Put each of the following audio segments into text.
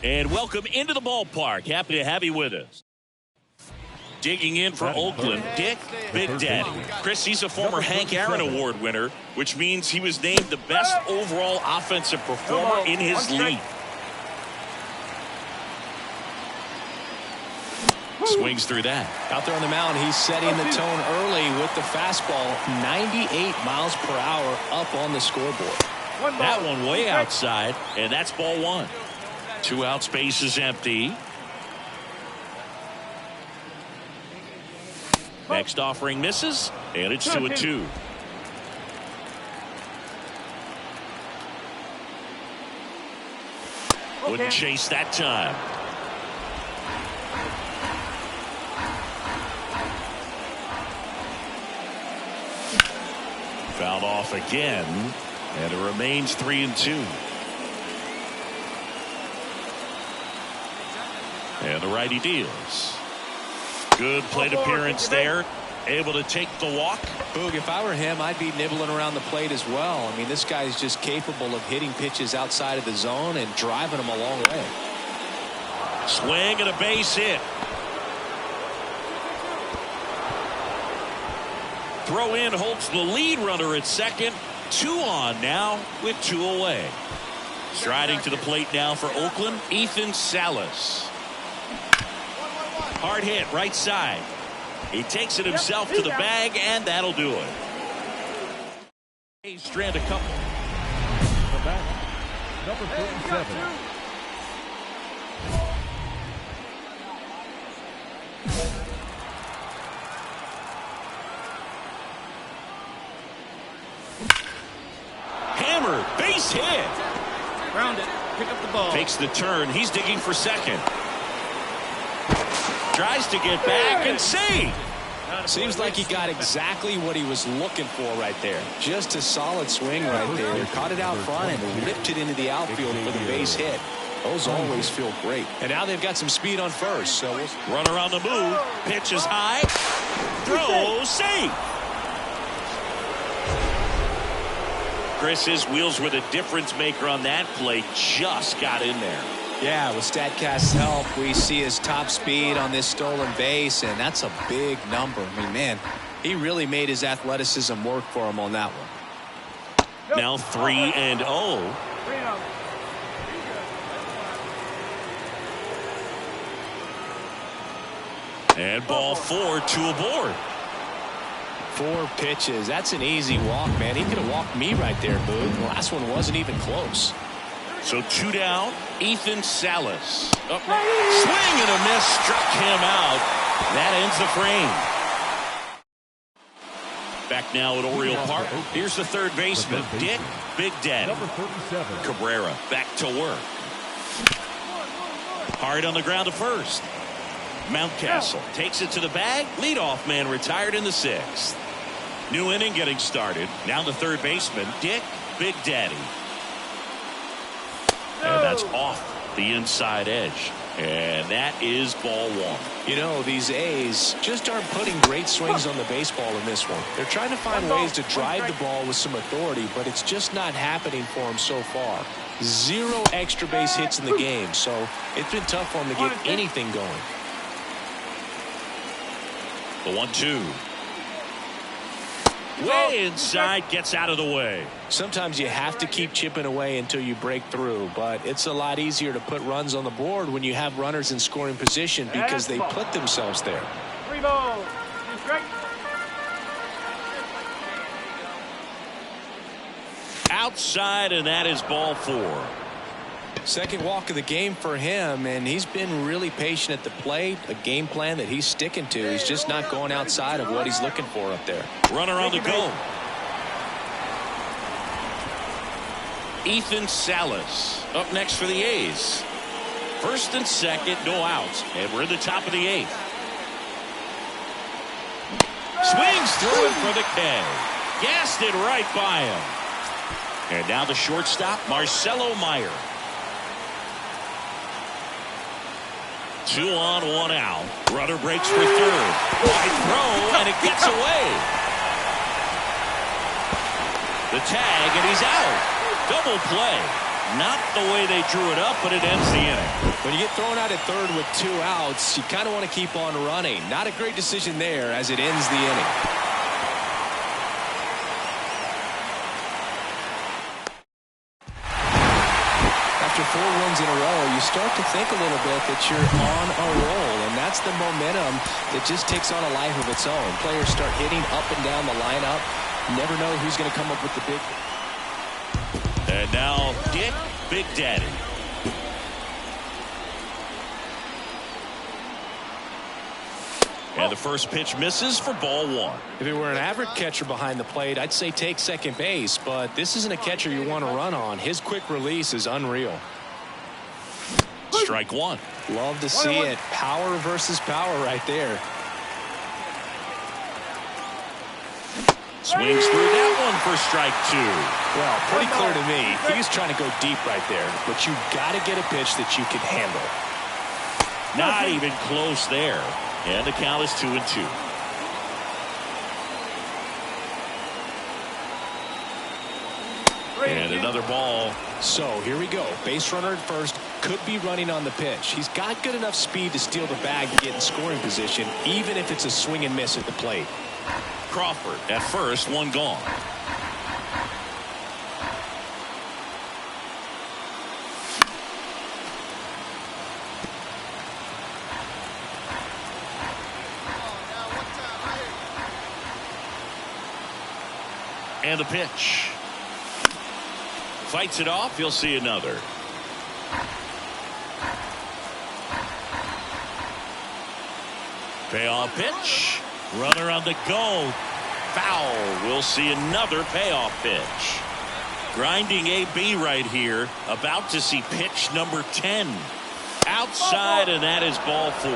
And welcome into the ballpark. Happy to have you with us. Digging in for Oakland, Dick Big Daddy. Chris, he's a former Hank Aaron Award winner, which means he was named the best overall offensive performer in his league. Swings through that. Out there on the mound, he's setting the tone early with the fastball. 98 miles per hour up on the scoreboard. That one way outside, and that's ball one. 2 out, space is empty. Next offering misses, and it's 2-2. Wouldn't chase that time. Fouled off again, and it remains 3-2. And the righty deals. Good plate appearance there. Able to take the walk. Boog, if I were him, I'd be nibbling around the plate as well. I mean, this guy's just capable of hitting pitches outside of the zone and driving them a long way. Swing and a base hit. Throw in holds the lead runner at second. 2 on now with 2 away. Striding to the plate now for Oakland, Ethan Salas. Hard hit right side. He takes it himself to the bag, and that'll do it. He strand a couple. The back, number 37. Hammered, base hit. Ground it, pick up the ball. Takes the turn. He's digging for second. Tries to get back and see. Seems like he got exactly what he was looking for right there. Just a solid swing right there. Caught it out front and ripped it into the outfield for the base hit. Those always feel great. And now they've got some speed on first. So runner on the move. Pitch is high. Throw safe. Chris, his wheels were the difference maker on that play. Just got in there. Yeah, with StatCast's help, we see his top speed on this stolen base, and that's a big number. I mean, man, he really made his athleticism work for him on that one. Now 3-0. And ball 4, 2 aboard. 4 pitches. That's an easy walk, man. He could have walked me right there, Boog. The last one wasn't even close. So 2 down, Ethan Salas. Up, swing and a miss, struck him out. That ends the frame. Back now at Oriole Park. Here's the third baseman, Dick Big Daddy. Number 37. Cabrera back to work. Hard on the ground to first. Mountcastle takes it to the bag. Leadoff man retired in the 6th. New inning getting started. Now the third baseman, Dick Big Daddy. And that's off the inside edge. And that is ball 1. You know, these A's just aren't putting great swings on the baseball in this one. They're trying to find ways to drive the ball with some authority, but it's just not happening for them so far. 0 extra base hits in the game, so it's been tough for them to get anything going. The 1-2. Way inside, gets out of the way. Sometimes you have to keep chipping away until you break through, but it's a lot easier to put runs on the board when you have runners in scoring position because they put themselves there. 3 balls. Outside, and that is ball 4. Second walk of the game for him, and he's been really patient at the plate. A game plan that he's sticking to. He's just not going outside of what he's looking for up there. Runner on the go. Ethan Salas up next for the A's. First and second, no outs, and we're in the top of the 8th. Swings through it for the K. Gassed it right by him. And now the shortstop, Marcelo Meyer. 2 on, 1 out. Runner breaks for third. Wide throw, and it gets away. The tag, and he's out. Double play. Not the way they drew it up, but it ends the inning. When you get thrown out at third with 2 outs, you kind of want to keep on running. Not a great decision there as it ends the inning. After 4 wins in a row, you start to think a little bit that you're on a roll, and that's the momentum that just takes on a life of its own. Players start hitting up and down the lineup. You never know who's going to come up with the big. And now Dick Big Daddy. And the first pitch misses for ball 1. If it were an average catcher behind the plate, I'd say take second base, but this isn't a catcher you want to run on. His quick release is unreal. Strike 1. Love to see it. Power versus power right there. Swings through that one for strike 2. Well, pretty clear to me. He's trying to go deep right there, but you got to get a pitch that you can handle. Not even close there. And the count is 2-2. And another ball. So here we go. Base runner at first. Could be running on the pitch. He's got good enough speed to steal the bag and get in scoring position, even if it's a swing and miss at the plate. Crawford at first, 1 gone. And the pitch. Fights it off. You'll see another. Payoff pitch. Runner on the go. Foul. We'll see another payoff pitch. Grinding AB right here. About to see pitch number 10. Outside, and that is ball 4.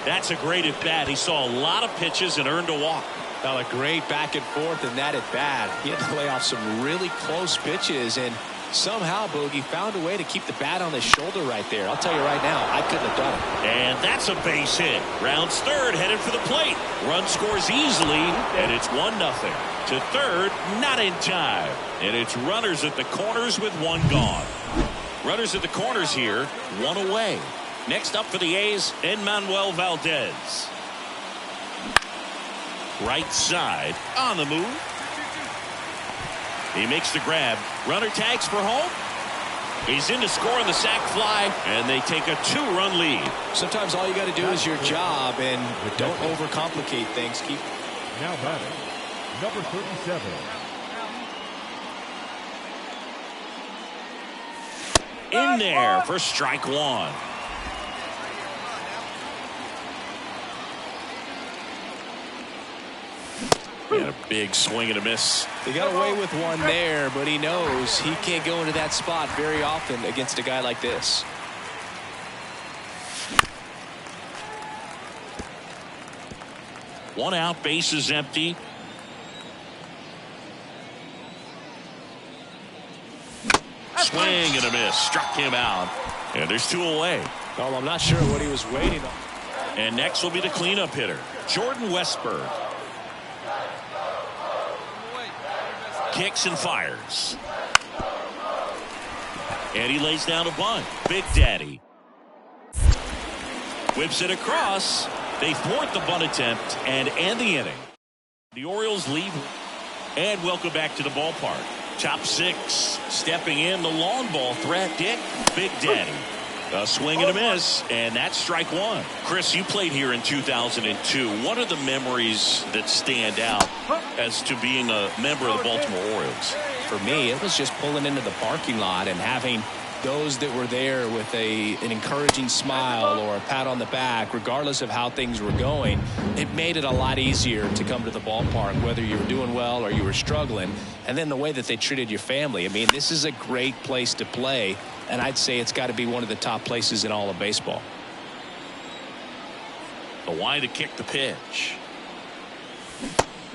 That's a great at bat. He saw a lot of pitches and earned a walk. Well, a great back and forth in that at bat. He had to lay off some really close pitches, and somehow Bogey found a way to keep the bat on his shoulder right there. I'll tell you right now, I couldn't have done it. And that's a base hit. Rounds third, headed for the plate. Run scores easily, and it's 1-0. To third, not in time. And it's runners at the corners with 1 gone. Runners at the corners here, 1 away. Next up for the A's, Enmanuel Valdez. Right side, on the move. He makes the grab. Runner tags for home. He's in to score on the sac fly, and they take a 2-run lead. Sometimes all you got to do is your job, and don't overcomplicate things. Keep. Now batting, number 37. In there for strike 1. And a big swing and a miss. He got away with one there, but he knows he can't go into that spot very often against a guy like this. One out, base is empty. Swing and a miss. Struck him out. And there's 2 away. Well, I'm not sure what he was waiting on. And next will be the cleanup hitter, Jordan Westburg. Kicks and fires. And he lays down a bunt. Big Daddy. Whips it across. They thwart the bunt attempt and end the inning. The Orioles lead. And welcome back to the ballpark. Top 6. Stepping in, the long ball threat, Dick Big Daddy. A swing and a miss, and that's strike 1. Chris, you played here in 2002. What are the memories that stand out as to being a member of the Baltimore Orioles? For me, it was just pulling into the parking lot and having those that were there with an encouraging smile or a pat on the back, regardless of how things were going. It made it a lot easier to come to the ballpark, whether you were doing well or you were struggling. And then the way that they treated your family. I mean, this is a great place to play, and I'd say it's got to be one of the top places in all of baseball. The line to kick the pitch.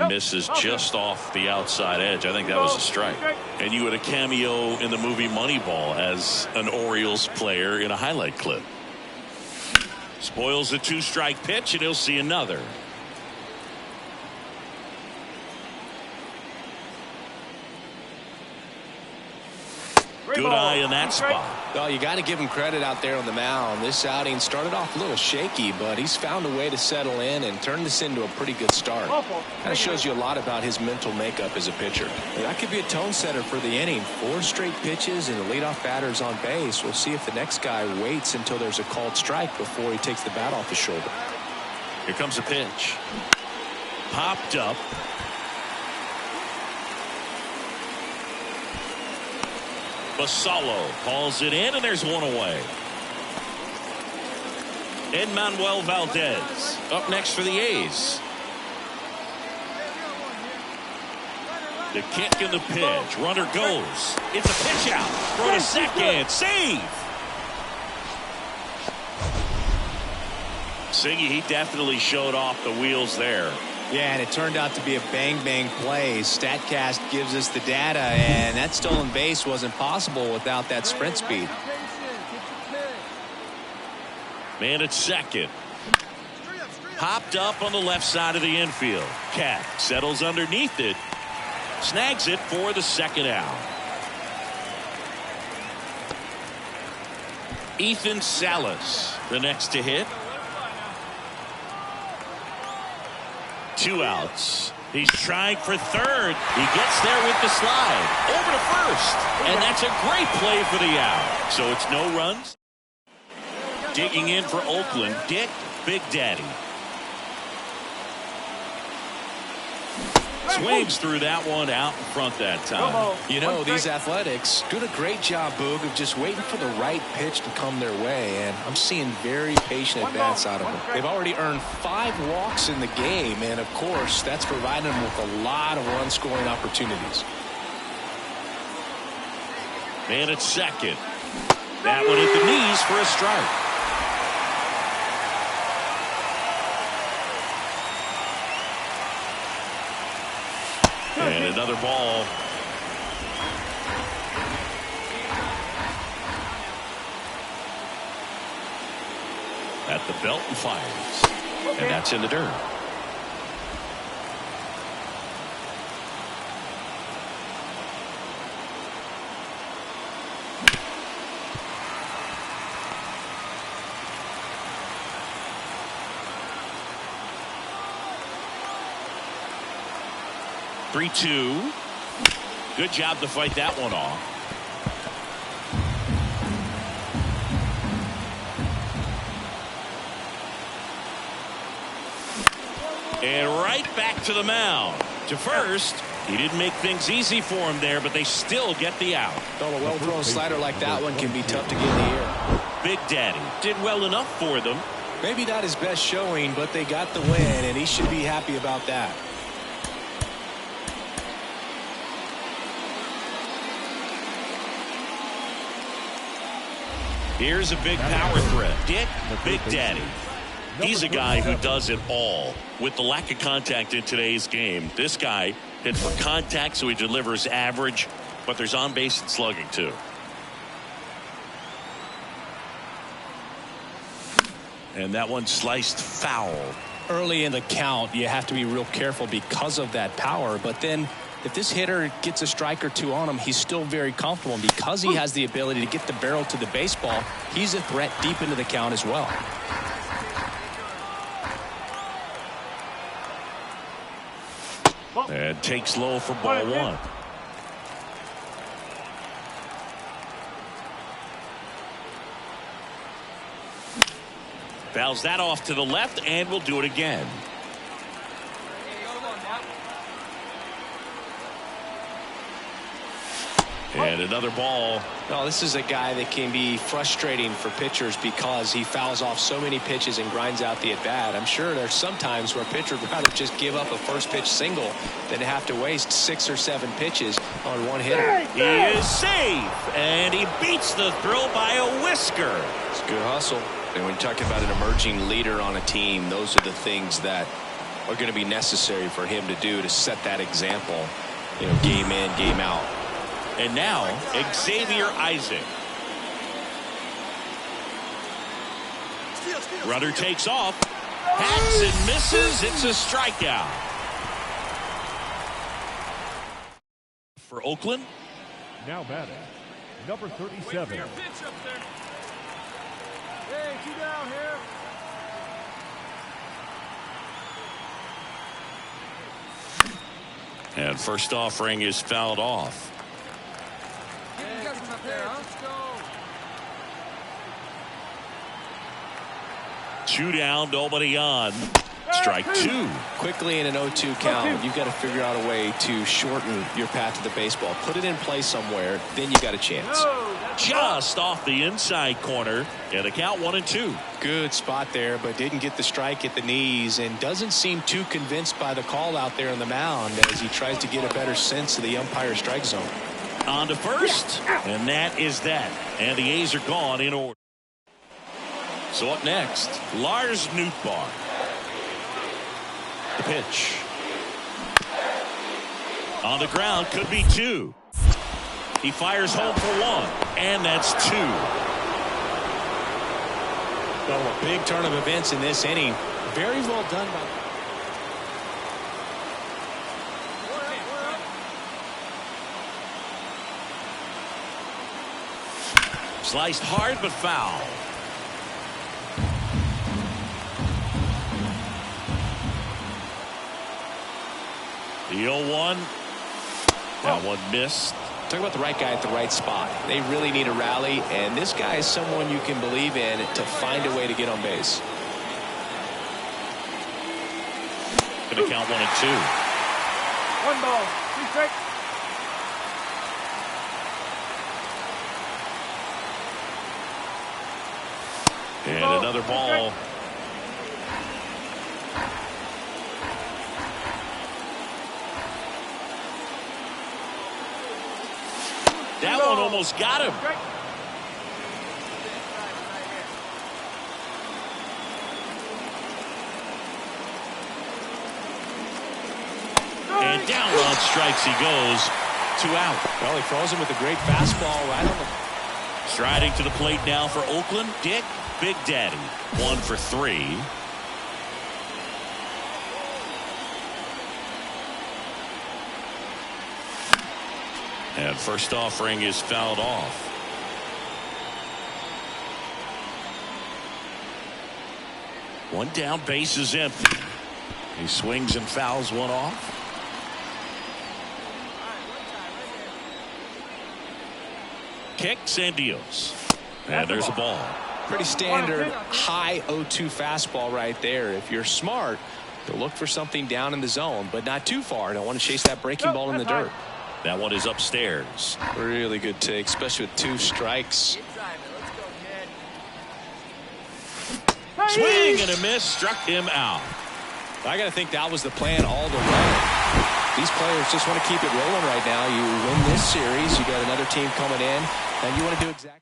Misses just off the outside edge. I think that was a strike. And you had a cameo in the movie Moneyball as an Orioles player in a highlight clip. Spoils a 2-strike pitch, and he'll see another. Good eye on that spot. Well, you got to give him credit out there on the mound. This outing started off a little shaky, but he's found a way to settle in and turn this into a pretty good start. That shows you a lot about his mental makeup as a pitcher. That could be a tone setter for the inning. 4 straight pitches and the leadoff batter's on base. We'll see if the next guy waits until there's a called strike before he takes the bat off his shoulder. Here comes a pitch. Popped up. Basallo calls it in, and there's one away. Enmanuel Valdez up next for the A's. The kick and the pitch. Runner goes. It's a pitch out. Throw to second. Save. Siggy, he definitely showed off the wheels there. Yeah, and it turned out to be a bang-bang play. StatCast gives us the data, and that stolen base wasn't possible without that sprint speed. Man at second. Popped up on the left side of the infield. Cat settles underneath it. Snags it for the second out. Ethan Salas, the next to hit. 2 outs. He's trying for third. He gets there with the slide. Over to first. And that's a great play for the out. So it's no runs. Digging in for Oakland, Dick Big Daddy. Swings through that one out in front that time. You know, these Athletics doing a great job, Boog, of just waiting for the right pitch to come their way, and I'm seeing very patient at-bats out of them. They've already earned 5 walks in the game, and of course, that's providing them with a lot of run-scoring opportunities. Man at second. That one at the knees for a strike. And another ball. At the belt and fires. And that's in the dirt. Three-two. Good job to fight that one off. And right back to the mound. To first. He didn't make things easy for him there, but they still get the out. Well, a well-thrown slider like that one can be tough to get in the air. Big Daddy did well enough for them. Maybe not his best showing, but they got the win, and he should be happy about that. Here's a big power threat. Dick Big Daddy. He's a guy who does it all. With the lack of contact in today's game, this guy hits for contact, so he delivers average, but there's on base and slugging too. And that one sliced foul. Early in the count, you have to be real careful because of that power, but then if this hitter gets a strike or 2 on him, he's still very comfortable. And because he has the ability to get the barrel to the baseball, he's a threat deep into the count as well. And takes low for ball 1. Fouls that off to the left, and will do it again. And another ball. Well, this is a guy that can be frustrating for pitchers because he fouls off so many pitches and grinds out the at-bat. I'm sure there's some times where a pitcher would rather just give up a first pitch single than to have to waste 6 or 7 pitches on one hitter. He is safe, and he beats the throw by a whisker. It's good hustle. And when you're talking about an emerging leader on a team, those are the things that are going to be necessary for him to do to set that example, you know, game in, game out. And now, Xavier Isaac. Runner takes off. Hacks and misses. It's a strikeout. For Oakland. Now batting, Number 37. Pitch up there. Hey, 2 down here. And first offering is fouled off. Hey, up there, huh? Let's go. 2 down, nobody on. Strike 2. Quickly in an 0-2 count, you've got to figure out a way to shorten your path to the baseball. Put it in play somewhere, then you got a chance. Just off the inside corner, and a count 1-2. Good spot there, but didn't get the strike at the knees and doesn't seem too convinced by the call out there on the mound as he tries to get a better sense of the umpire strike zone. On to first, and that is that. And the A's are gone in order. So up next, Lars Nootbaar. The pitch. On the ground, could be 2. He fires home for 1, and that's 2. Well, a big turn of events in this inning. Very well done by. Sliced hard but foul. The 0-1. That one missed. Talk about the right guy at the right spot. They really need a rally, and this guy is someone you can believe in to find a way to get on base. Going to count 1 and 2. 1 ball, 2 strikes. And another ball. That one almost got him. And down on strikes he goes. 2 out. Well, he throws him with a great fastball right on the. Striding to the plate now for Oakland, Dick Big Daddy. 1 for 3. And first offering is fouled off. One down, base is empty. He swings and fouls one off. Kicks and deals. And there's a ball. Pretty standard high 0-2 fastball right there. If you're smart, you'll look for something down in the zone, but not too far. Don't want to chase that breaking ball in the dirt. That one is upstairs. Really good take, especially with 2 strikes. Swing and a miss, struck him out. I got to think that was the plan all the way. These players just want to keep it rolling right now. You win this series, you got another team coming in, and you want to do exactly.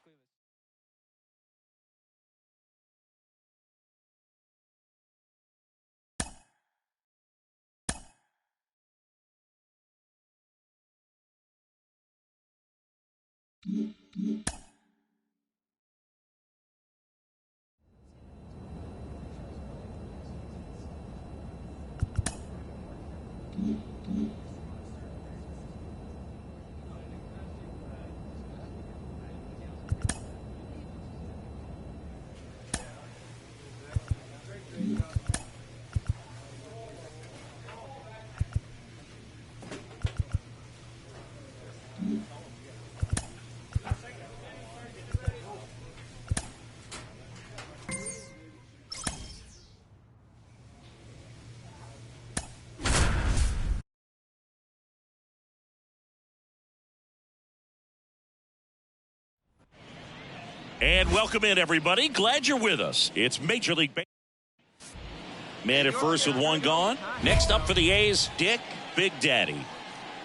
And welcome in, everybody. Glad you're with us. It's Major League Baseball. Man at first with 1 gone. Next up for the A's, Dick Big Daddy.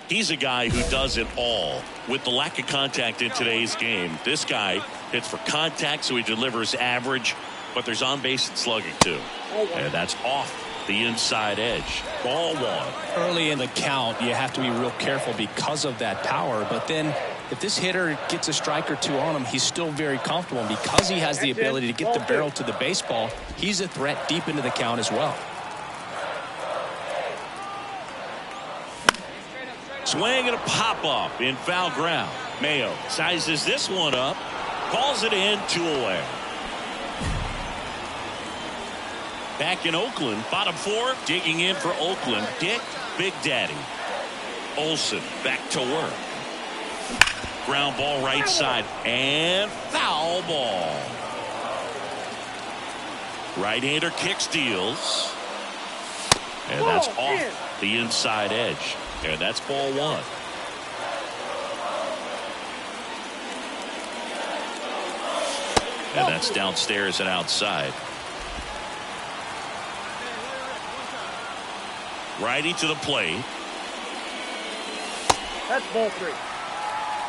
He's a guy who does it all. With the lack of contact in today's game, this guy hits for contact, so he delivers average, but there's on-base and slugging too. And that's off the inside edge. Ball 1. Early in the count, you have to be real careful because of that power, but then if this hitter gets a strike or 2 on him, he's still very comfortable. And because he has the ability to get the barrel to the baseball, he's a threat deep into the count as well. Swing and a pop-up in foul ground. Mayo sizes this one up, calls it in, 2 away. Back in Oakland, bottom 4, digging in for Oakland, Dick Big Daddy. Olsen back to work. Ground ball right side and foul ball. Right-hander kick steals. And that's off the inside edge. And that's ball 1. And that's downstairs and outside. Righty to the plate. That's ball 3.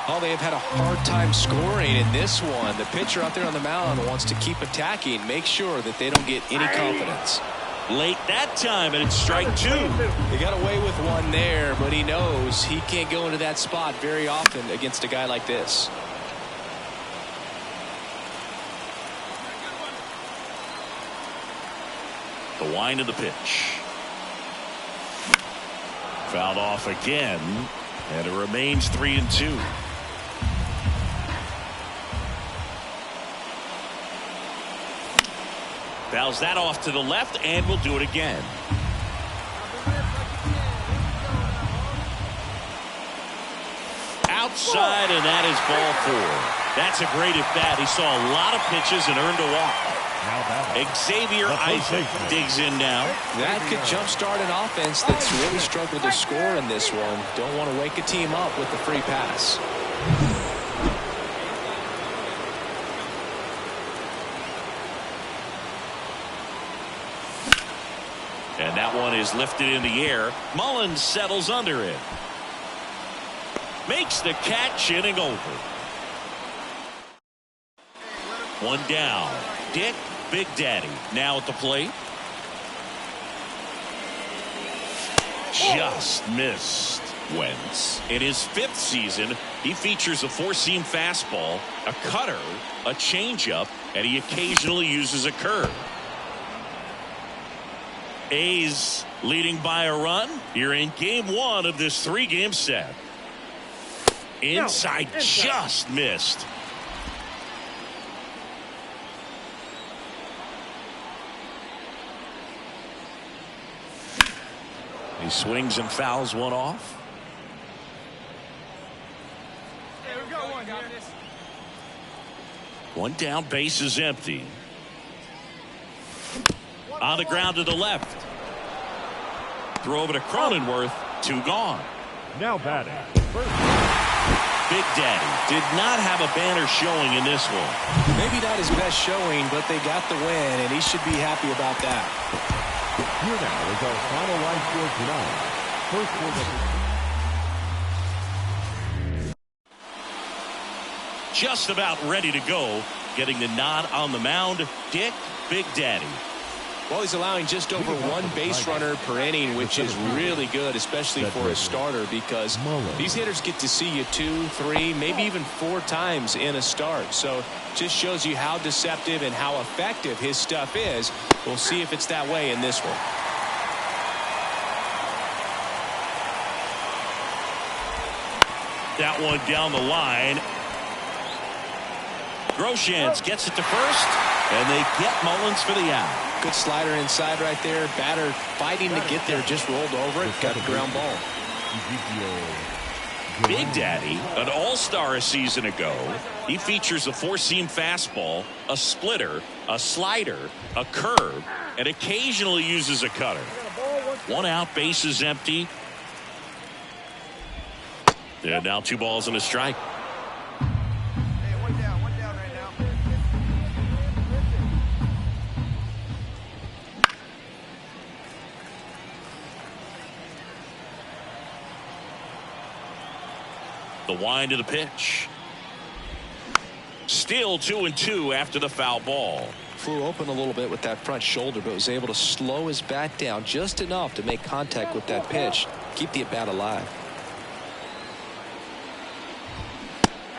Oh, they have had a hard time scoring in this one. The pitcher out there on the mound wants to keep attacking, make sure that they don't get any confidence. Late that time, and it's strike 2. He got away with one there, but he knows he can't go into that spot very often against a guy like this. The wind of the pitch. Fouled off again, and it remains 3-2. Fouls that off to the left, and we'll do it again. Outside, and that is ball 4. That's a great at bat. He saw a lot of pitches and earned a walk. Xavier Isaac digs in now. That could jumpstart an offense that's really struggled to score in this one. Don't want to wake a team up with the free pass. And that one is lifted in the air. Mullins settles under it. Makes the catch, inning over. 1 down. Dick Big Daddy now at the plate. Just missed. Wentz. In his 5th season, he features a 4-seam fastball, a cutter, a changeup, and he occasionally uses a curve. A's leading by a run here in game 1 of this 3-game set. Inside, just missed. He swings and fouls one off. One down, base is empty. On the ground to the left. Throw over to Cronenworth. 2 gone. Now batting. First. Big Daddy did not have a banner showing in this one. Maybe not his best showing, but they got the win, and he should be happy about that. Here now is our final line score tonight. First quarter. Just about ready to go. Getting the nod on the mound, Dick Big Daddy. Well, he's allowing just over 1 base runner per inning, which is really good, especially for a starter, because these hitters get to see you 2, 3, maybe even 4 times in a start. So just shows you how deceptive and how effective his stuff is. We'll see if it's that way in this one. That one down the line. Groshans gets it to first, and they get Mullins for the out. Good slider inside right there. Batter fighting to get there, just rolled over it. Got a ground ball. Big Daddy, an all-star a season ago. He features a 4-seam fastball, a splitter, a slider, a curve, and occasionally uses a cutter. 1 out, base is empty. And now 2 balls and a strike. One down right now. The wind of the pitch. Still 2-2 after the foul ball. Flew open a little bit with that front shoulder, but was able to slow his bat down just enough to make contact with that pitch. Keep the at-bat alive.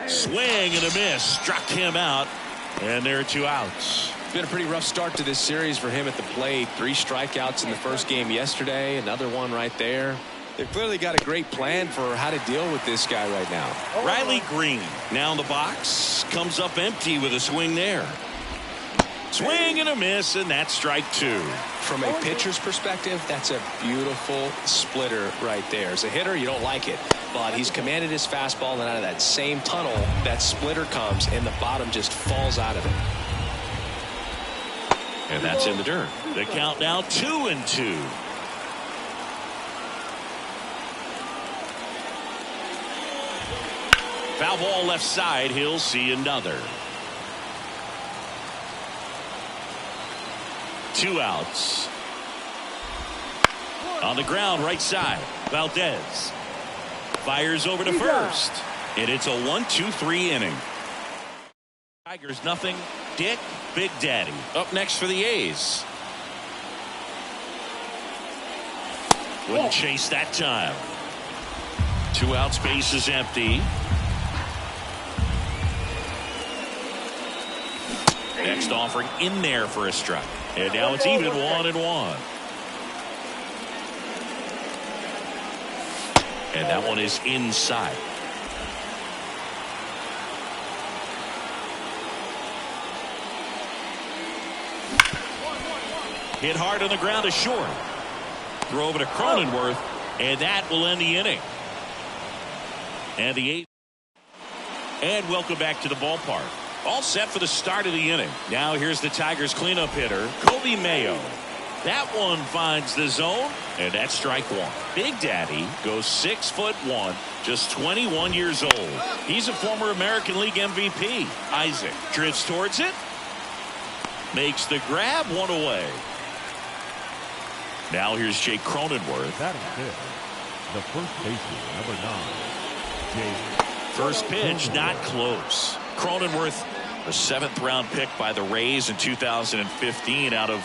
Swing and a miss. Struck him out. And there are 2 outs. It's been a pretty rough start to this series for him at the plate. 3 strikeouts in the first game yesterday. Another one right there. They've clearly got a great plan for how to deal with this guy right now. Riley Green now in the box, comes up empty with a swing there. Swing and a miss, and that's strike 2. From a pitcher's perspective, that's a beautiful splitter right there. As a hitter, you don't like it, but he's commanded his fastball, and out of that same tunnel, that splitter comes, and the bottom just falls out of it. And that's in the dirt. The count now 2-2. Foul ball left side. He'll see another. 2 outs. On the ground, right side. Valdez fires over to first. And it's a 1-2-3 inning. Tigers nothing. Dick Big Daddy up next for the A's. Wouldn't chase that time. 2 outs, base is empty. Next offering in there for a strike. And now it's even 1-1. And that one is inside. Hit hard on the ground to short. Throw over to Cronenworth, and that will end the inning. And the 8th. And welcome back to the ballpark. All set for the start of the inning. Now here's the Tigers cleanup hitter, Kobe Mayo. That one finds the zone, and that's strike 1. Big Daddy goes 6'1", just 21 years old. He's a former American League MVP. Isaac drifts towards it. Makes the grab, 1 away. Now here's Jake Cronenworth. Batting fifth, the first baseman, number 9, Jake. First pitch, not close. Cronenworth, a 7th-round pick by the Rays in 2015 out of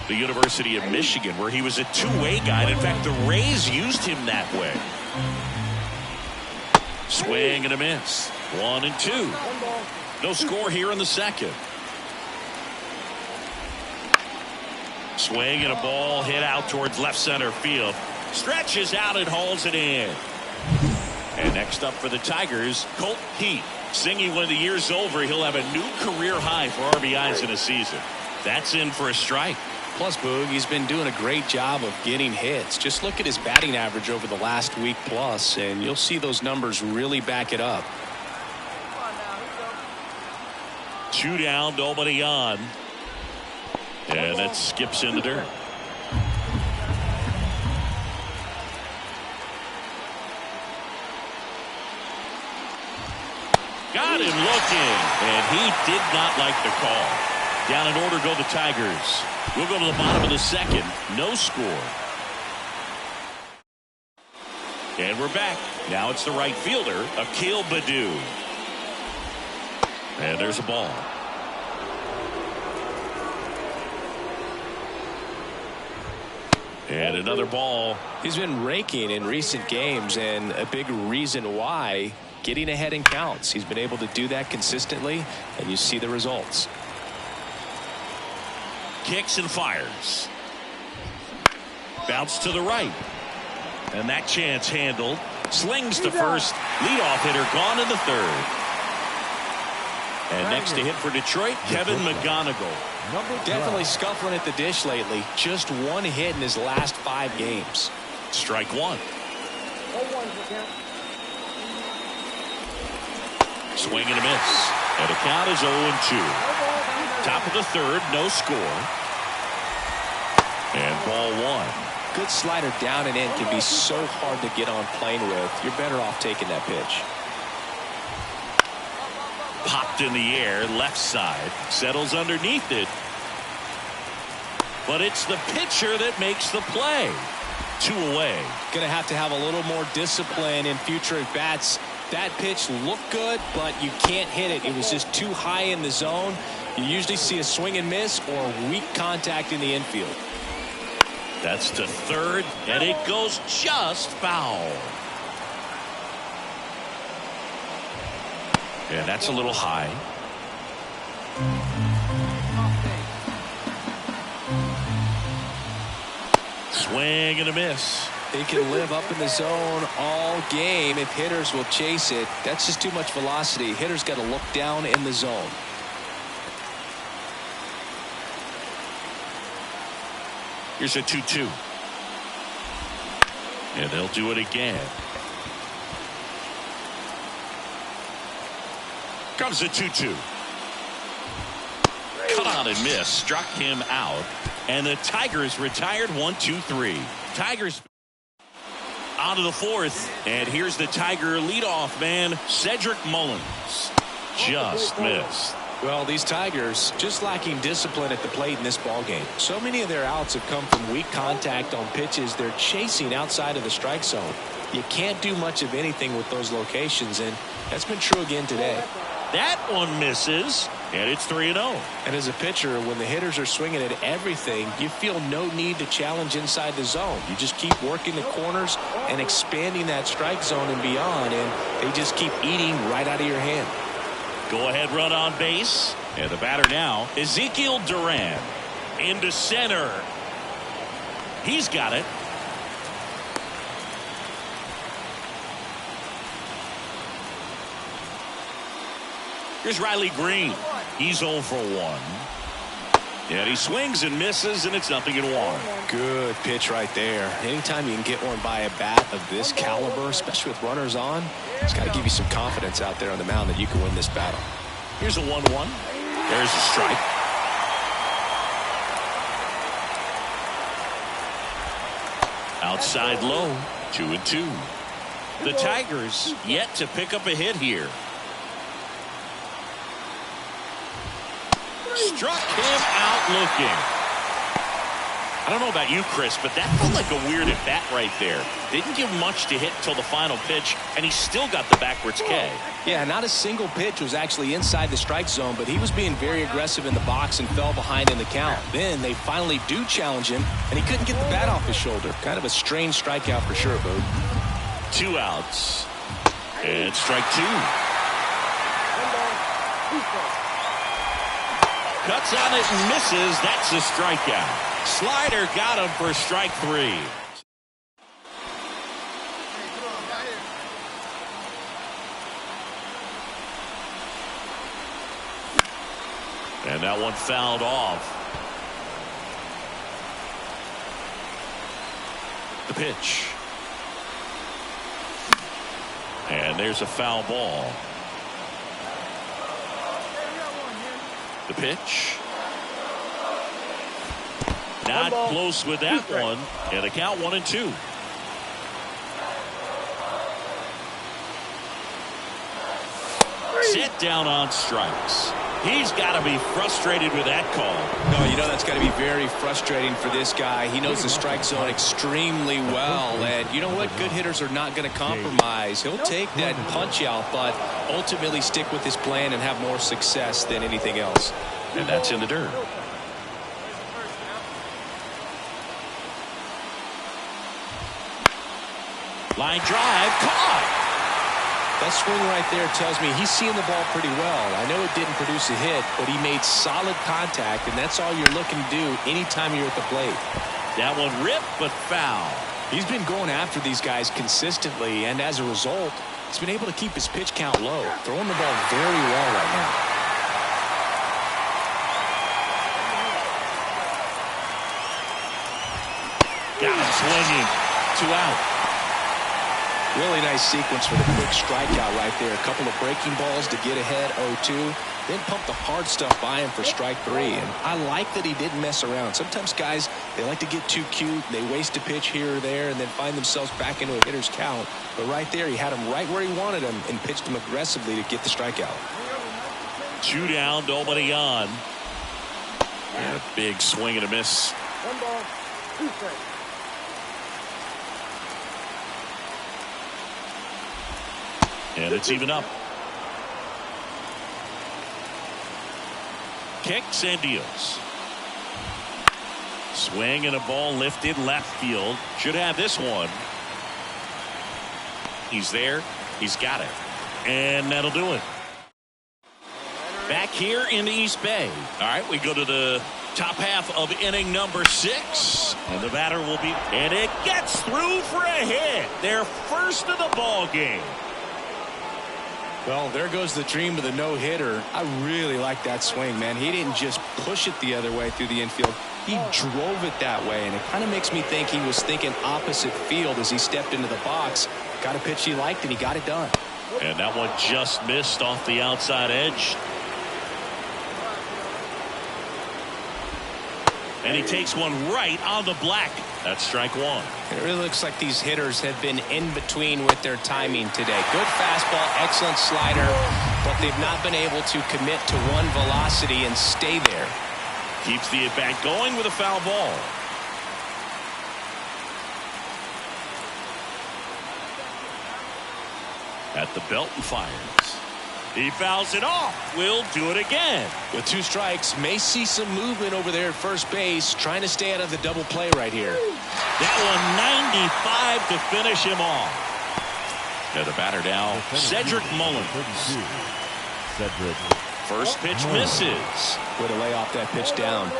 the University of Michigan, where he was a two-way guy. And in fact, the Rays used him that way. Swing and a miss. 1-2. No score here in the second. Swing and a ball hit out towards left center field. Stretches out and hauls it in. And next up for the Tigers, Colt Heath. Singing when the year's over, he'll have a new career high for RBIs in a season. That's in for a strike. Plus, Boog, he's been doing a great job of getting hits. Just look at his batting average over the last week plus, and you'll see those numbers really back it up. 2 down, nobody on. And that skips in the dirt. Got him looking, and he did not like the call. Down in order go the Tigers. We'll go to the bottom of the second. No score. And we're back. Now it's the right fielder, Akil Baddoo. And there's a ball. And another ball. He's been raking in recent games, and a big reason why, getting ahead in counts. He's been able to do that consistently, and you see the results. Kicks and fires. Bounce to the right. And that chance handled. Slings to first. Leadoff hitter gone in the third. And next to hit for Detroit, Kevin McGonigal. Definitely scuffling at the dish lately. Just 1 hit in his last 5 games. Strike 1. Swing and a miss. And the count is 0-2. Top of the third, no score. And ball 1. Good slider down and in can be so hard to get on plane with. You're better off taking that pitch. Popped in the air, left side. Settles underneath it. But it's the pitcher that makes the play. 2 away. Going to have a little more discipline in future at bats. That pitch looked good, but you can't hit it. It was just too high in the zone. You usually see a swing and miss or weak contact in the infield. That's to third, and it goes just foul. And that's a little high. Swing and a miss. They can live up in the zone all game if hitters will chase it. That's just too much velocity. Hitters got to look down in the zone. Here's a 2-2. And they'll do it again. Comes a 2-2. Cut on and miss. Struck him out. And the Tigers retired 1-2-3. Tigers out of the fourth. And here's the Tiger leadoff man, Cedric Mullins. Just missed. Well, these Tigers just lacking discipline at the plate in this ball game. So many of their outs have come from weak contact on pitches they're chasing outside of the strike zone. You can't do much of anything with those locations, and that's been true again today. That one misses, and it's 3-0. And as a pitcher, when the hitters are swinging at everything, you feel no need to challenge inside the zone. You just keep working the corners and expanding that strike zone and beyond, and they just keep eating right out of your hand. Go ahead run on base. And the batter now, Ezekiel Duran. Into center. He's got it. Here's Riley Green. He's 0 for 1. And he swings and misses, and it's 0-1. Good pitch right there. Anytime you can get one by a bat of this caliber, especially with runners on, it's got to give you some confidence out there on the mound that you can win this battle. Here's a 1-1. There's a strike. Outside low. 2-2. The Tigers yet to pick up a hit here. Struck him out looking. I don't know about you, Chris, but that felt like a weird at bat right there. Didn't give much to hit until the final pitch, and he still got the backwards K. Yeah, not a single pitch was actually inside the strike zone, but he was being very aggressive in the box and fell behind in the count. Then they finally do challenge him, and he couldn't get the bat off his shoulder. Kind of a strange strikeout for sure, Boog. 2 outs. And strike 2. Cuts on it and misses. That's a strikeout. Slider got him for strike 3. And that one fouled off. The pitch. And there's a foul ball. The pitch. Not close with that one. And the count 1-2. Set down on strikes. He's got to be frustrated with that call. No, you know that's got to be very frustrating for this guy. He knows the strike zone extremely well. And you know what? Good hitters are not going to compromise. He'll take that punch out, but ultimately stick with his plan and have more success than anything else. And that's in the dirt. Line drive, caught. That swing right there tells me he's seeing the ball pretty well. I know it didn't produce a hit, but he made solid contact, and that's all you're looking to do anytime you're at the plate. That one ripped, but foul. He's been going after these guys consistently, and as a result, he's been able to keep his pitch count low, throwing the ball very well right now. Got him swinging. 2 out. Really nice sequence for the quick strikeout right there. A couple of breaking balls to get ahead 0-2. Then pump the hard stuff by him for strike 3. And I like that he didn't mess around. Sometimes guys, they like to get too cute. They waste a pitch here or there and then find themselves back into a hitter's count. But right there, he had him right where he wanted him and pitched him aggressively to get the strikeout. 2 down, nobody on. And a big swing and a miss. 1 ball, 2 strikes. And it's even up. Kicks and deals. Swing and a ball lifted left field. Should have this one. He's there. He's got it. And that'll do it. Back here in the East Bay. All right, we go to the top half of inning number 6. And the batter will be, and it gets through for a hit. Their first of the ball game. Well, there goes the dream of the no-hitter. I really like that swing, man. He didn't just push it the other way through the infield. He drove it that way, and it kind of makes me think he was thinking opposite field as he stepped into the box. Got a pitch he liked, and he got it done. And that one just missed off the outside edge. And he takes one right on the black. That's strike one. It really looks like these hitters have been in between with their timing today. Good fastball, excellent slider, but they've not been able to commit to one velocity and stay there. Keeps the at-bat going with a foul ball. At the belt and fires. He fouls it off. We'll do it again. With 2 strikes, may see some movement over there at first base, trying to stay out of the double play right here. That one 95 to finish him off. Now the batter now, Cedric Mullins. Cedric. First pitch misses. Way to lay off that pitch down.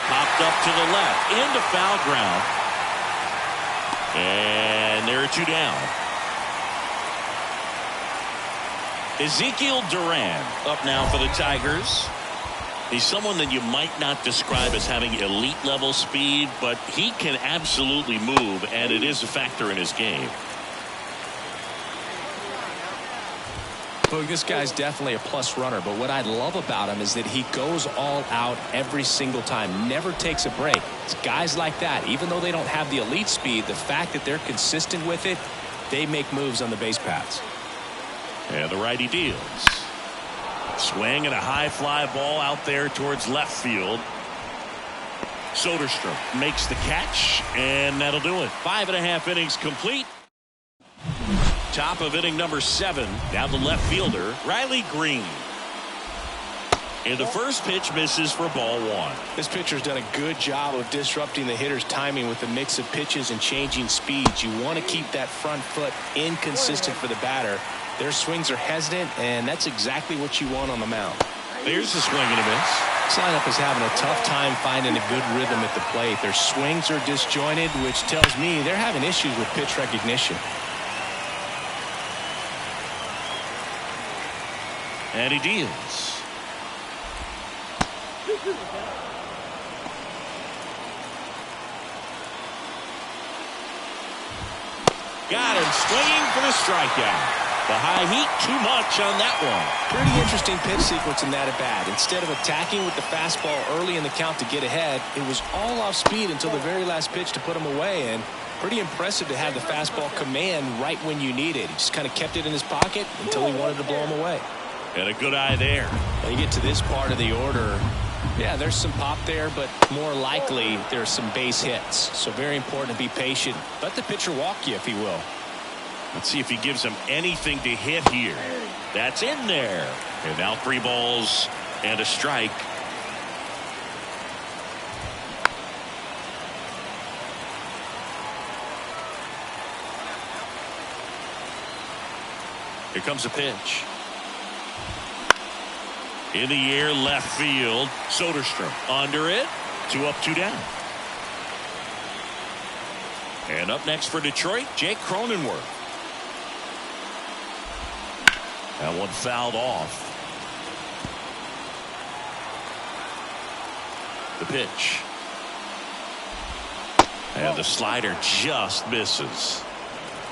Popped up to the left into foul ground. And there are 2 down. Ezekiel Duran up now for the Tigers. He's someone that you might not describe as having elite level speed, but he can absolutely move, and it is a factor in his game. Look, this guy's definitely a plus runner, but what I love about him is that he goes all out every single time, never takes a break. It's guys like that, even though they don't have the elite speed, the fact that they're consistent with it, they make moves on the base paths. And the righty deals. Swing and a high fly ball out there towards left field. Soderstrom makes the catch, and that'll do it. 5.5 innings complete. Top of inning number 7. Now the left fielder, Riley Green. And the first pitch misses for ball 1. This pitcher's done a good job of disrupting the hitter's timing with the mix of pitches and changing speeds. You want to keep that front foot inconsistent for the batter. Their swings are hesitant, and that's exactly what you want on the mound. There's a swing and a miss. This lineup is having a tough time finding a good rhythm at the plate. Their swings are disjointed, which tells me they're having issues with pitch recognition. And he deals. Got him swinging for the strikeout. The high heat, too much on that one. Pretty interesting pitch sequence in that at bat. Instead of attacking with the fastball early in the count to get ahead, it was all off speed until the very last pitch to put him away. And pretty impressive to have the fastball command right when you need it. He just kind of kept it in his pocket until he wanted to blow him away. And a good eye there. When you get to this part of the order, yeah, there's some pop there, but more likely there's some base hits. So very important to be patient. Let the pitcher walk you if he will. Let's see if he gives him anything to hit here. That's in there. And now 3 balls and a strike. Here comes a pitch. In the air, left field. Soderstrom under it. 2 up, 2 down. And up next for Detroit, Jake Cronenworth. That one fouled off. The pitch. And the slider just misses.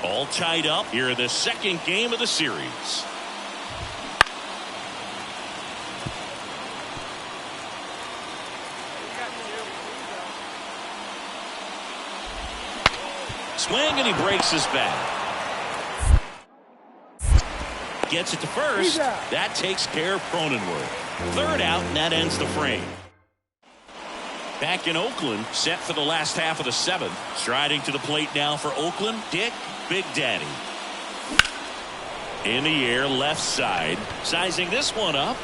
All tied up here in the second game of the series. Swing and he breaks his bat. Gets it to first. That takes care of Cronenworth. 3rd out, and that ends the frame. Back in Oakland, set for the last half of the 7th. Striding to the plate now for Oakland, Dick Big Daddy. In the air, left side. Sizing this one up.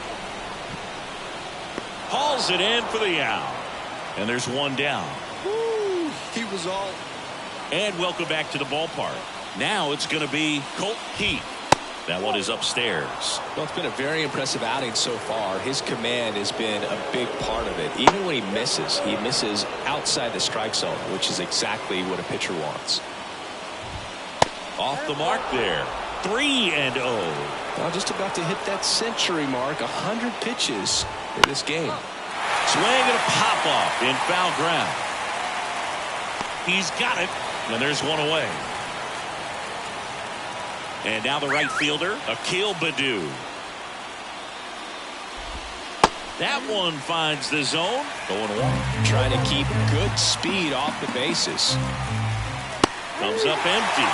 Hauls it in for the out. And there's 1 down. Woo, he was all. And welcome back to the ballpark. Now it's going to be Colt Heath. That one is upstairs. Well, it's been a very impressive outing so far. His command has been a big part of it. Even when he misses outside the strike zone, which is exactly what a pitcher wants. Off the mark there. 3-0. Well, just about to hit that century mark. 100 pitches for this game. Swing and a pop off in foul ground. He's got it, and there's one away. And now the right fielder, Akil Baddoo. That one finds the zone. 0-1. Trying to keep good speed off the bases. Comes up empty.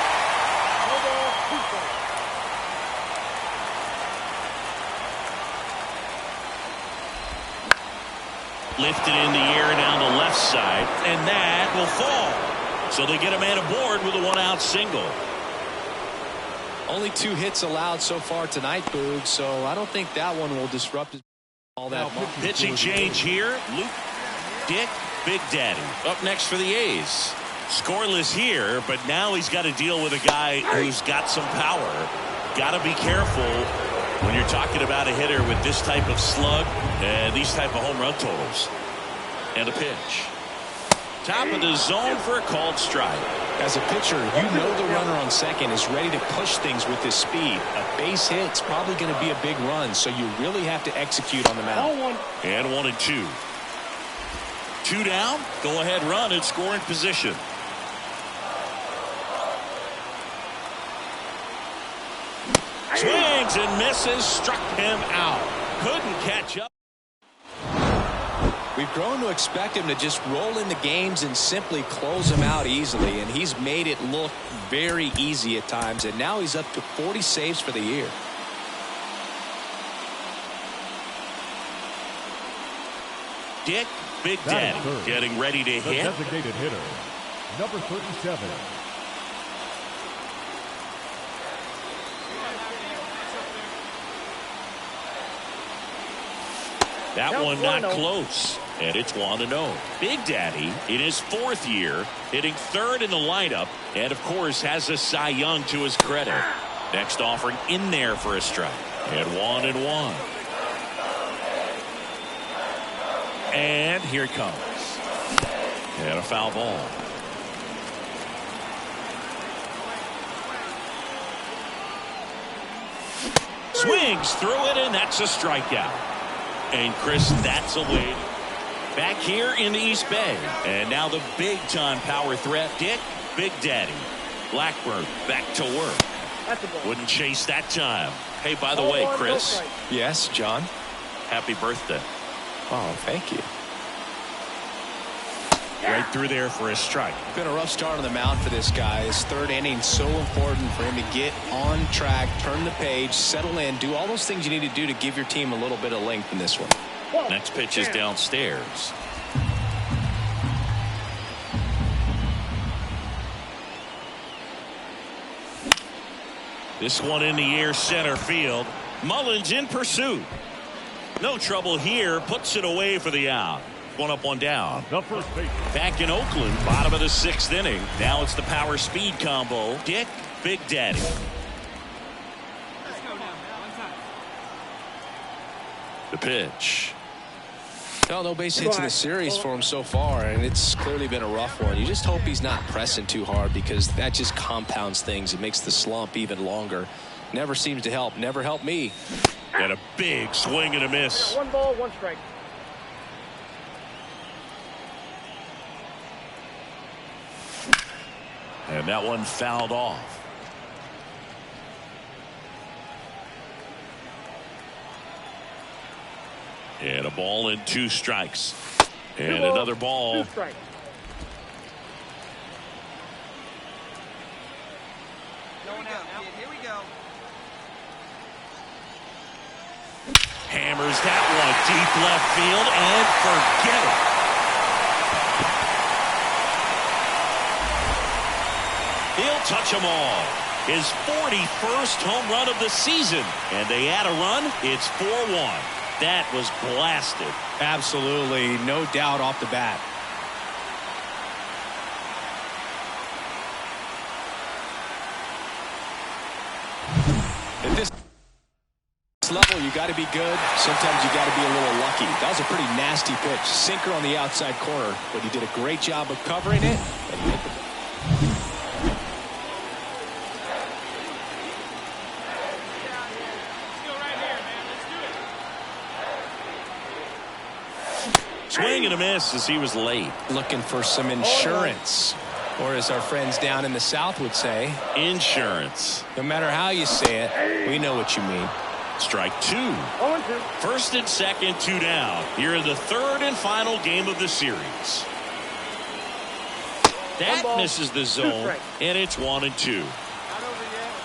Lifted in the air down the left side, and that will fall. So they get a man aboard with a one-out single. Only 2 hits allowed so far tonight, Boog, so I don't think that one will disrupt his all that much. Pitching change here. Luke Dick, Big Daddy, up next for the A's. Scoreless here, but now he's got to deal with a guy who's got some power. Got to be careful when you're talking about a hitter with this type of slug and these type of home run totals. And a pitch. Top of the zone for a called strike. As a pitcher, you know the runner on second is ready to push things with his speed. A base hit's probably going to be a big run, so you really have to execute on the mound. And 1-2. 2 down. Go ahead run in scoring position. Swings and misses. Struck him out. Couldn't catch up. We've grown to expect him to just roll in the games and simply close them out easily, and he's made it look very easy at times, and now he's up to 40 saves for the year. Dick, Big Daddy, getting ready to hit. Designated hitter, number 37. That one not close, and it's 1-0. Big Daddy, in his 4th year, hitting 3rd in the lineup, and of course has a Cy Young to his credit. Next offering in there for a strike, and 1-1. And here it comes. And a foul ball. Swings through it, and that's a strikeout. And Chris, that's a win. Back here in the East Bay. And now the big-time power threat, Dick, Big Daddy. Blackburn back to work. Wouldn't chase that time. Hey, by the way, Chris. Yes, John. Happy birthday. Oh, thank you. Right through there for a strike. Been a rough start on the mound for this guy. His 3rd inning so important for him to get on track, turn the page, settle in, do all those things you need to do to give your team a little bit of length in this one. Next pitch is downstairs. This one in the air, center field. Mullins in pursuit. No trouble here. Puts it away for the out. 1 up, 1 down. The first base. Back in Oakland, bottom of the 6th inning. Now it's the power speed combo. Dick, Big Daddy. The pitch. Well, no base hits in the series for him so far, and it's clearly been a rough one. You just hope he's not pressing too hard, because that just compounds things. It makes the slump even longer. Never seems to help. Never helped me. And a big swing and a miss. 1 ball, 1 strike. And that one fouled off. And a ball and 2 strikes. And another ball. 2 strikes. Here we go. Hammers that one deep left field and forget it. He'll touch them all. His 41st home run of the season. And they add a run. It's 4-1. That was blasted. Absolutely. No doubt off the bat. At this level, you got to be good. Sometimes you got to be a little lucky. That was a pretty nasty pitch. Sinker on the outside corner, but he did a great job of covering it. Swing and a miss as he was late. Looking for some insurance, or as our friends down in the South would say, Insurance. no matter how you say it, we know what you mean. Strike two. First and second, 2 down. Here in the third and final game of the series. That misses the zone, and it's 1-2. Not over yet.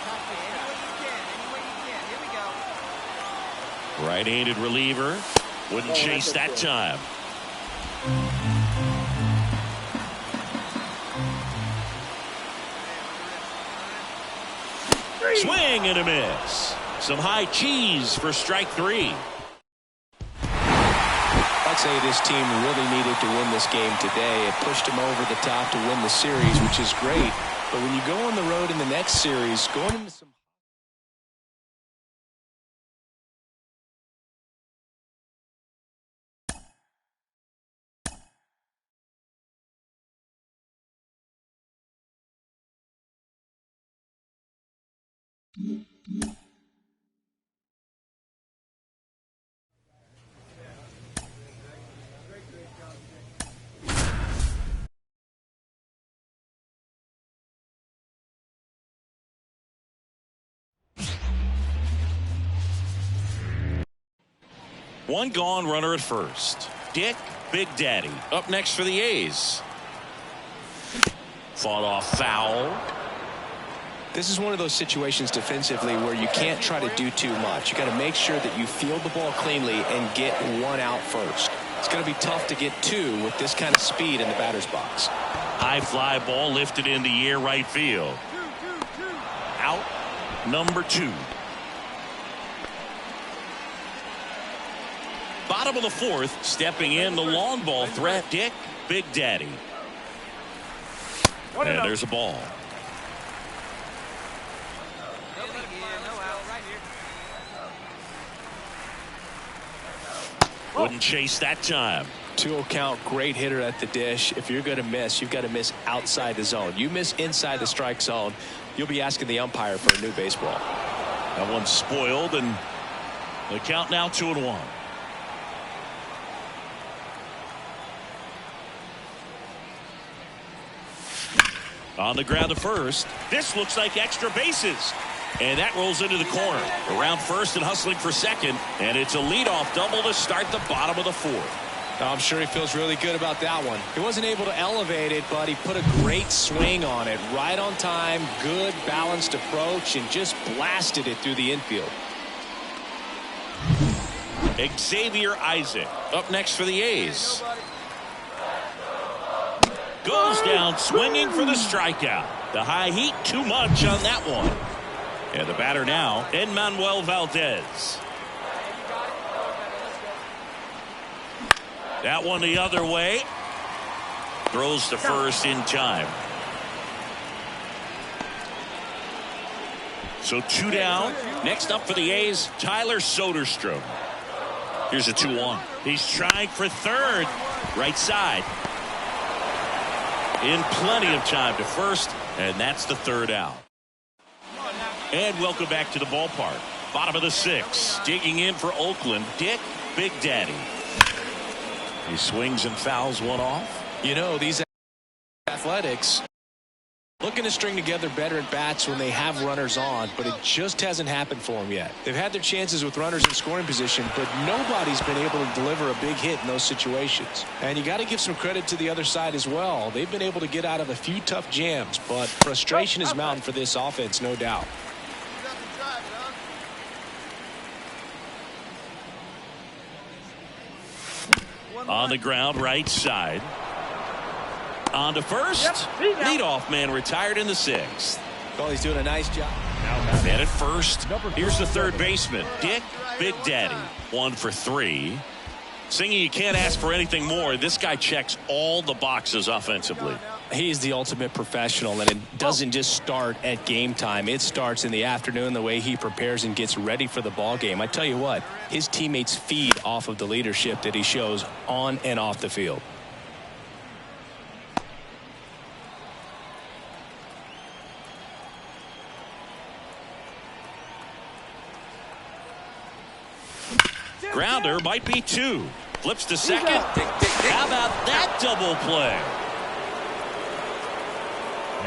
Attack it any way you can. Here we go. Right-handed reliever. Wouldn't chase that time. Swing and a miss. Some high cheese for strike 3. I'd say this team really needed to win this game today. It pushed them over the top to win the series, which is great. But when you go on the road in the next series, going into some... One gone, runner at first. Dick Big Daddy up next for the A's. Fought off foul. This is one of those situations defensively where you can't try to do too much. You got to make sure that you field the ball cleanly and get one out first. It's going to be tough to get two with this kind of speed in the batter's box. High fly ball lifted in the air right field. Out number 2. Bottom of the fourth, stepping in the long ball threat, Dick Big Daddy. And there's a ball. Wouldn't chase that time. 2-0 count, great hitter at the dish. If you're going to miss, you've got to miss outside the zone. You miss inside the strike zone, you'll be asking the umpire for a new baseball. That one's spoiled, and the count now 2-1. On the ground to first. This looks like extra bases. And that rolls into the corner. Around first and hustling for second. And it's a leadoff double to start the bottom of the fourth. I'm sure he feels really good about that one. He wasn't able to elevate it, but he put a great swing on it. Right on time, good balanced approach, and just blasted it through the infield. Xavier Isaac up next for the A's. Goes down swinging for the strikeout. The high heat too much on that one. And the batter now, Enmanuel Valdez. That one the other way. Throws to first in time. So 2 down. Next up for the A's, Tyler Soderstrom. Here's a 2-1. He's trying for third. Right side. In plenty of time to first, and that's the third out. And welcome back to the ballpark. Bottom of the 6th. Digging in for Oakland, Dick Big Daddy. He swings and fouls one off. You know, these Athletics looking to string together better at bats when they have runners on, but it just hasn't happened for them yet. They've had their chances with runners in scoring position, but nobody's been able to deliver a big hit in those situations. And you got to give some credit to the other side as well. They've been able to get out of a few tough jams, but frustration is mounting for this offense, no doubt. On the ground, right side. On to first. Leadoff man retired in the 6th. Well, he's doing a nice job. And at first, here's the third baseman, Dick Big Daddy. 1 for 3. Singing, you can't ask for anything more. This guy checks all the boxes offensively. He's the ultimate professional, and it doesn't just start at game time. It starts in the afternoon, the way he prepares and gets ready for the ball game. I tell you what, his teammates feed off of the leadership that he shows on and off the field. Grounder might be 2. Flips to second. How about that double play?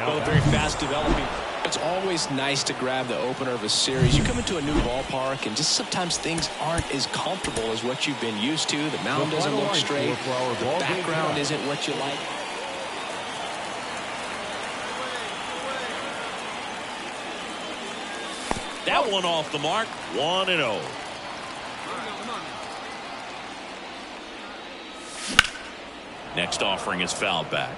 Both very fast developing. It's always nice to grab the opener of a series. You come into a new ballpark, and just sometimes things aren't as comfortable as what you've been used to. The mound doesn't look straight. The background isn't what you like. That one off the mark. 1-0. Next offering is fouled back.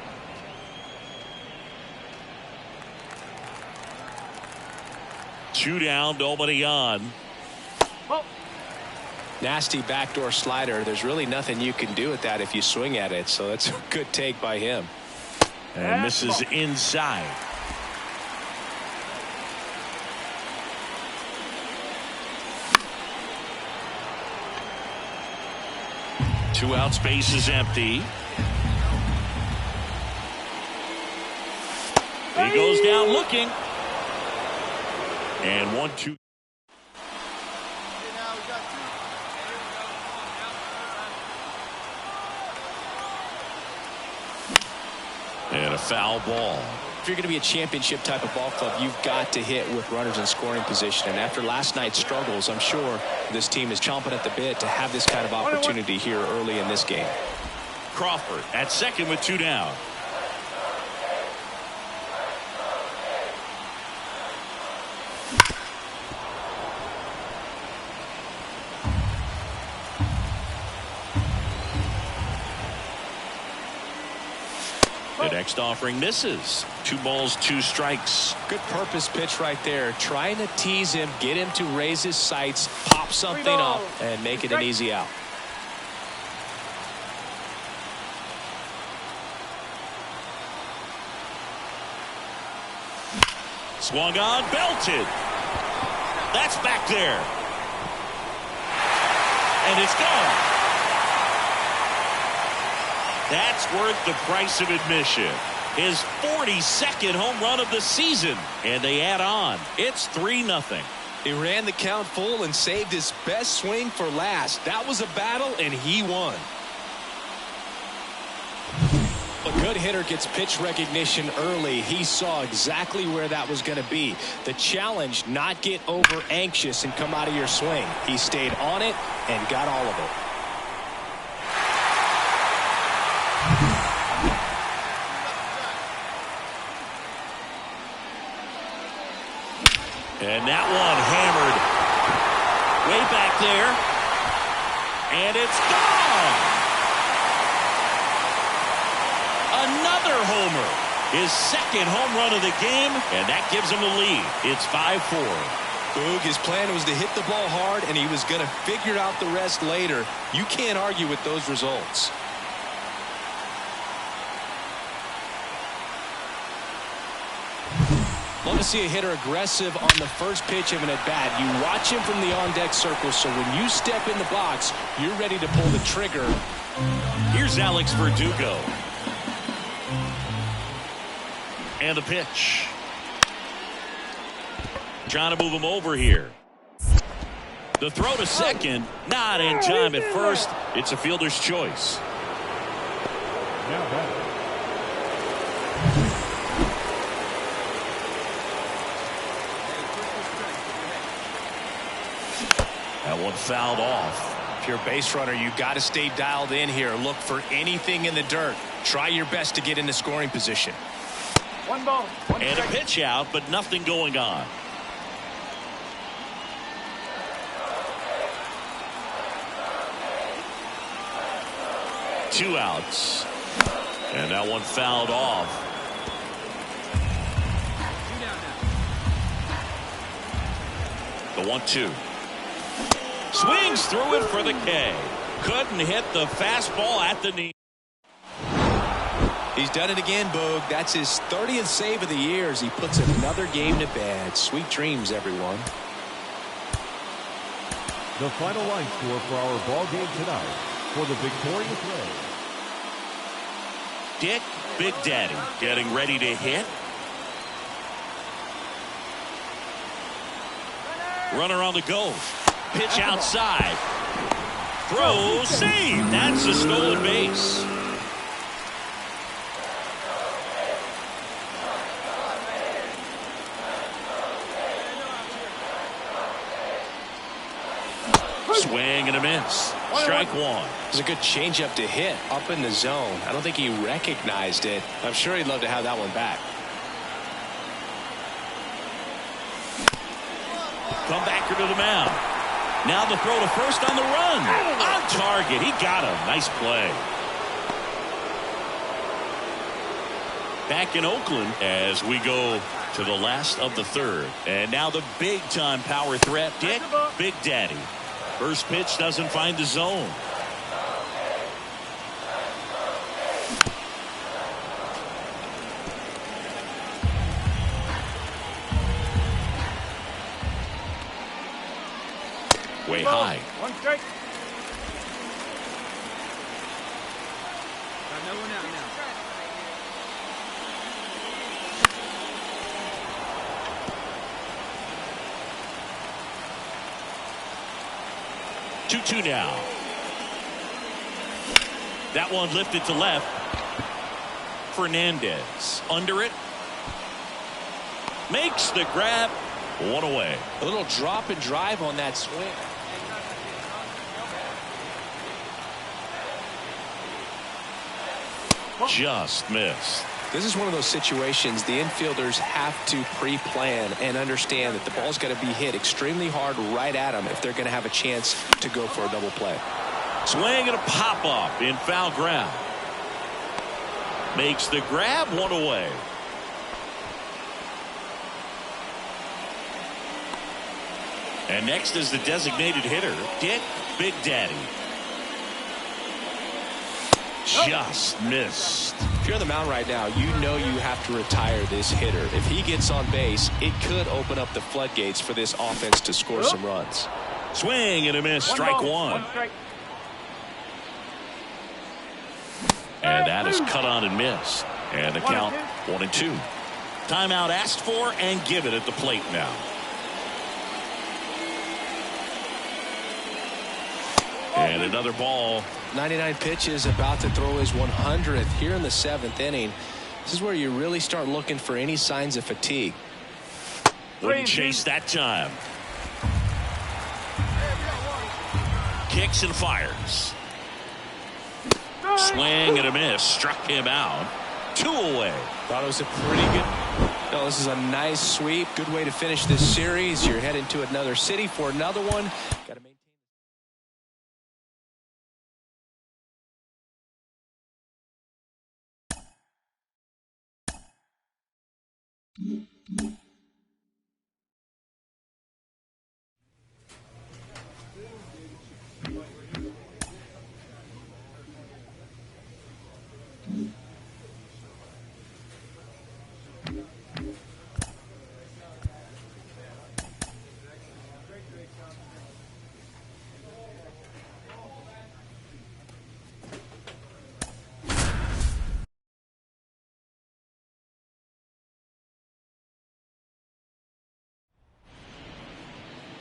Two down, nobody on. Nasty backdoor slider. There's really nothing you can do with that if you swing at it. So that's a good take by him. And this is inside. Two out, space is empty. He goes down looking. And 1-2. And a foul ball. If you're going to be a championship type of ball club, you've got to hit with runners in scoring position. And after last night's struggles, I'm sure this team is chomping at the bit to have this kind of opportunity here early in this game. Crawford at second with 2 down. The next offering misses. 2 balls, 2 strikes. Good purpose pitch right there. Trying to tease him, get him to raise his sights, pop something up, and make it an easy out. Swung on, belted. That's back there. And it's gone. That's worth the price of admission. His 42nd home run of the season. And they add on. It's 3-0. He ran the count full and saved his best swing for last. That was a battle, and he won. A good hitter gets pitch recognition early. He saw exactly where that was going to be. The challenge, not get over anxious and come out of your swing. He stayed on it and got all of it. And that one hammered way back there. And it's gone. Another homer. His second home run of the game, and that gives him the lead. It's 5-4. Boog, his plan was to hit the ball hard, and he was going to figure out the rest later. You can't argue with those results. Love to see a hitter aggressive on the first pitch of an at-bat. You watch him from the on-deck circle, so when you step in the box, you're ready to pull the trigger. Here's Alex Verdugo. And the pitch. Trying to move him over here. The throw to second, not in time at first. It's a fielder's choice. Now back. That one fouled off. If you're a base runner, you got to stay dialed in here. Look for anything in the dirt. Try your best to get into scoring position. 1 ball. 1 And a strike. pitch out, but nothing going on. Two outs. And that one fouled off. 2 down now. The 1-2. Swings through it for the K. Couldn't hit the fastball at the knee. He's done it again, Boog. That's his 30th save of the year as he puts another game to bed. Sweet dreams, everyone. The final line score for our ball game tonight for the victorious Rays. Dick Big Daddy getting ready to hit. Runner on the go. Pitch outside. Throw, save. That's a stolen base. Swing and a miss. Strike one. It's a good changeup to hit up in the zone. I don't think he recognized it. I'm sure he'd love to have that one back. Comebacker to the mound. Now the throw to first on the run. On target. He got him. Nice play. Back in Oakland as we go to the last of the third. And now the big-time power threat, Dick Big Daddy. First pitch doesn't find the zone. Way high. One strike. Got no one out now. 2-2 now. That one lifted to left. Fernandez under it. Makes the grab. One away. A little drop and drive on that swing. Just missed. This is one of those situations the infielders have to pre-plan and understand that the ball's got to be hit extremely hard right at them if they're going to have a chance to go for a double play. Swing and a pop-up in foul ground. Makes the grab. One away. And next is the designated hitter, Dick Big Daddy. Just missed. If you're on the mound right now, you know you have to retire this hitter. If he gets on base, it could open up the floodgates for this offense to score some runs. Swing and a miss. Strike one. And that is cut on and missed. And the count 1-2. Timeout asked for and given at the plate now. And another ball. 99 pitches, about to throw his 100th here in the 7th inning. This is where you really start looking for any signs of fatigue. Wouldn't chase that time. Kicks and fires. Swing and a miss. Struck him out. 2 away. Thought it was a pretty good. No, this is a nice sweep. Good way to finish this series. You're heading to another city for another one. Got to maintain.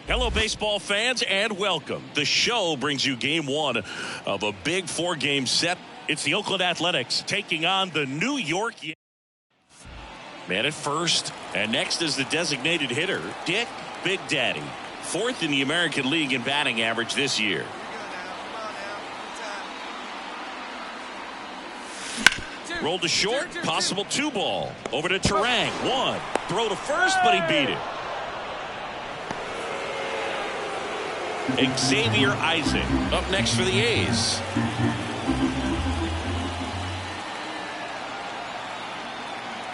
Hello, baseball fans, and welcome. The show brings you game one of a big 4-game set. It's the Oakland Athletics taking on the New York Yankees. Man at first, and next is the designated hitter, Dick Big Daddy. 4th in the American League in batting average this year. Rolled to short, possible 2 ball. Over to Turang, 1. Throw to first, but he beat it. Xavier Isaac up next for the A's.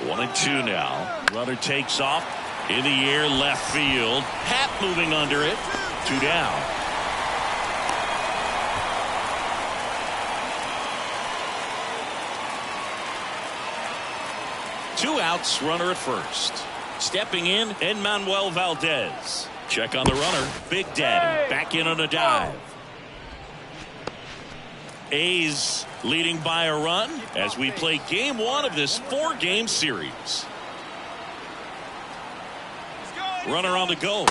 One and 2 now. Runner takes off in the air, left field. Happ moving under it. 2 down. 2 outs, runner at first. Stepping in, Enmanuel Valdez. Check on the runner. Big Daddy back in on a dive. A's leading by a run as we play game 1 of this 4-game series. Runner on the go.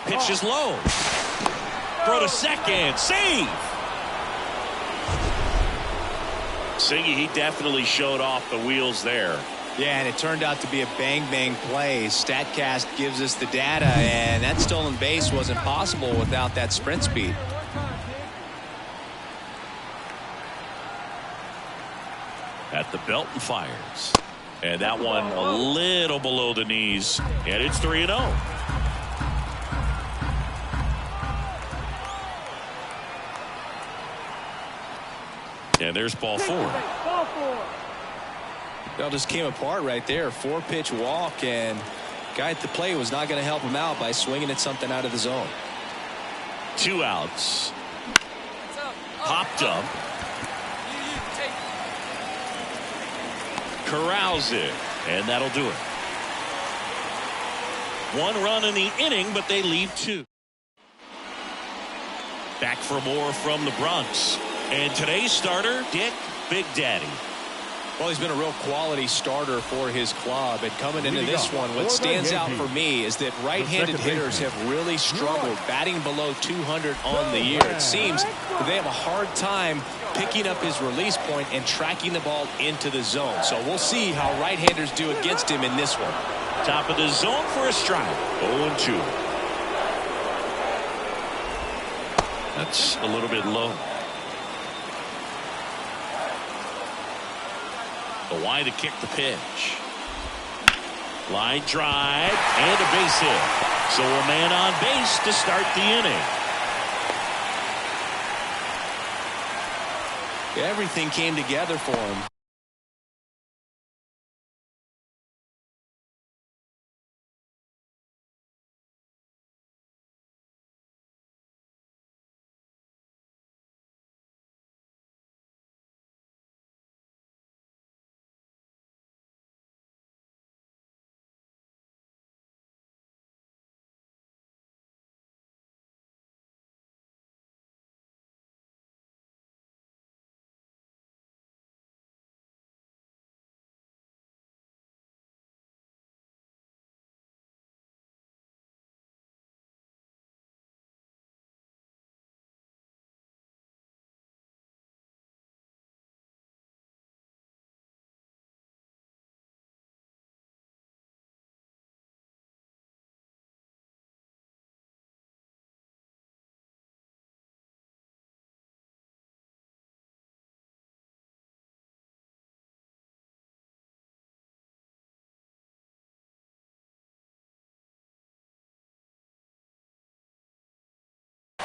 Pitch is low. Throw to second. Save. Siggy, he definitely showed off the wheels there. Yeah, and it turned out to be a bang-bang play. StatCast gives us the data, and that stolen base wasn't possible without that sprint speed. At the belt and fires. And that one a little below the knees. And it's 3-0. And there's ball 4. It all just came apart right there. 4-pitch walk, and guy at the plate was not going to help him out by swinging at something out of the zone. 2 outs. Popped up. Corrals it, and that'll do it. 1 run in the inning, but they leave 2. Back for more from the Bronx. And today's starter, Dick Big Daddy. Well, he's been a real quality starter for his club, and coming into this one, what stands out for me is that right-handed hitters have really struggled batting below 200 on the year. It seems that they have a hard time picking up his release point and tracking the ball into the zone. So we'll see how right-handers do against him in this one. Top of the zone for a strike. 0-2. That's a little bit low. The wide to kick the pitch. Line drive and a base hit. So a man on base to start the inning. Everything came together for him.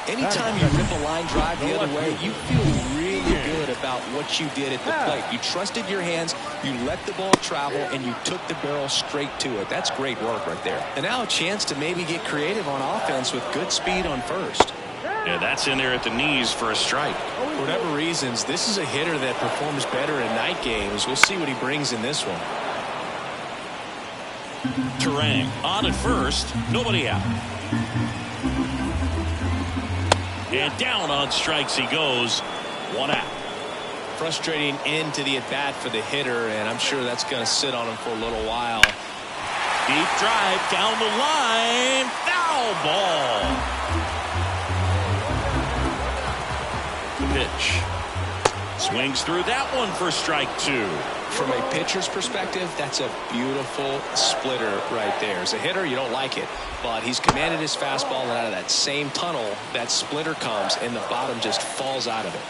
Anytime you rip a line drive the other way, you feel really good about what you did at the plate. You trusted your hands, you let the ball travel, and you took the barrel straight to it. That's great work right there. And now a chance to maybe get creative on offense with good speed on first. Yeah, that's in there at the knees for a strike. For whatever reasons, this is a hitter that performs better in night games. We'll see what he brings in this one. Turang on at first, nobody out. And down on strikes he goes. 1 out. Frustrating end to the at-bat for the hitter, and I'm sure that's going to sit on him for a little while. Deep drive down the line. Foul ball. The pitch. Swings through that one for strike 2. From a pitcher's perspective, that's a beautiful splitter right there. As a hitter, you don't like it, but he's commanded his fastball, and out of that same tunnel, that splitter comes, and the bottom just falls out of it.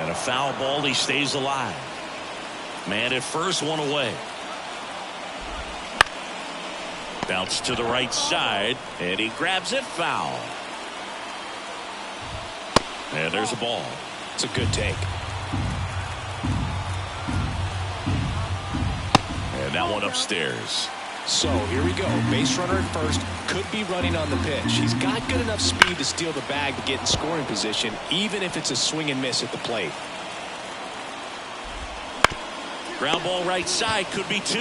And a foul ball, he stays alive. Man at first, 1 away. Bounce to the right side, and he grabs it foul. And there's a ball. It's a good take. And that one upstairs. So here we go. Base runner at first, could be running on the pitch. He's got good enough speed to steal the bag to get in scoring position, even if it's a swing and miss at the plate. Ground ball right side, could be 2.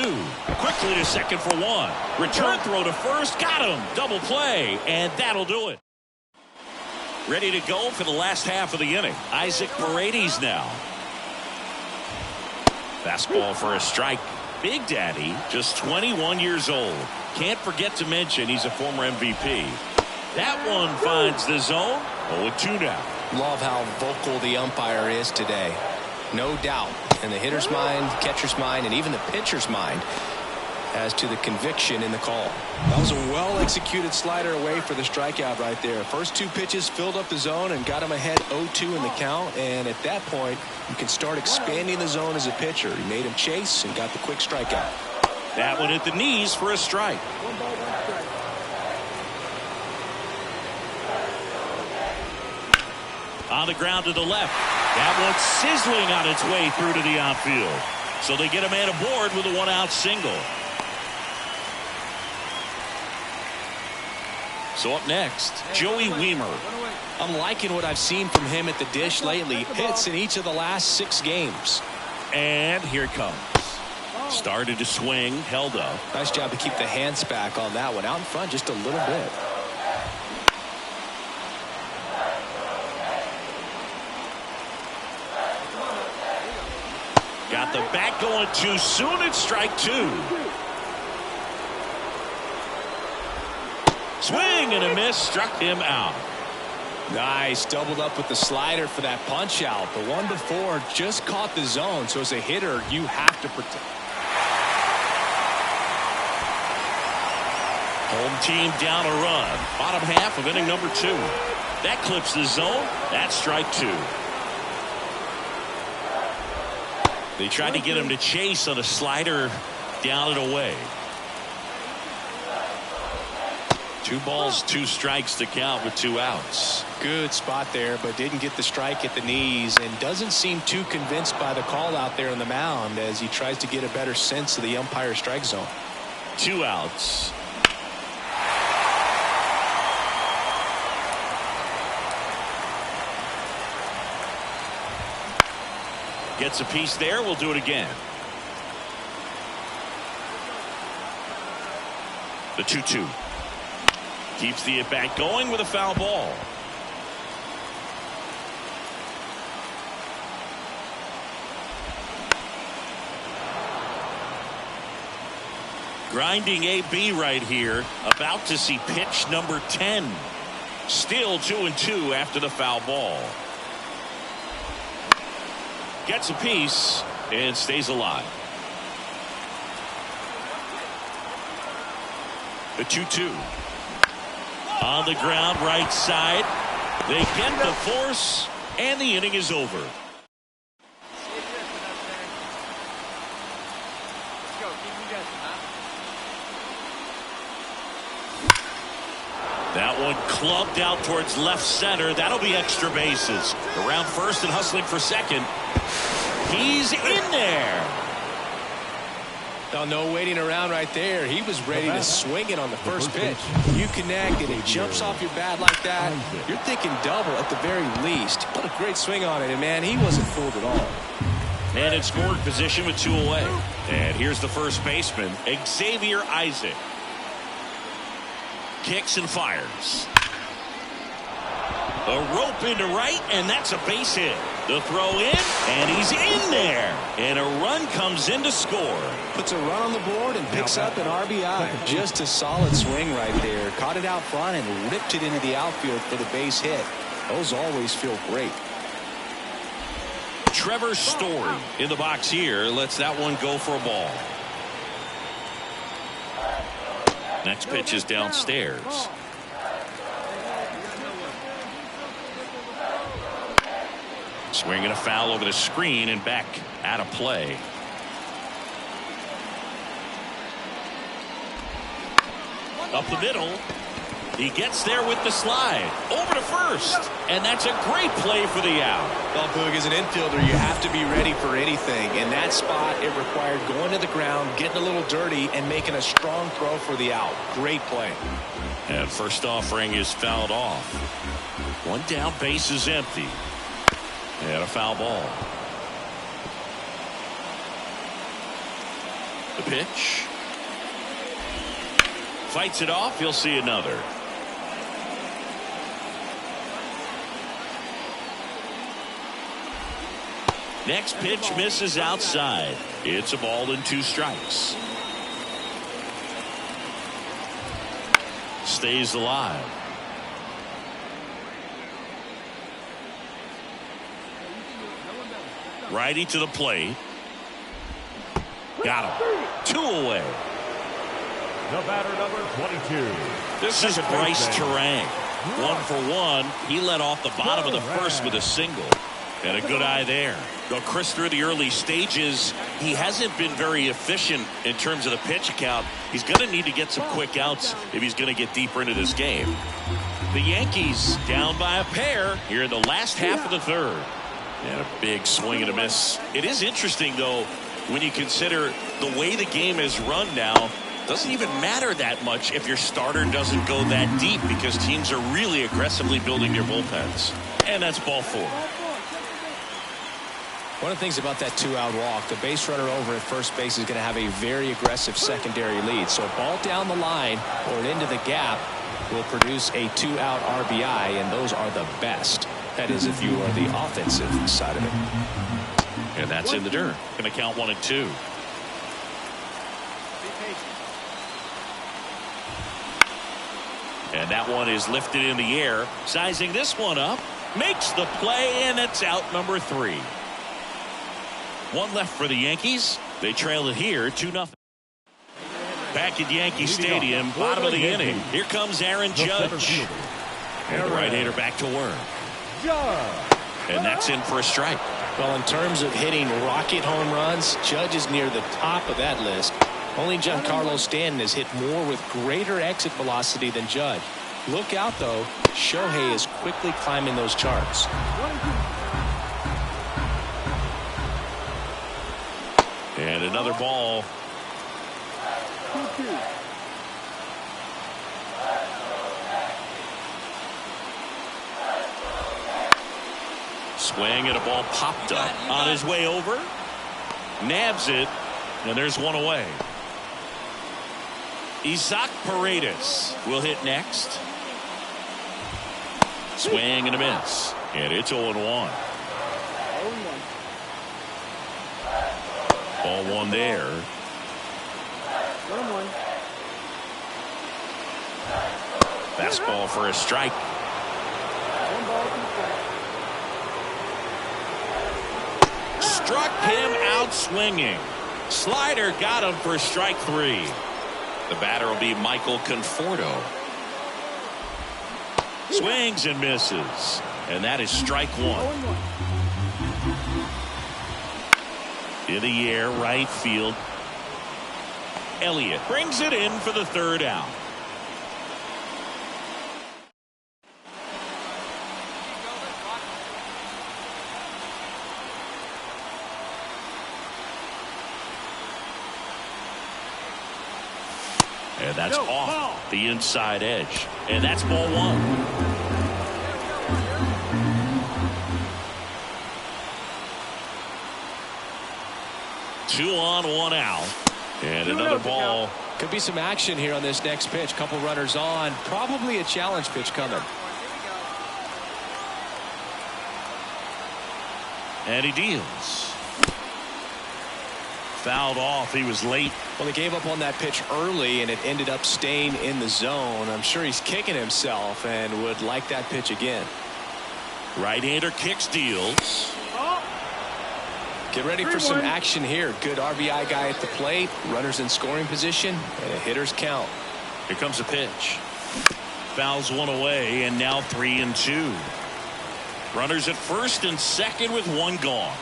Quickly to second for 1. Return throw to first, got him. Double play, and that'll do it. Ready to go for the last half of the inning. Isaac Paredes now. Fastball for a strike. Big Daddy, just 21 years old. Can't forget to mention he's a former MVP. That one finds the zone. 0-2 now. Love how vocal the umpire is today. No doubt in the hitter's mind, catcher's mind, and even the pitcher's mind as to the conviction in the call. That was a well-executed slider away for the strikeout right there. First 2 pitches filled up the zone and got him ahead 0-2 in the count. And at that point, you can start expanding the zone as a pitcher. He made him chase and got the quick strikeout. That one at the knees for a strike. On the ground to the left. That one's sizzling on its way through to the outfield. So they get a man aboard with a 1-out single. So up next, Joey Wiemer. I'm liking what I've seen from him at the dish lately. Hits in each of the last 6 games. And here it comes. Started to swing, held up. Nice job to keep the hands back on that one. Out in front just a little bit. Got the bat going too soon. It's strike 2. Swing and a miss, struck him out. Nice, doubled up with the slider for that punch out. The one before just caught the zone, so as a hitter you have to protect. Home team down a run. Bottom half of inning number 2. That clips the zone. That's strike 2. They tried to get him to chase on a slider down and away. 2 balls, 2 strikes to count with 2 outs. Good spot there, but didn't get the strike at the knees and doesn't seem too convinced by the call out there on the mound as he tries to get a better sense of the umpire strike zone. 2 outs. Gets a piece there. We'll do it again. The 2-2. Keeps the at-bat going with a foul ball. Grinding AB right here. About to see pitch number 10. Still 2-2 after the foul ball. Gets a piece and stays alive. The 2-2. On the ground right side. They get the force and the inning is over. That one clubbed out towards left center. That'll be extra bases. Around first and hustling for second. He's in there. No waiting around right there. He was ready to swing it on the first pitch. You connect and it jumps off your bat like that. You're thinking double at the very least. What a great swing on it, and man, he wasn't fooled at all. And in scoring position with 2 away. And here's the first baseman, Xavier Isaac. Kicks and fires. A rope into right, and that's a base hit. The throw in, and he's in there. And a run comes in to score. Puts a run on the board and picks up an RBI. Just a solid swing right there. Caught it out front and ripped it into the outfield for the base hit. Those always feel great. Trevor Story in the box here. Lets that one go for a ball. Next pitch is downstairs. Swinging a foul over the screen and back out of play. Up the middle. He gets there with the slide. Over to first. And that's a great play for the out. Well, Boog, as an infielder, you have to be ready for anything. In that spot, it required going to the ground, getting a little dirty, and making a strong throw for the out. Great play. And first offering is fouled off. One down, base is empty. And a foul ball. The pitch. Fights it off. He'll see another. Next pitch misses outside. It's a ball and 2 strikes. Stays alive. Righty to the plate. Got him. 2 away. The batter, number 22. This is Bryce Terang. 1 for 1. He led off the bottom of the first with a single. And a good eye there. Well, Chris, through the early stages, he hasn't been very efficient in terms of the pitch count. He's going to need to get some quick outs if he's going to get deeper into this game. The Yankees down by a pair here in the last half of the third. And a big swing and a miss. It is interesting, though, when you consider the way the game is run now. Doesn't even matter that much if your starter doesn't go that deep because teams are really aggressively building their bullpens. And that's ball 4. One of the things about that 2-out walk, the base runner over at first base is going to have a very aggressive secondary lead. So a ball down the line or into the gap will produce a 2-out RBI, and those are the best. That is, if you are the offensive side of it. And that's in the dirt. Going to count 1 and 2. And that one is lifted in the air. Sizing this one up. Makes the play, and it's out number 3. 1 left for the Yankees. They trail it here 2-0. Back at Yankee Stadium, bottom of the inning. Here comes Aaron Judge. And the right-hander back to work. And that's in for a strike. Well, in terms of hitting rocket home runs, Judge is near the top of that list. Only Giancarlo Stanton has hit more with greater exit velocity than Judge. Look out, though. Shohei is quickly climbing those charts. And another ball. Swing and a ball popped up on his way over. Nabs it. And there's 1 away. Isaac Paredes will hit next. Swing and a miss. And it's 0-1. Ball 1 there. 1-1. Fastball for a strike. 1 ball, 2 strikes. Struck him out swinging. Slider got him for strike 3. The batter will be Michael Conforto. Swings and misses. And that is strike 1. In the air, right field. Elliott brings it in for the 3rd out. And that's off the inside edge. And that's ball 1. 2 on, 1 out. And another ball. Could be some action here on this next pitch. Couple runners on. Probably a challenge pitch coming. And he deals. Fouled off. He was late. Well, he gave up on that pitch early, and it ended up staying in the zone. I'm sure he's kicking himself and would like that pitch again. Right-hander kicks, deals. Get ready for some action here. Good RBI guy at the plate. Runners in scoring position. And a hitter's count. Here comes a pitch. Fouls 1 away, and now 3-2. Runners at first and second with 1 gone.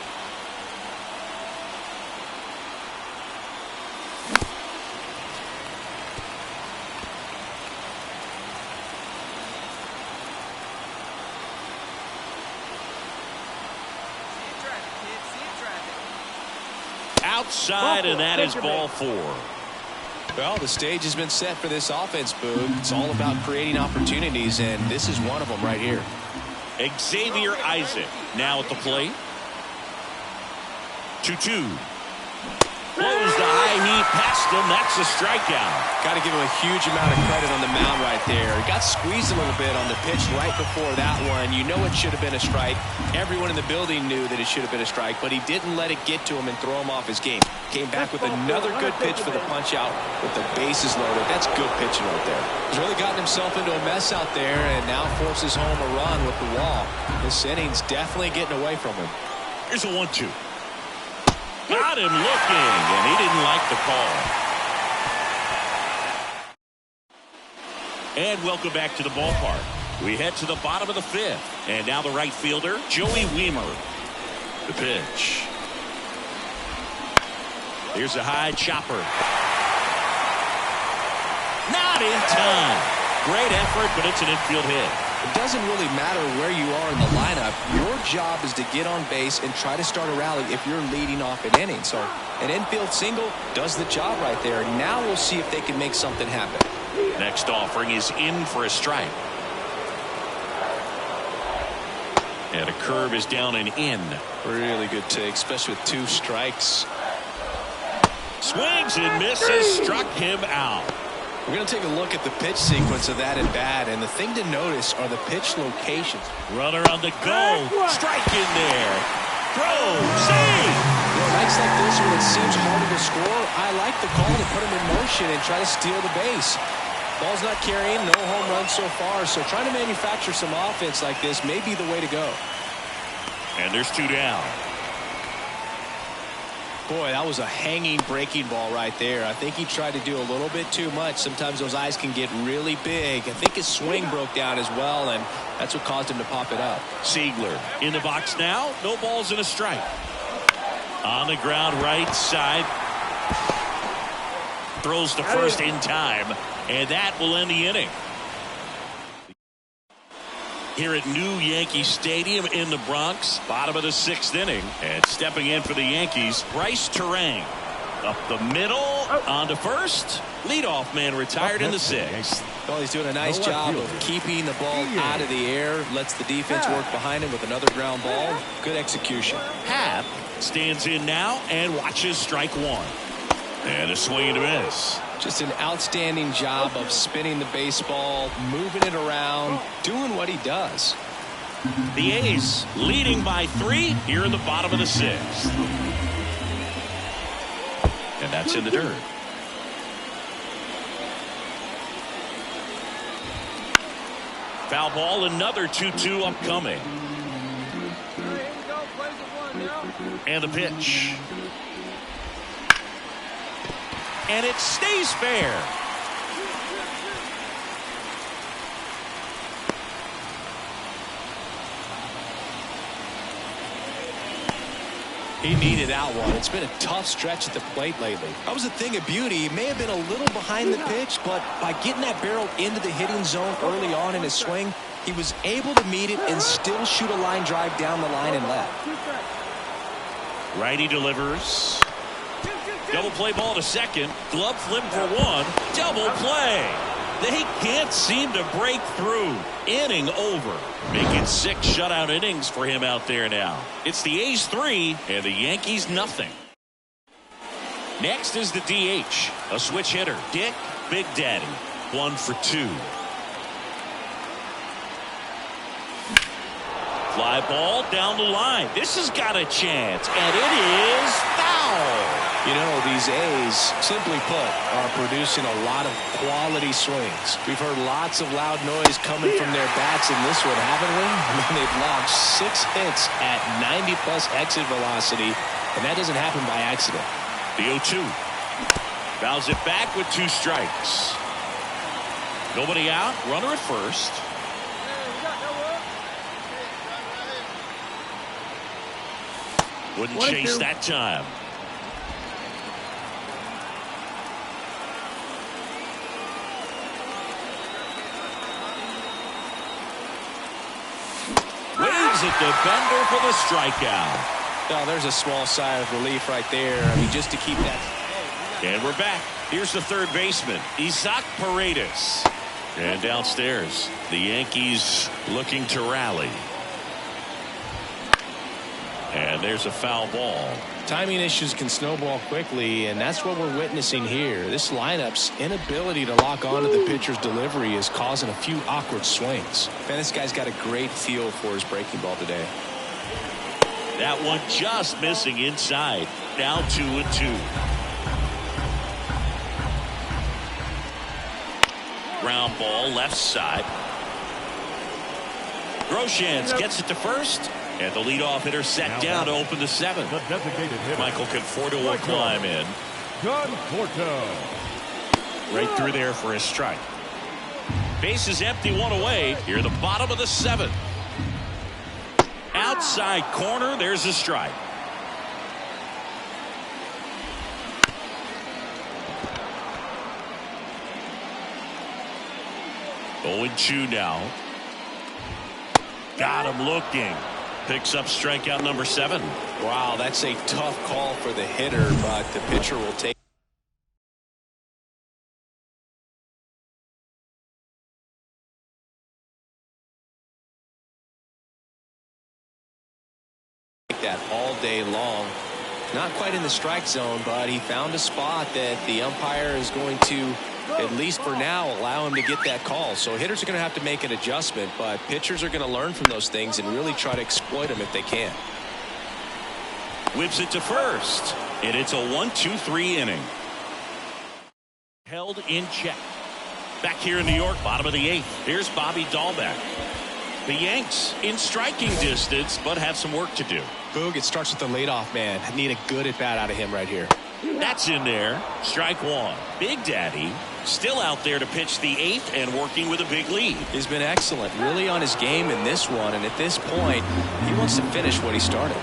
Outside, and that is ball 4. Well, the stage has been set for this offense, Boog. It's all about creating opportunities, and this is one of them right here. Xavier Isaac now at the plate. 2-2. Blows the high he passed him. That's a strikeout. Got to give him a huge amount of credit on the mound right there. He got squeezed a little bit on the pitch right before that one. You know it should have been a strike. Everyone in the building knew that it should have been a strike, but he didn't let it get to him and throw him off his game. Came back with another good pitch for the punch out with the bases loaded. That's good pitching right there. He's really gotten himself into a mess out there and now forces home a run with the wall. This inning's definitely getting away from him. Here's a 1-2. Got him looking, and he didn't like the call. And welcome back to the ballpark. We head to the bottom of the fifth. And now the right fielder, Joey Wiemer. The pitch. Here's a high chopper. Not in time. Great effort, but it's an infield hit. It doesn't really matter where you are in the lineup. Your job is to get on base and try to start a rally if you're leading off an inning. So an infield single does the job right there. Now we'll see if they can make something happen. Next offering is in for a strike. And a curve is down and in. Really good take, especially with 2 strikes. Swings and misses, struck him out. We're going to take a look at the pitch sequence of that at bat, and the thing to notice are the pitch locations. Runner on the go. Strike in there. Throw. Save. Nights like this when it seems harder to score, I like the call to put him in motion and try to steal the base. Ball's not carrying, no home runs so far, so trying to manufacture some offense like this may be the way to go. And there's 2 down. Boy, that was a hanging breaking ball right there. I think he tried to do a little bit too much. Sometimes those eyes can get really big. I think his swing broke down as well, and that's what caused him to pop it up. Siegler in the box now. No balls and a strike. On the ground right side. Throws to first in time, and that will end the inning. Here at New Yankee Stadium in the Bronx, bottom of the 6th inning. And stepping in for the Yankees, Bryce Terang. Up the middle, on to first. Leadoff man retired in the 6th. Well, he's doing a nice job of keeping the ball out of the air. Lets the defense work behind him with another ground ball. Good execution. Happ stands in now and watches strike 1. And a swing and a miss. Just an outstanding job of spinning the baseball, moving it around, doing what he does. The A's leading by 3 here in the bottom of the 6th. And that's in the dirt. Foul ball, another 2-2 upcoming. And the pitch. And it stays fair. He needed that one. It's been a tough stretch at the plate lately. That was a thing of beauty. He may have been a little behind the pitch, but by getting that barrel into the hitting zone early on in his swing, he was able to meet it and still shoot a line drive down the line and left. Righty delivers. Double play ball to second. Glove flip for 1. Double play. They can't seem to break through. Inning over. Making 6 shutout innings for him out there now. It's the A's 3 and the Yankees nothing. Next is the DH. A switch hitter. Dick Big Daddy. 1 for 2. Fly ball down the line. This has got a chance. And it is foul. You know, these A's, simply put, are producing a lot of quality swings. We've heard lots of loud noise coming from their bats in this one, haven't we? I mean, they've logged 6 hits at 90-plus exit velocity, and that doesn't happen by accident. The 0-2. Fouls it back with 2 strikes. Nobody out. Runner at first. Wouldn't chase that time. Waves at the defender for the strikeout. Oh, there's a small sigh of relief right there. I mean, just to keep that. And we're back. Here's the third baseman, Isaac Paredes. And downstairs, the Yankees looking to rally. And And there's a foul ball. Timing issues can snowball quickly, and that's what we're witnessing here. This lineup's inability to lock onto the pitcher's delivery is causing a few awkward swings. Man, this guy's got a great feel for his breaking ball today. That one just missing inside. Now 2-2. Ground ball left side. Groshans gets it to first. And the leadoff hitter set down to open the 7th. The designated hitter. Michael Conforto will climb in. Conforto. Right through there for a strike. Base is empty, one away. Here at the bottom of the 7th. Outside corner, there's a strike. Oh, 0-2 now. Got him looking. Picks up strikeout number 7. Wow, that's a tough call for the hitter, but the pitcher will take that all day long. Not quite in the strike zone, but he found a spot that the umpire is going to, at least for now, allow him to get that call. So hitters are going to have to make an adjustment, but pitchers are going to learn from those things and really try to exploit them if they can. Whips it to first, and it's a 1-2-3 inning. Held in check. Back here in New York, bottom of the 8th. Here's Bobby Dahlbeck. The Yanks in striking distance, but have some work to do. Boog, it starts with the leadoff man. Need a good at bat out of him right here. That's in there. Strike 1. Big Daddy still out there to pitch the 8th and working with a big lead. He's been excellent, really on his game in this one, and at this point, he wants to finish what he started.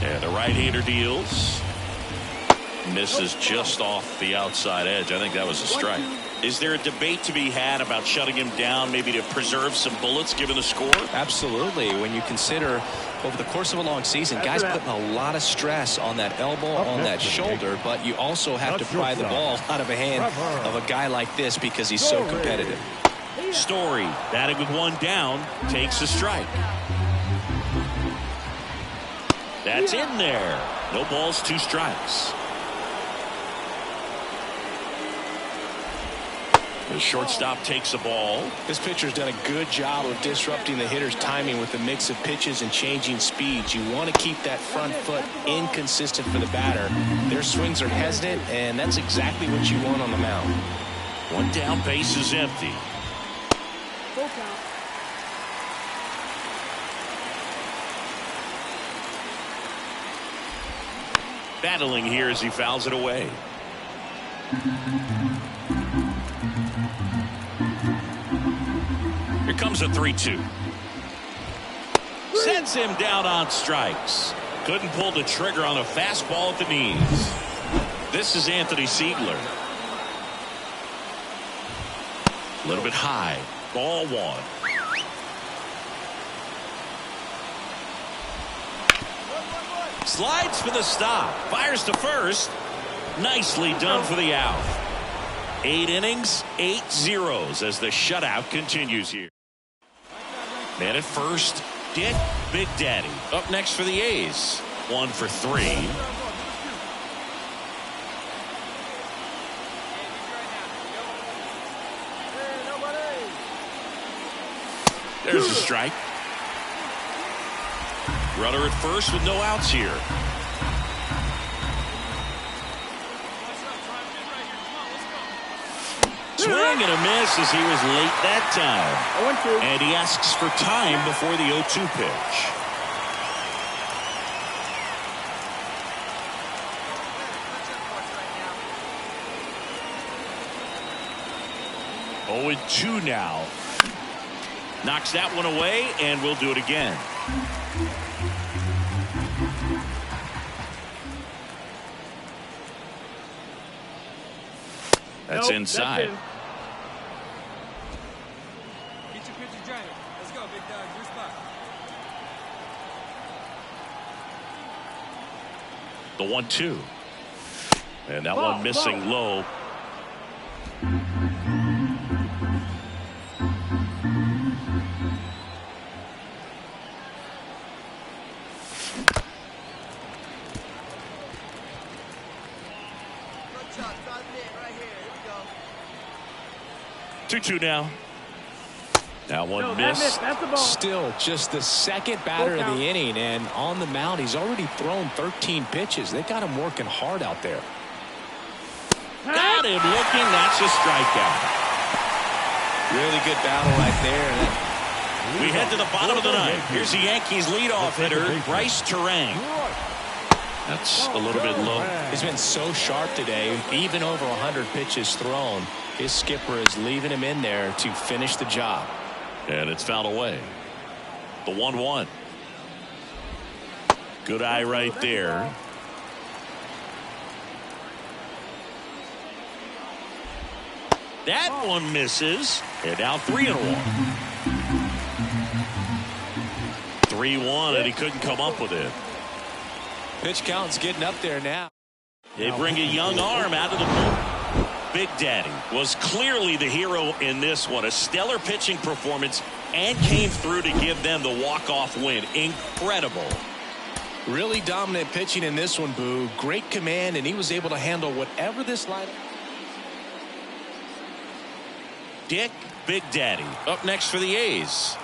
And the right-hander deals. Misses just off the outside edge. I think that was a strike. Is there a debate to be had about shutting him down, maybe to preserve some bullets given the score? Absolutely. When you consider over the course of a long season, guys putting a lot of stress on that elbow, on that shoulder, but you also have to pry the ball out of a hand of a guy like this because he's so competitive. Story, batting with one down, takes a strike. That's in there. No balls, 2 strikes. The shortstop takes the ball. This pitcher's done a good job of disrupting the hitter's timing with a mix of pitches and changing speeds. You want to keep that front foot inconsistent for the batter. Their swings are hesitant, and that's exactly what you want on the mound. One down, base is empty. Full count. Battling here as he fouls it away. Here comes a 3-2. Sends him down on strikes. Couldn't pull the trigger on a fastball at the knees. This is Anthony Siegler. A little bit high. Ball 1. Slides for the stop. Fires to first. Nicely done for the out. 8 innings, 8 zeros as the shutout continues here. Man at first, Dick Big Daddy. Up next for the A's. 1 for 3. There's a strike. Runner at first with no outs here. Swing and a miss as he was late that time. And he asks for time before the 0-2 pitch. Oh, 2 now. Knocks that one away, and we'll do it again. That's inside. Get your pitcher trainer. Let's go, big dog. Your spot. The 1-2. And that one missing low. 2-2 now. That one missed. That's the ball. Still just the second batter of the inning, and on the mound he's already thrown 13 pitches. They got him working hard out there. Got him looking. That's a strikeout. Really good battle right there. We head to the bottom of the ninth. Here's the Yankees leadoff hitter, Bryce Terang. That's a little bit low. He's been so sharp today, even over 100 pitches thrown. His skipper is leaving him in there to finish the job. And it's fouled away. The 1-1. Good eye right there. That one misses. And now 3-1. 3-1, and he couldn't come up with it. Pitch count's getting up there now. They bring a young arm out of the bullpen. Big Daddy was clearly the hero in this one. A stellar pitching performance and came through to give them the walk-off win. Incredible. Really dominant pitching in this one, Boo. Great command, and he was able to handle whatever this lineup. Dick Big Daddy up next for the A's.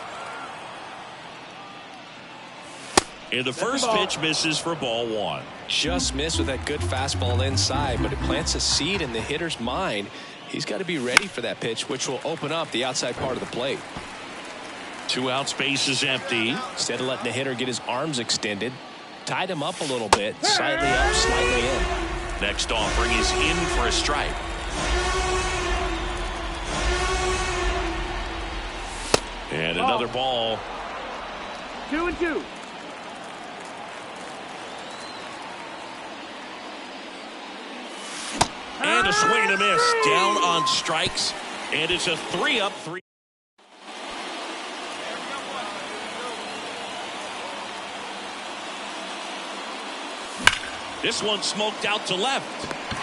And the first pitch misses for ball 1. Just missed with that good fastball inside, but it plants a seed in the hitter's mind. He's got to be ready for that pitch, which will open up the outside part of the plate. 2 out, space is empty. Instead of letting the hitter get his arms extended, tied him up a little bit, slightly up, slightly in. Next offering is in for a strike. And another ball. 2-2. And a swing and a miss. Down on strikes. And it's a 3-up, 3. This one smoked out to left.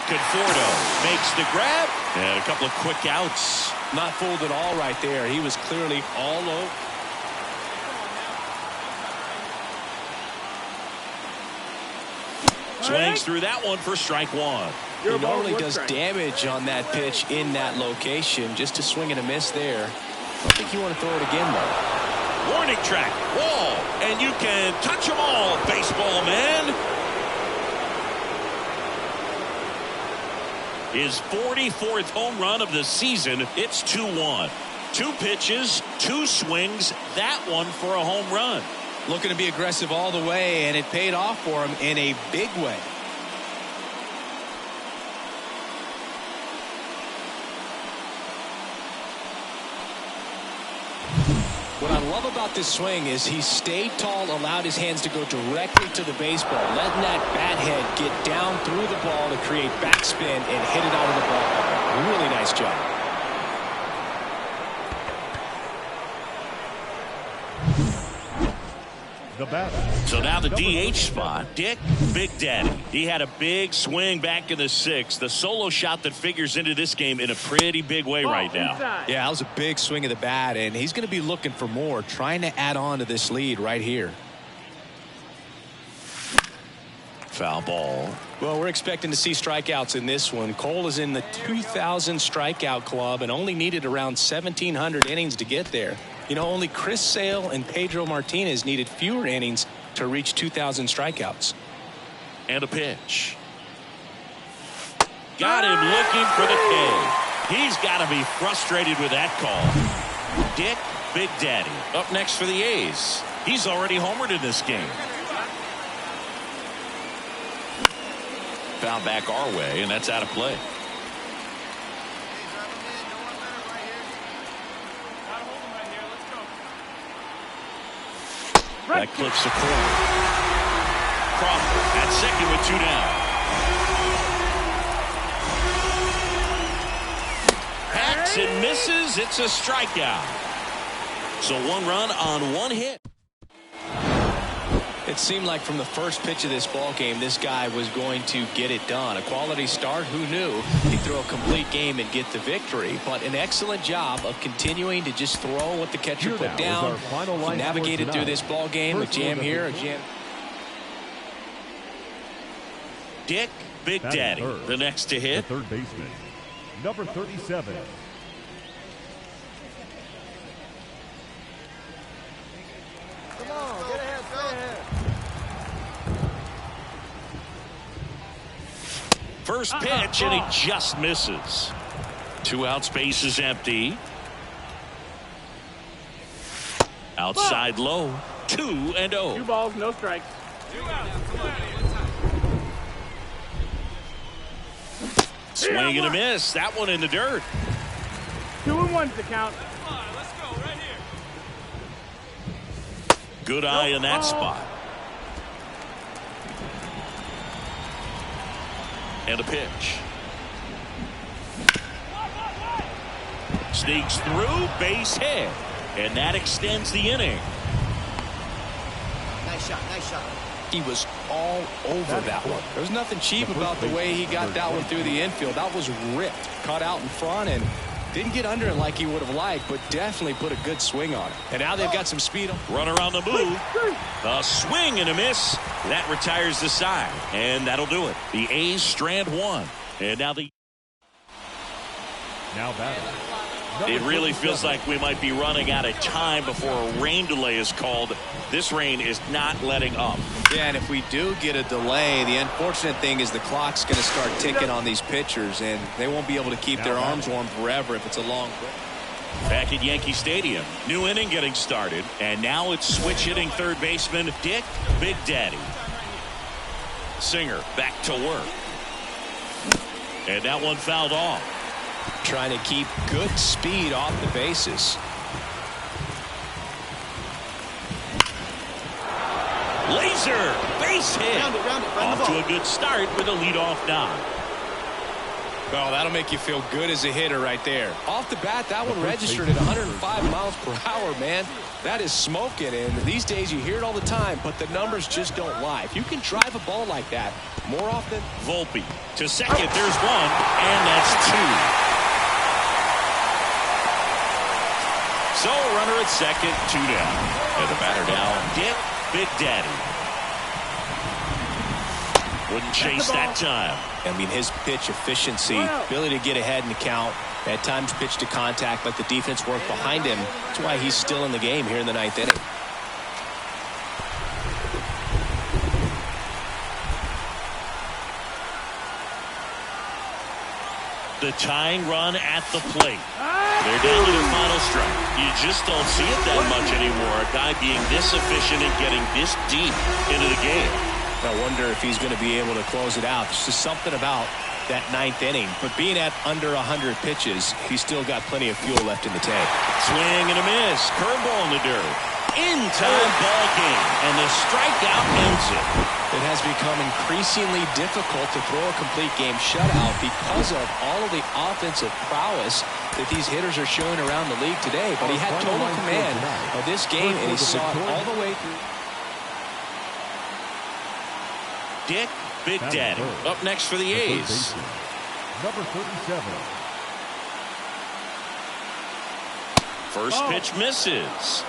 Conforto makes the grab. And a couple of quick outs. Not fooled at all right there. He was clearly all over. Swings through that one for strike 1. He normally does damage on that pitch in that location. Just a swing and a miss there. I don't think you want to throw it again, though. Warning track, wall, and you can touch them all, baseball man. His 44th home run of the season. It's 2-1. 2 pitches, 2 swings, that one for a home run. Looking to be aggressive all the way, and it paid off for him in a big way. What I love about this swing is he stayed tall, allowed his hands to go directly to the baseball, letting that bat head get down through the ball to create backspin and hit it out of the ball. Really nice job. The batter. So now the DH spot, Dick Big Daddy. He had a big swing back in the 6th. The solo shot that figures into this game in a pretty big way right now. Yeah, that was a big swing of the bat, and he's going to be looking for more, trying to add on to this lead right here. Foul ball. Well, we're expecting to see strikeouts in this one. Cole is in the 2,000 strikeout club and only needed around 1,700 innings to get there. You know, only Chris Sale and Pedro Martinez needed fewer innings to reach 2,000 strikeouts. And a pitch. Got him looking for the K. He's got to be frustrated with that call. Dick Big Daddy up next for the A's. He's already homered in this game. Foul back our way, and that's out of play. That clips the corner. Crawford at second with 2 down. Hacks and misses. It's a strikeout. So 1 run on 1 hit. It seemed like from the first pitch of this ball game, this guy was going to get it done. A quality start. Who knew he'd throw a complete game and get the victory? But an excellent job of continuing to just throw what the catcher put down. He navigated through this ball game. A jam here, a jam. Dick Big Daddy, the next to hit. The third baseman, number 37. First pitch, and it just misses. 2 outs, base is empty. Outside low, 2-0. 2 balls, no strikes. Swing and a miss. That one in the dirt. 2-1's the count. Good eye in that spot. And a pitch. Sneaks through, base hit. And that extends the inning. Nice shot, nice shot. He was all over that one. There's nothing cheap about the way he got that one through the infield. That was ripped, caught out in front, and didn't get under it like he would have liked, but definitely put a good swing on it. And now they've got some speed. Runner on the move. A swing and a miss. That retires the side, and that'll do it. The A's strand 1. And now batting. It really feels like we might be running out of time before a rain delay is called. This rain is not letting up. Yeah, and if we do get a delay, the unfortunate thing is the clock's going to start ticking on these pitchers, and they won't be able to keep their arms warm forever if it's a long break. Back at Yankee Stadium, new inning getting started, and now it's switch hitting third baseman Dick Big Daddy. Singer back to work. And that one fouled off. Trying to keep good speed off the bases. Laser base hit. Round it, Off to a good start with a leadoff knock. Well, that'll make you feel good as a hitter right there. Off the bat, that one registered at 105 miles per hour, man. That is smoking, and these days you hear it all the time, but the numbers just don't lie. If you can drive a ball like that more often. Volpe to second. There's one, and that's 2. So a runner at second, 2 down. And the batter now, Dick Big Daddy. Wouldn't chase that time. I mean, his pitch efficiency, ability to get ahead in the count, at times pitch to contact, let the defense work behind him. That's why he's still in the game here in the 9th inning. The tying run at the plate. They're down to the final strike. You just don't see it that much anymore. A guy being this efficient and getting this deep into the game. I wonder if he's going to be able to close it out. There's just something about that 9th inning. But being at under 100 pitches, he's still got plenty of fuel left in the tank. Swing and a miss. Curveball in the dirt. In-time ball game. And the strikeout ends it. It has become increasingly difficult to throw a complete game shutout because of all of the offensive prowess that these hitters are showing around the league today. But he had total command of this game, and he saw it all the way through. Dick Big Daddy up next for the A's. Number 37. First pitch misses.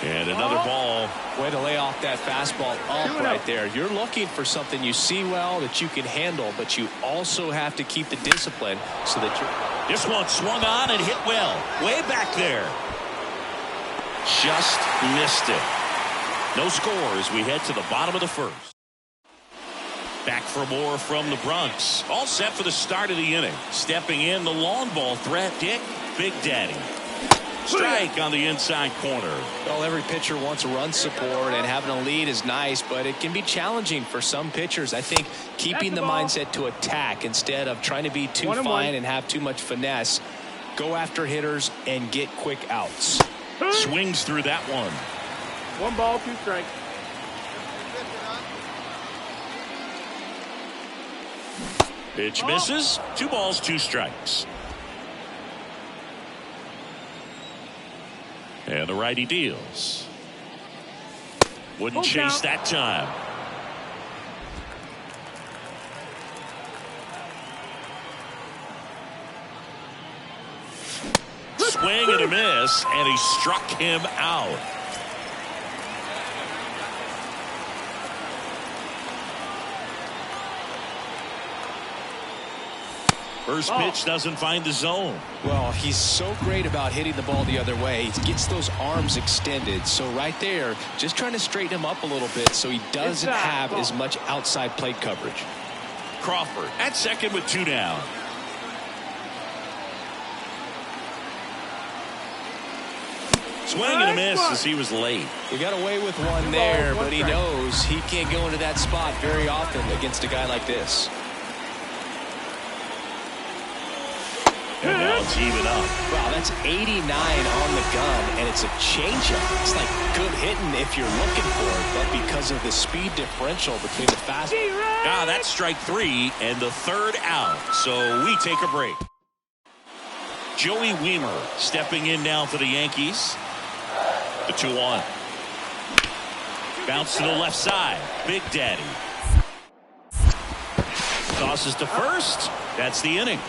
And another ball. Way to lay off that fastball up right there. You're looking for something you see well that you can handle, but you also have to keep the discipline so that you're. This one swung on and hit well. Way back there. Just missed it. No score as we head to the bottom of the first. Back for more from the Bronx. All set for the start of the inning. Stepping in, the long ball threat, Dick Big Daddy. Strike on the inside corner. Well, every pitcher wants a run support, and having a lead is nice, but it can be challenging for some pitchers. I think keeping the mindset to attack instead of trying to be too fine and have too much finesse. Go after hitters and get quick outs. Swings through that one. 1 ball, 2 strikes. Pitch misses. 2 balls, 2 strikes. And the righty deals. Wouldn't chase that time. Swing and a miss, and he struck him out. First pitch doesn't find the zone. Well, he's so great about hitting the ball the other way. He gets those arms extended. So right there, just trying to straighten him up a little bit so he doesn't have as much outside plate coverage. Crawford at second with 2 down. Swing and a miss as he was late. He got away with one there, but he knows he can't go into that spot very often against a guy like this. And now it's even up. Wow, that's 89 on the gun, and it's a changeup. It's like good hitting if you're looking for it, but because of the speed differential between the fastball. Ah, that's strike 3 and the 3rd out. So we take a break. Joey Wiemer stepping in now for the Yankees. The 2-1. Bounce to the left side. Big Daddy. Tosses to first. That's the inning.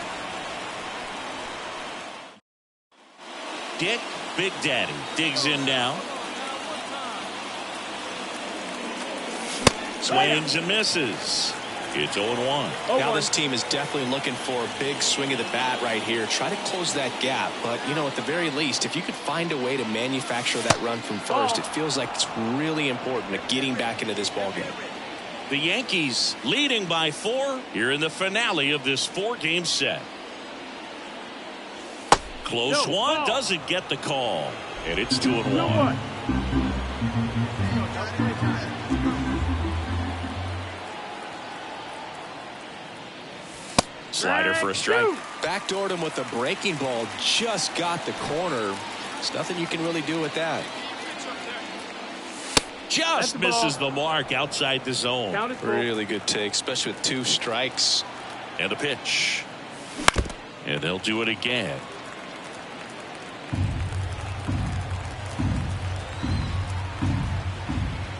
Dick, Big Daddy, digs in now. Swings and misses. It's 0-1. Now this team is definitely looking for a big swing of the bat right here. Try to close that gap. But, you know, at the very least, if you could find a way to manufacture that run from first, it feels like it's really important to getting back into this ballgame. The Yankees leading by 4 here in the finale of this 4-game set. Close one, doesn't get the call. And it's 2-1. Slider for a strike. Backdoored him with a breaking ball. Just got the corner. There's nothing you can really do with that. Just misses the mark outside the zone. Really good take, especially with 2 strikes. And the pitch. And they'll do it again.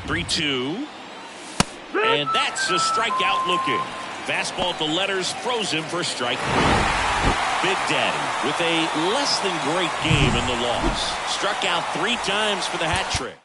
Three-two. And that's a strikeout looking. Fastball at the letters, froze him for strike 3. Big Daddy with a less than great game in the loss. Struck out 3 times for the hat trick.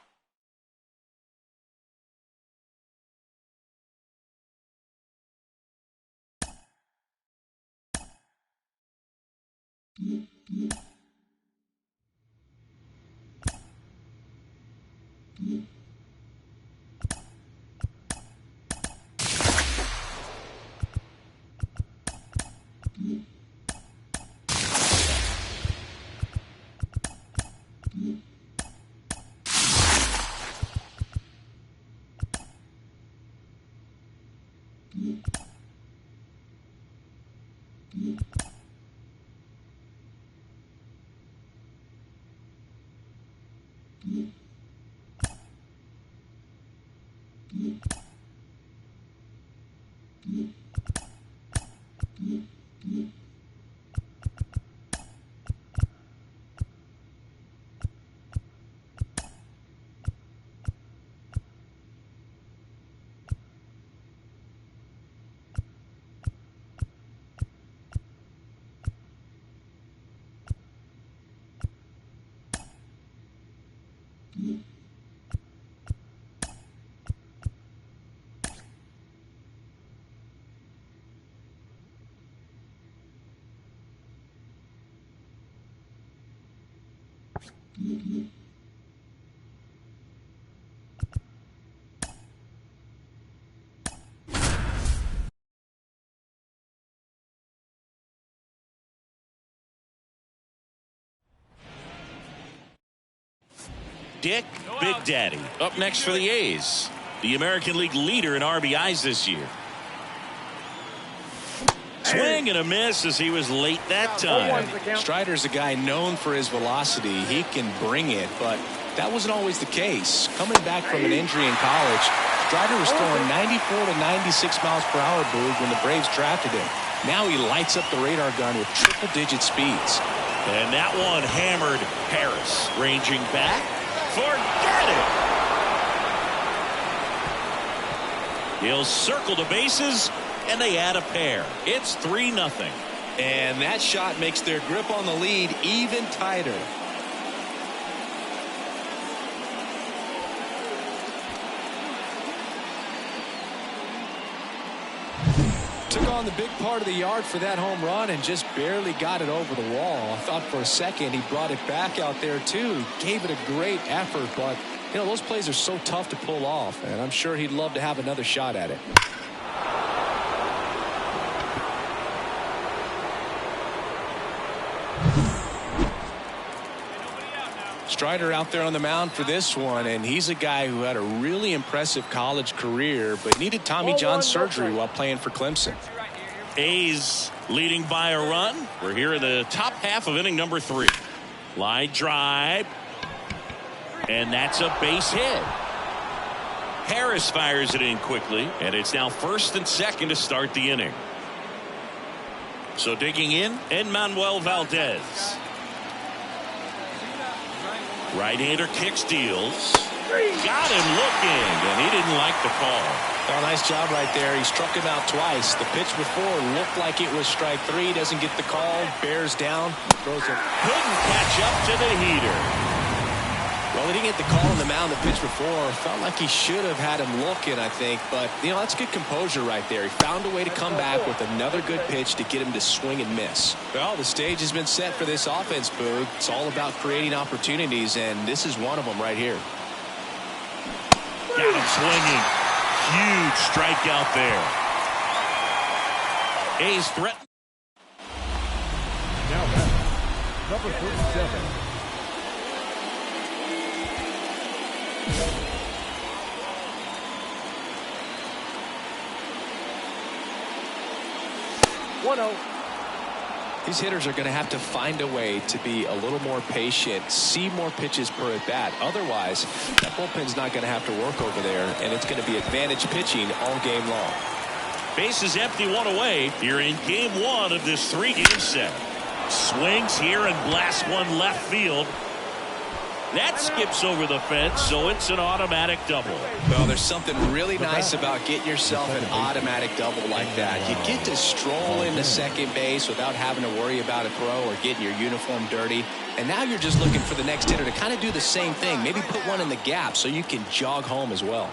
Dick, Big Daddy, up next for the A's. The American League leader in RBIs this year. Swing and a miss as he was late that time. Strider's a guy known for his velocity. He can bring it, but that wasn't always the case. Coming back from an injury in college, Strider was throwing 94 to 96 miles per hour, Boog, when the Braves drafted him. Now he lights up the radar gun with triple-digit speeds. And that one hammered Harris. Ranging back. Forget it. He'll circle the bases, and they add a pair. It's 3-0. And that shot makes their grip on the lead even tighter. Took on the big part of the yard for that home run and just barely got it over the wall. I thought for a second he brought it back out there too. He gave it a great effort, but you know, those plays are so tough to pull off, and I'm sure he'd love to have another shot at it. Strider out there on the mound for this one, and he's a guy who had a really impressive college career but needed Tommy John surgery while playing for Clemson. A's leading by a run. We're here in the top half of inning number 3. Line drive, and that's a base hit. Harris fires it in quickly, and it's now first and second to start the inning. So digging in, Enmanuel Valdez. Right-hander kick steals. Got him looking, and he didn't like the call. Well, nice job right there. He struck him out twice. The pitch before looked like it was strike 3. Doesn't get the call. Bears down. Throws it. Couldn't catch up to the heater. Well, he didn't get the call on the mound the pitch before. Felt like he should have had him looking, I think. But, you know, that's good composure right there. He found a way to come back with another good pitch to get him to swing and miss. Well, the stage has been set for this offense, Boog. It's all about creating opportunities, and this is one of them right here. Got him swinging. Huge strikeout there. A's threat. Now back, number 37. These hitters are going to have to find a way to be a little more patient, see more pitches per at bat. Otherwise, that bullpen's not going to have to work over there, and it's going to be advantage pitching all game long. Base is empty, 1 away. Here in game 1 of this 3-game set. Swings here and blasts one left field. That skips over the fence, so it's an automatic double. Well, there's something really nice about getting yourself an automatic double like that. You get to stroll into second base without having to worry about a throw or getting your uniform dirty. And now you're just looking for the next hitter to kind of do the same thing. Maybe put one in the gap so you can jog home as well.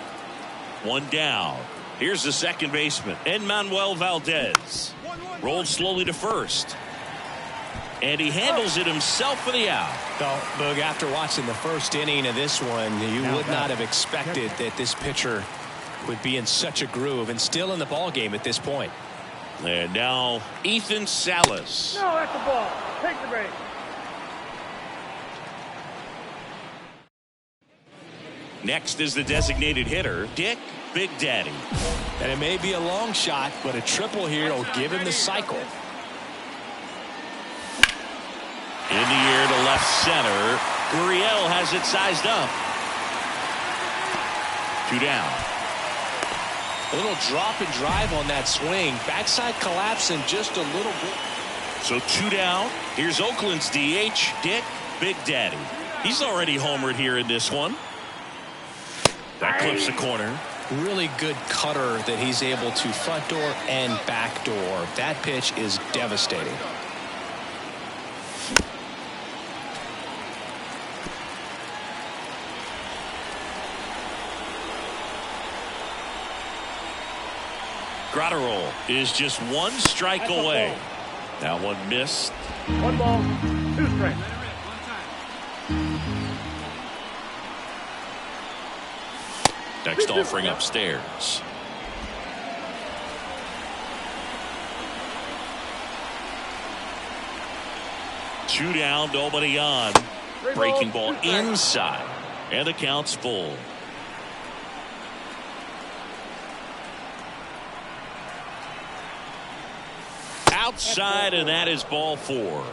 1 down. Here's the second baseman, Enmanuel Valdez. Rolled slowly to first. And he handles it himself for the out. Well, Boog, after watching the first inning of this one, you would not have expected that this pitcher would be in such a groove and still in the ball game at this point. And now Ethan Salas. No, that's the ball. Take the break. Next is the designated hitter, Dick Big Daddy. And it may be a long shot, but a triple here will give him the cycle. In the air to left center. Gurriel has it sized up. 2 down. A little drop and drive on that swing. Backside collapsing just a little bit. So 2 down. Here's Oakland's DH, Dick Big Daddy. He's already homered here in this one. That clips the corner. Really good cutter that he's able to front door and back door. That pitch is devastating. Gratterol is just 1 strike away. That one missed. 1 ball, 2 strikes. Next offering upstairs. Two down, nobody on. Breaking ball inside, and the count's full. Outside, and that is ball 4.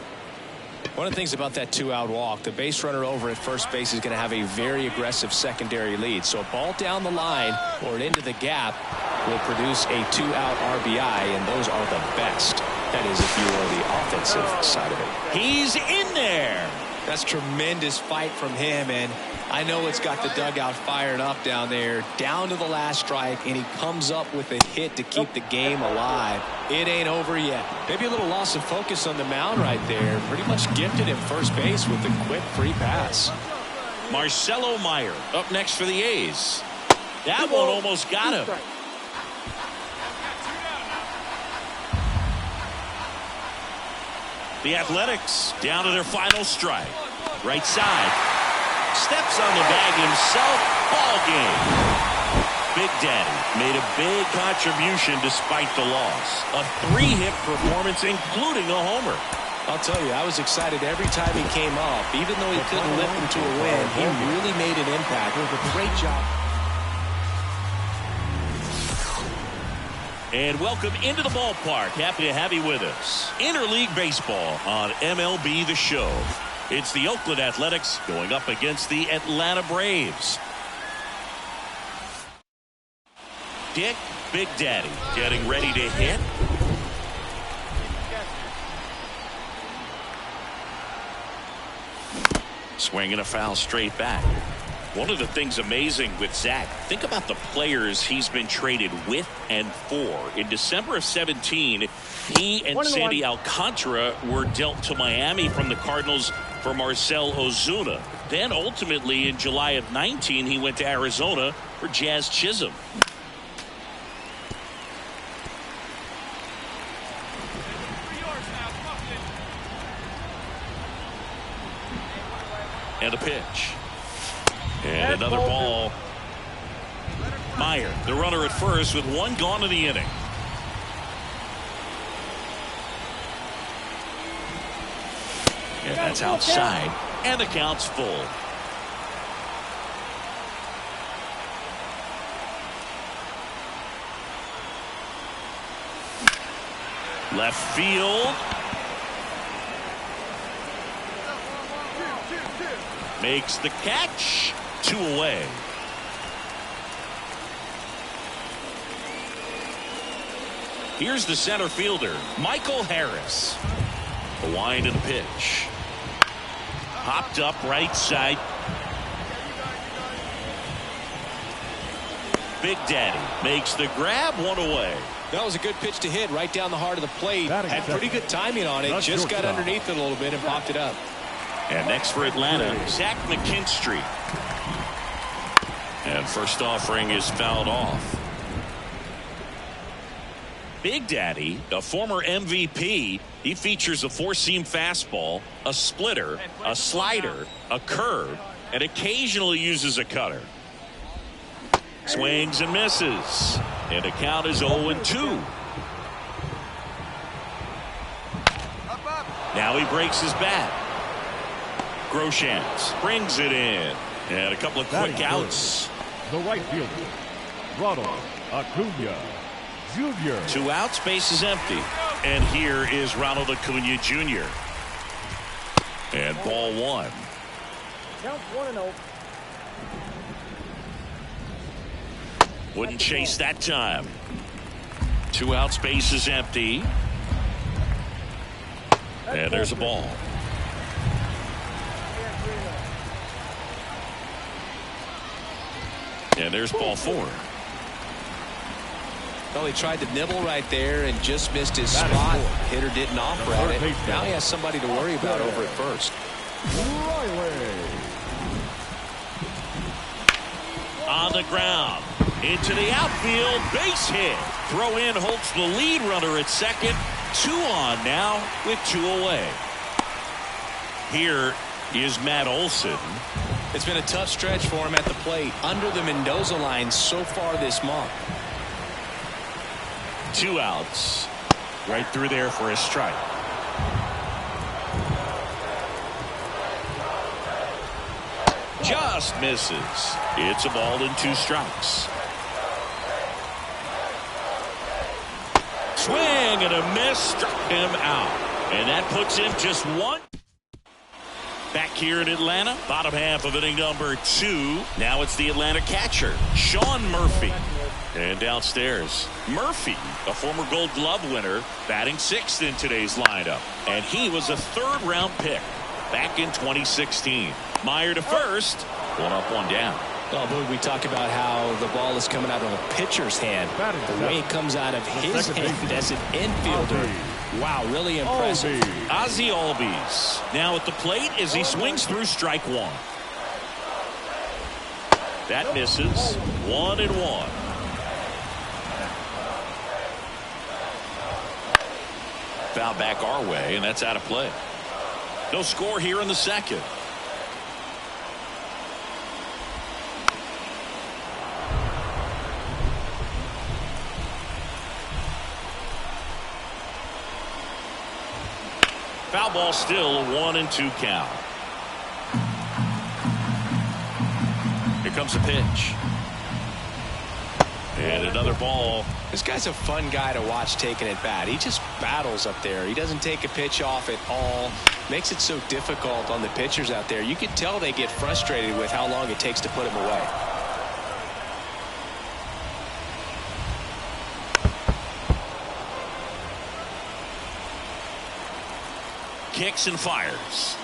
One of the things about that 2-out walk, the base runner over at first base is going to have a very aggressive secondary lead. So a ball down the line or into the gap will produce a 2-out RBI, and those are the best. That is if you are the offensive side of it. He's in there. That's tremendous fight from him, and I know it's got the dugout fired up down there, down to the last strike, and he comes up with a hit to keep the game alive. It ain't over yet. Maybe a little loss of focus on the mound right there. Pretty much gifted him first base with a quick free pass. Marcelo Meyer up next for the A's. That one almost got him. The Athletics down to their final strike. Right side. Steps on the bag himself. Ball game. Big Daddy made a big contribution despite the loss. A 3-hit performance, including a homer. I'll tell you, I was excited every time he came up. Even though he couldn't lift him to a win, he really made an impact. It was a great job. And welcome into the ballpark. Happy to have you with us. Interleague Baseball on MLB The Show. It's the Oakland Athletics going up against the Atlanta Braves. Dick Big Daddy getting ready to hit. Swinging a foul straight back. One of the things amazing with Zach, think about the players he's been traded with and for. In December of 17, he and Sandy Alcantara were dealt to Miami from the Cardinals for Marcell Ozuna. Then ultimately in July of 19, he went to Arizona for Jazz Chisholm. And a pitch. And another ball. Meyer, the runner at first with one gone in the inning. And that's outside. And the count's full. Left field. Makes the catch. 2 away. Here's the center fielder, Michael Harris. A wind and a pitch. Hopped up right side. Big Daddy makes the grab. 1 away. That was a good pitch to hit right down the heart of the plate. Had pretty good timing on it. Just got underneath it a little bit and popped it up. And next for Atlanta, Zach McKinstry. And first offering is fouled off. Big Daddy, a former MVP, he features a 4-seam fastball, a splitter, a slider, a curve, and occasionally uses a cutter. Swings and misses. And the count is 0-2. Now he breaks his bat. Groshans brings it in. And a couple of quick outs. The right fielder, Ronald Acuna Jr. 2 outs, base is empty. And here is Ronald Acuna Jr. And ball 1. Count 1-0. Wouldn't chase that time. 2 outs, base is empty. And there's a ball. And there's ball 4. Well, he tried to nibble right there and just missed his spot. Hitter didn't offer at it. Now he has somebody to worry about over at first. On the ground. Into the outfield. Base hit. Throw in holds the lead runner at second. 2 on now with 2 away. Here is Matt Olson. It's been a tough stretch for him at the plate. Under the Mendoza line so far this month. 2 outs. Right through there for a strike. Just misses. It's a ball and 2 strikes. Swing and a miss. Struck him out. And that puts him just 1. Back here in Atlanta, bottom half of inning number 2. Now it's the Atlanta catcher, Sean Murphy. And downstairs, Murphy, a former Gold Glove winner, batting 6th in today's lineup. And he was a 3rd-round pick back in 2016. Meyer to first, 1 up, 1 down. Well, Boog, we talk about how the ball is coming out of a pitcher's hand. The way it comes out of his hand as an infielder. Wow, really impressive. Ozzie Albies now at the plate as he swings through strike 1. That misses. 1-1. foul back our way, and that's out of play. No score here in the second. Foul ball, still a 1-2 count. Here comes a pitch. And another ball. This guy's a fun guy to watch taking at bat. He just battles up there. He doesn't take a pitch off at all. Makes it so difficult on the pitchers out there. You can tell they get frustrated with how long it takes to put him away. Kicks and fires.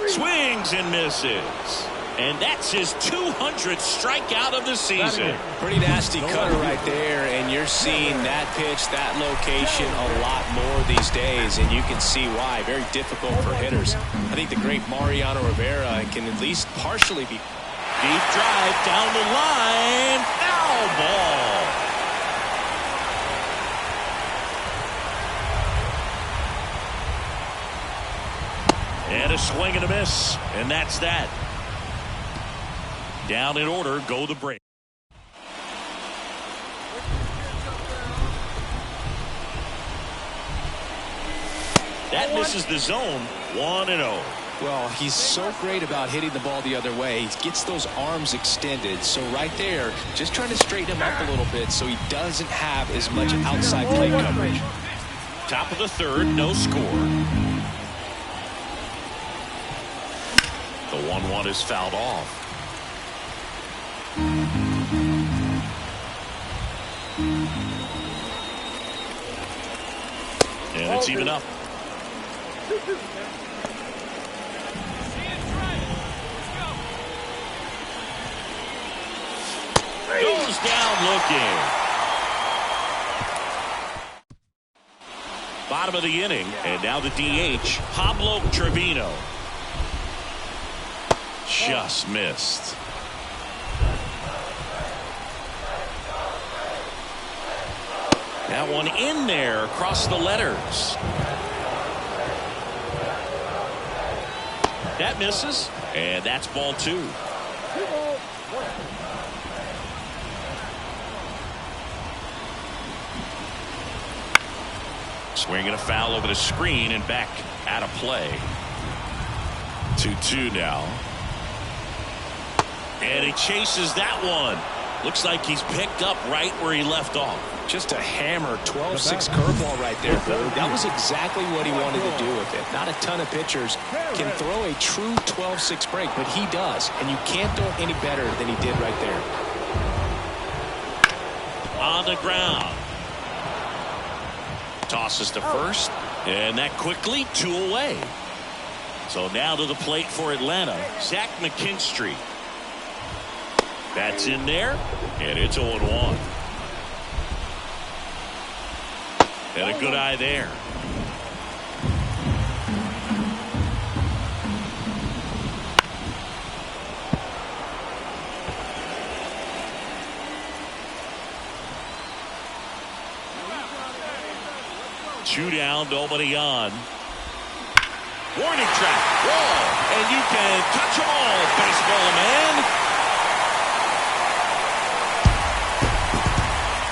Swings and misses. And that's his 200th strikeout of the season. Pretty nasty cutter right there, and you're seeing that pitch, that location a lot more these days, and you can see why. Very difficult for hitters. I think the great Mariano Rivera can at least partially be. Deep drive down the line. Foul ball. And a swing and a miss, and that's that. Down in order, go the Braves. That misses the zone. 1-0. Well, he's so great about hitting the ball the other way. He gets those arms extended. So right there, just trying to straighten him up a little bit so he doesn't have as much outside plate coverage. Top of the third, no score. The 1-1 is fouled off. And it's even up. Goes down looking. Bottom of the inning, and now the DH, Pablo Trevino. Just missed. That one in there across the letters. That misses, and that's ball 2. Swinging a foul over the screen and back out of play. 2-2 now. And he chases that one. Looks like he's picked up right where he left off. Just a hammer 12-6 curveball right there. That was exactly what he wanted to do with it. Not a ton of pitchers can throw a true 12-6 break, but he does. And you can't throw it any better than he did right there. On the ground. Tosses to first. And that quickly 2 away. So now to the plate for Atlanta, Zach McKinstry. That's in there, and it's 0-1. And a good eye there. Two down, nobody on. Warning track, wall, and you can touch them all, baseball man.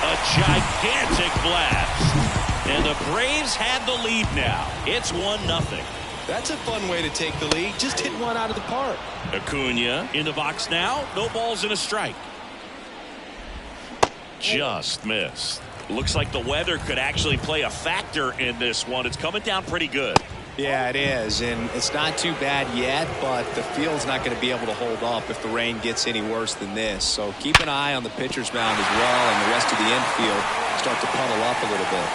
A gigantic blast. And the Braves had the lead now. It's 1-0. That's a fun way to take the lead. Just hit one out of the park. Acuna in the box now. No balls and a strike. Just missed. Looks like the weather could actually play a factor in this one. It's coming down pretty good. Yeah, it is, and it's not too bad yet, but the field's not going to be able to hold up if the rain gets any worse than this. So keep an eye on the pitcher's mound as well, and the rest of the infield start to puddle up a little bit.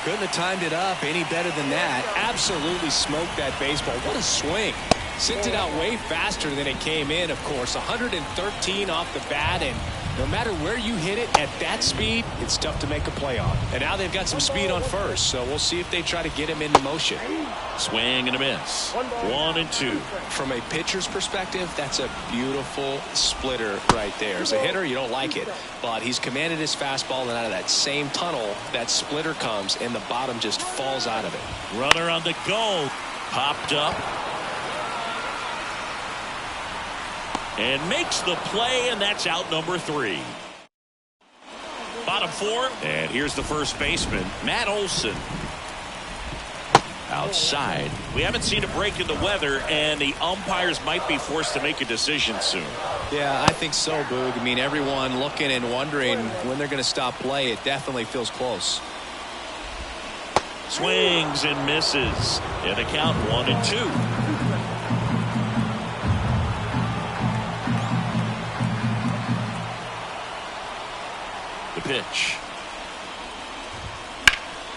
Couldn't have timed it up any better than that. Absolutely smoked that baseball. What a swing. Sent it out way faster than it came in, of course. 113 off the bat, and no matter where you hit it at that speed, it's tough to make a play on. And now they've got some speed on first, so we'll see if they try to get him into motion. Swing and a miss. 1-2. From a pitcher's perspective, that's a beautiful splitter right there. As a hitter, you don't like it, but he's commanded his fastball, and out of that same tunnel, that splitter comes, and the bottom just falls out of it. Runner on the go. Popped up. And makes the play, and that's out number 3. Bottom 4, and here's the first baseman, Matt Olson. Outside. We haven't seen a break in the weather, and the umpires might be forced to make a decision soon. Yeah, I think so, Boog. I mean, everyone looking and wondering when they're going to stop play. It definitely feels close. Swings and misses. And a count 1-2. The pitch.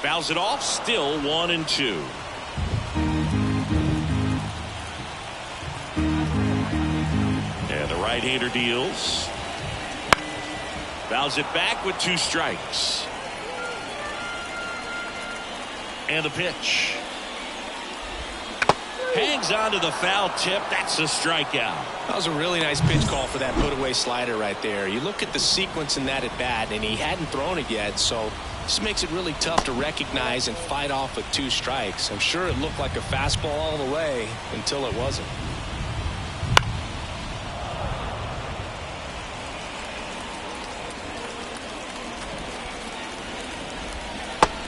Fouls it off. Still 1-2. And the right-hander deals. Fouls it back with 2 strikes. And the pitch. Hangs on to the foul tip. That's a strikeout. That was a really nice pitch call for that put-away slider right there. You look at the sequence in that at-bat, and he hadn't thrown it yet, so this makes it really tough to recognize and fight off with 2 strikes. I'm sure it looked like a fastball all the way until it wasn't.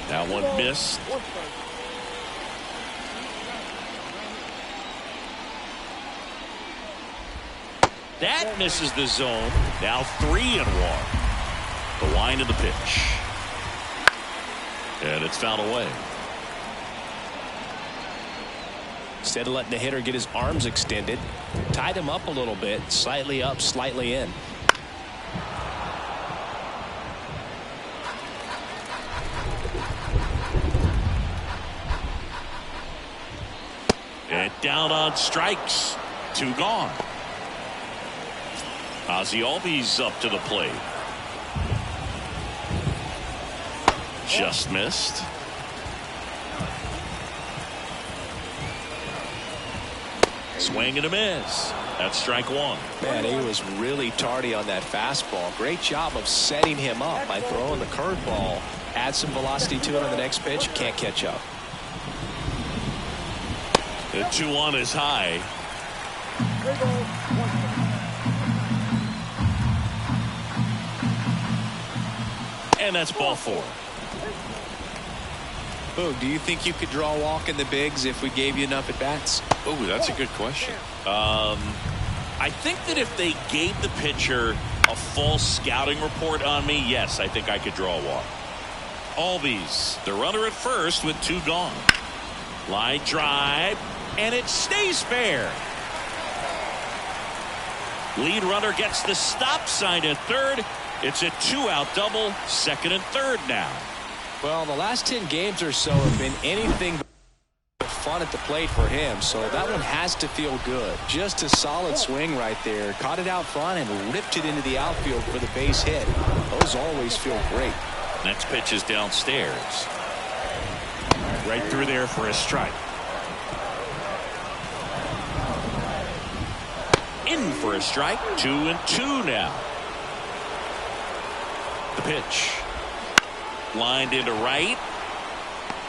That one missed. That misses the zone. Now 3-1. The line of the pitch. And it's fouled away. Instead of letting the hitter get his arms extended, tied him up a little bit, slightly up, slightly in. And down on strikes. 2 gone. Ozzie Albies up to the plate. Just missed. Swing and a miss. That's strike 1. Man, he was really tardy on that fastball. Great job of setting him up by throwing the curveball. Add some velocity to it on the next pitch. Can't catch up. The 2-1 is high. And that's ball 4. Boog, do you think you could draw a walk in the bigs if we gave you enough at-bats? Oh, that's a good question. I think that if they gave the pitcher a full scouting report on me, yes, I think I could draw a walk. Albies, the runner at first with 2 gone. Line drive, and it stays fair. Lead runner gets the stop sign at third. It's a 2-out double, second and third now. Well, the last 10 games or so have been anything but fun at the plate for him, so that one has to feel good. Just a solid swing right there. Caught it out front and ripped it into the outfield for the base hit. Those always feel great. Next pitch is downstairs. Right through there for a strike. In for a strike. 2-2 now. The pitch. Lined into right.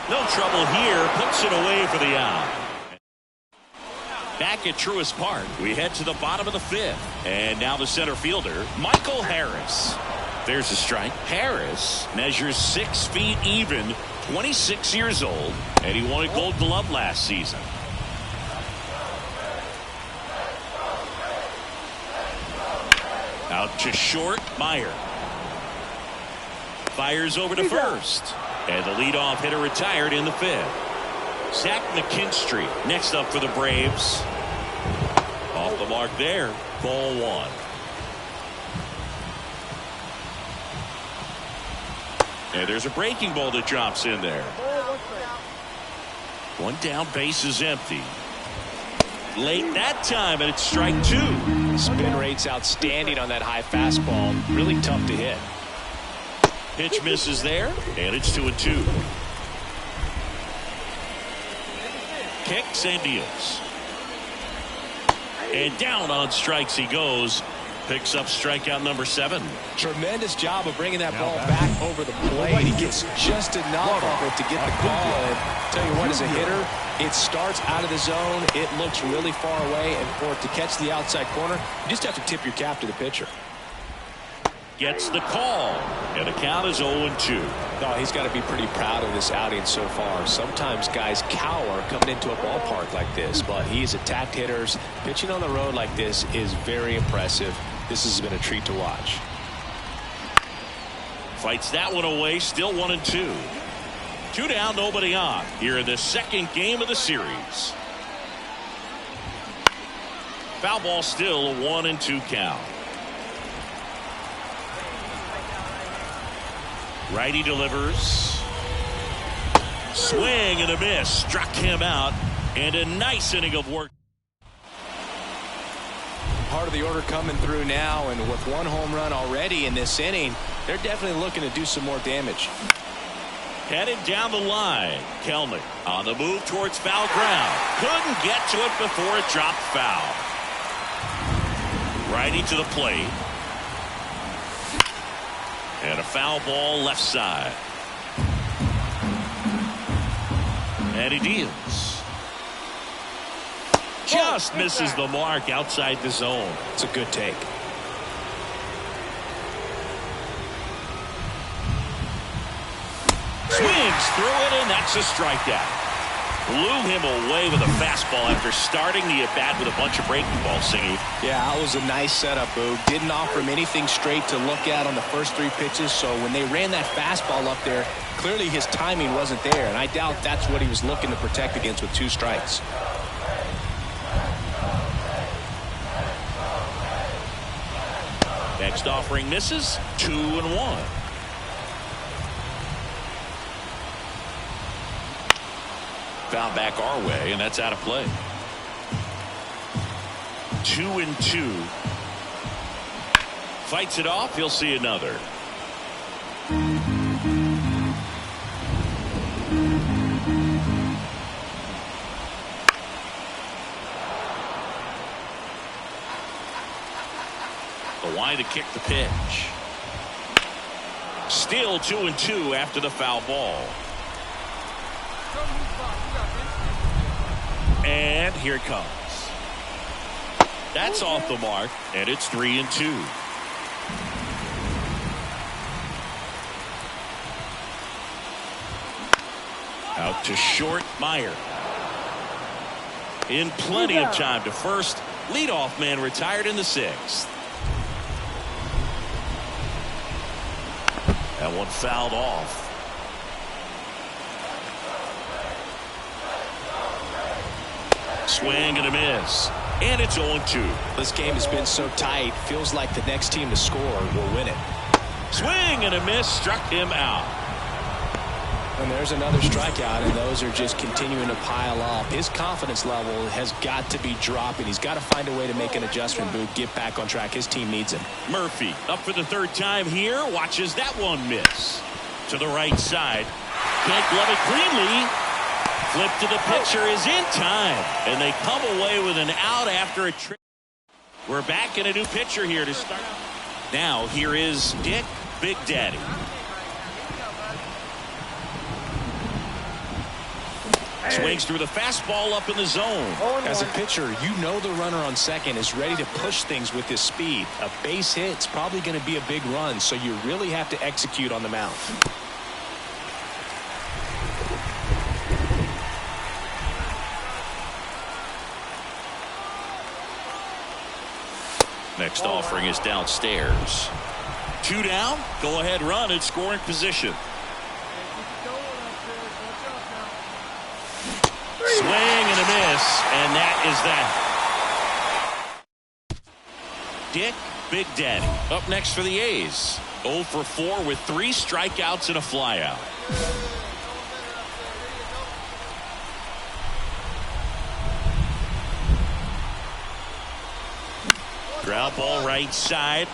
No trouble here. Puts it away for the out. Back at Truist Park, we head to the bottom of the 5th. And now the center fielder, Michael Harris. There's a strike. Harris measures 6 feet even, 26 years old, and he won a Gold Glove last season. Out to short, Meyer. Fires over to first. And the leadoff hitter retired in the 5th. Zach McKinstry next up for the Braves. Off the mark there. Ball 1. And there's a breaking ball that drops in there. 1 down, base is empty. late that time, and it's strike two. Spin rate's outstanding on that high fastball. Really tough to hit. Pitch misses there, and it's 2-2. Kicks and deals. And down on strikes he goes. Picks up strikeout number 7. Tremendous job of bringing that ball back over the plate. He gets just enough of it to get the call. And tell you what, as a hitter, it starts out of the zone. It looks really far away. And for it to catch the outside corner, you just have to tip your cap to the pitcher. Gets the call. And the count is 0-2. No, he's got to be pretty proud of this outing so far. Sometimes guys cower coming into a ballpark like this, but he's attacked hitters. Pitching on the road like this is very impressive. This has been a treat to watch. Fights that one away, still 1-2. 2 down, nobody on. Here in the second game of the series. Foul ball, still a 1-2 count. Righty delivers. Swing and a miss. Struck him out. And a nice inning of work. Part of the order coming through now, and with 1 home run already in this inning, they're definitely looking to do some more damage. Headed down the line. Kelnick on the move towards foul ground. Couldn't get to it before it dropped foul. Righty to the plate. And a foul ball left side. And he deals. Just misses the mark outside the zone. It's a good take. Swings through it, and that's a strikeout. Blew him away with a fastball after starting the at-bat with a bunch of breaking balls, Singy. Yeah, that was a nice setup, Boog. Didn't offer him anything straight to look at on the first 3 pitches, so when they ran that fastball up there, clearly his timing wasn't there, and I doubt that's what he was looking to protect against with 2 strikes. Next offering misses. 2-1. Foul back our way, and that's out of play. 2-2. Fights it off. He'll see another. The line to kick the pitch. Still 2-2 after the foul ball. And here it comes. That's off the mark, and it's 3-2. Out to short, Meyer. In plenty of time to first. Leadoff man retired in the 6th. That one fouled off. Swing and a miss. And it's 0-2. This game has been so tight. Feels like the next team to score will win it. Swing and a miss. Struck him out. And there's another strikeout, and those are just continuing to pile up. His confidence level has got to be dropping. He's got to find a way to make an adjustment, Boog, get back on track. His team needs him. Murphy up for the 3rd time here. Watches that one miss. To the right side. Can't glove it cleanly. Flip to the pitcher is in time. And they come away with an out after a trip. We're back in a new pitcher here to start. Now here is Dick Big Daddy. Swings through the fastball up in the zone. As a pitcher, you know the runner on second is ready to push things with his speed. A base hit's probably going to be a big run, so you really have to execute on the mound. Next offering is downstairs. 2 down. Go ahead run in scoring position. Swing and a miss, and that is that. Dick Big Daddy up next for the A's. 0 for 4 with 3 strikeouts and a flyout. Ground ball right side.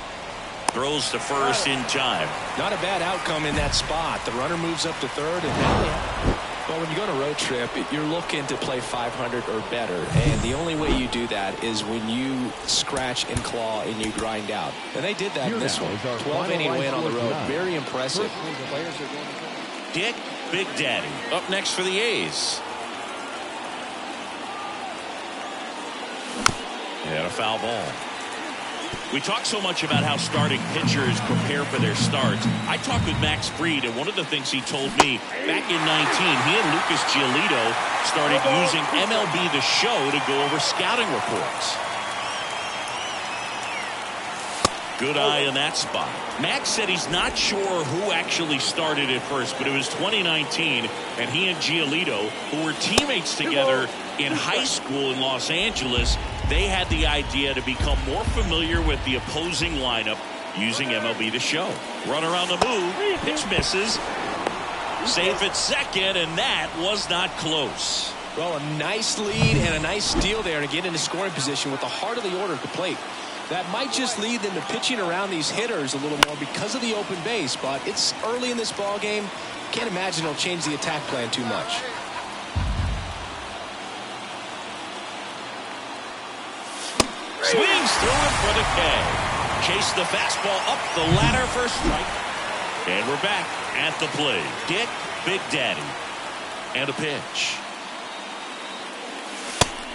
Throws to first in time. Not a bad outcome in that spot. The runner moves up to third, and now, well, when you go on a road trip, you're looking to play 500 or better, and the only way you do that is when you scratch and claw and you grind out. And they did that in this one. 12-inning win on the road. Very impressive. Dick Big Daddy up next for the A's. And a foul ball. We talk so much about how starting pitchers prepare for their starts. I talked with Max Fried, and one of the things he told me back in 19, he and Lucas Giolito started using MLB The Show to go over scouting reports. Good eye in that spot. Max said he's not sure who actually started at first, but it was 2019, and he and Giolito, who were teammates together in high school in Los Angeles, they had the idea to become more familiar with the opposing lineup using MLB The Show. Run around the move, pitch misses, safe at second, and that was not close. Well, a nice lead and a nice steal there to get into scoring position with the heart of the order at the plate. That might just lead them to pitching around these hitters a little more because of the open base, but it's early in this ball game. Can't imagine it'll change the attack plan too much. Swings through it for the K. Chase the fastball up the ladder for a strike. And we're back at the plate. Dick Big Daddy. And a pitch.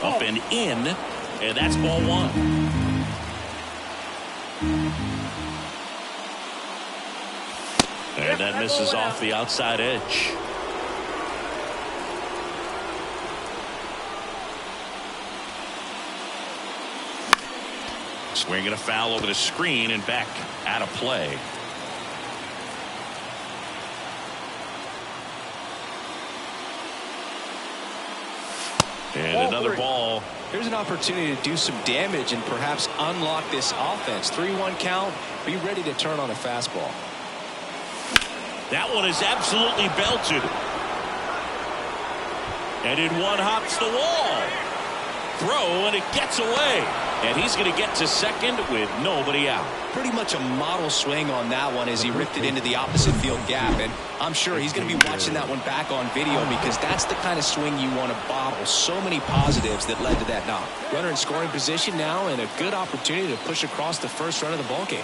Up and in. And that's ball one. And that misses off the outside edge. Swinging a foul over the screen and back out of play. And another ball. Here's an opportunity to do some damage and perhaps unlock this offense. 3-1 count. Be ready to turn on a fastball. That one is absolutely belted. And in one hops the wall. Throw, and it gets away. And he's going to get to second with nobody out. Pretty much a model swing on that one as he ripped it into the opposite field gap. And I'm sure he's going to be watching that one back on video because that's the kind of swing you want to bottle. So many positives that led to that knock. Runner in scoring position now and a good opportunity to push across the first run of the ballgame.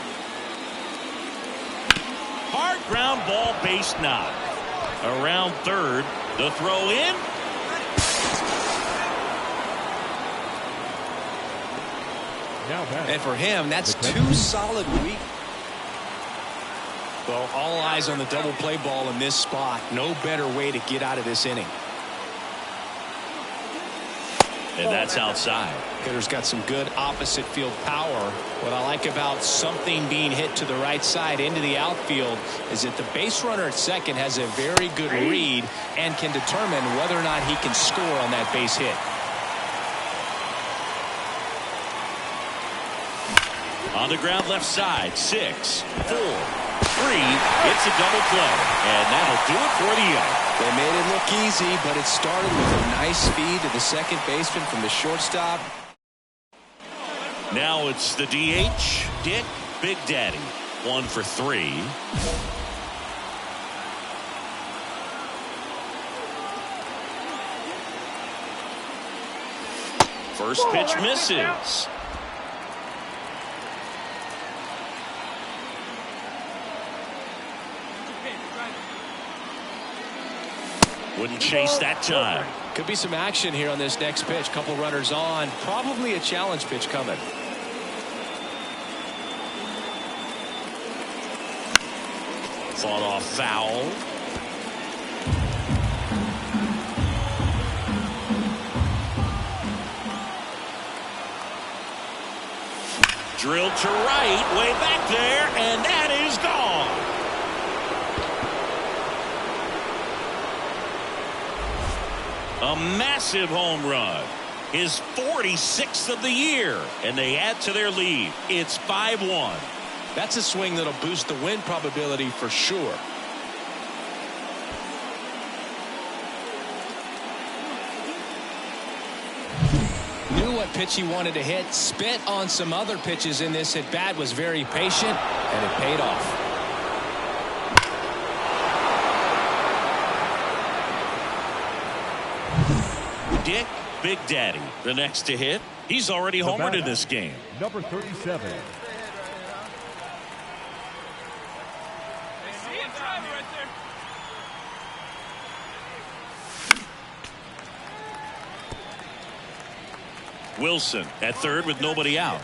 Hard ground ball base knock. Around third. The throw in. And for him, that's 2 solid weeks. Well, all eyes on the double play ball in this spot. No better way to get out of this inning. And that's outside. Hitter's got some good opposite field power. What I like about something being hit to the right side into the outfield is that the base runner at second has a very good read and can determine whether or not he can score on that base hit. On the ground left side, 6, 4, 3. It's a double play. And that'll do it for the out. They made it look easy, but it started with a nice feed to the second baseman from the shortstop. Now it's the DH, Dick Big Daddy. 1 for 3. First pitch misses. Wouldn't chase that time. Could be some action here on this next pitch. Couple runners on. Probably a challenge pitch coming. Fought off foul. Drilled to right, way back there, and that is gone. A massive home run. His 46th of the year. And they add to their lead. It's 5-1. That's a swing that'll boost the win probability for sure. Knew what pitch he wanted to hit. Spent on some other pitches in this at bat. Was very patient, and it paid off. Dick Big Daddy, the next to hit. He's already homered in this game. Number 37. Wilson at third with nobody out.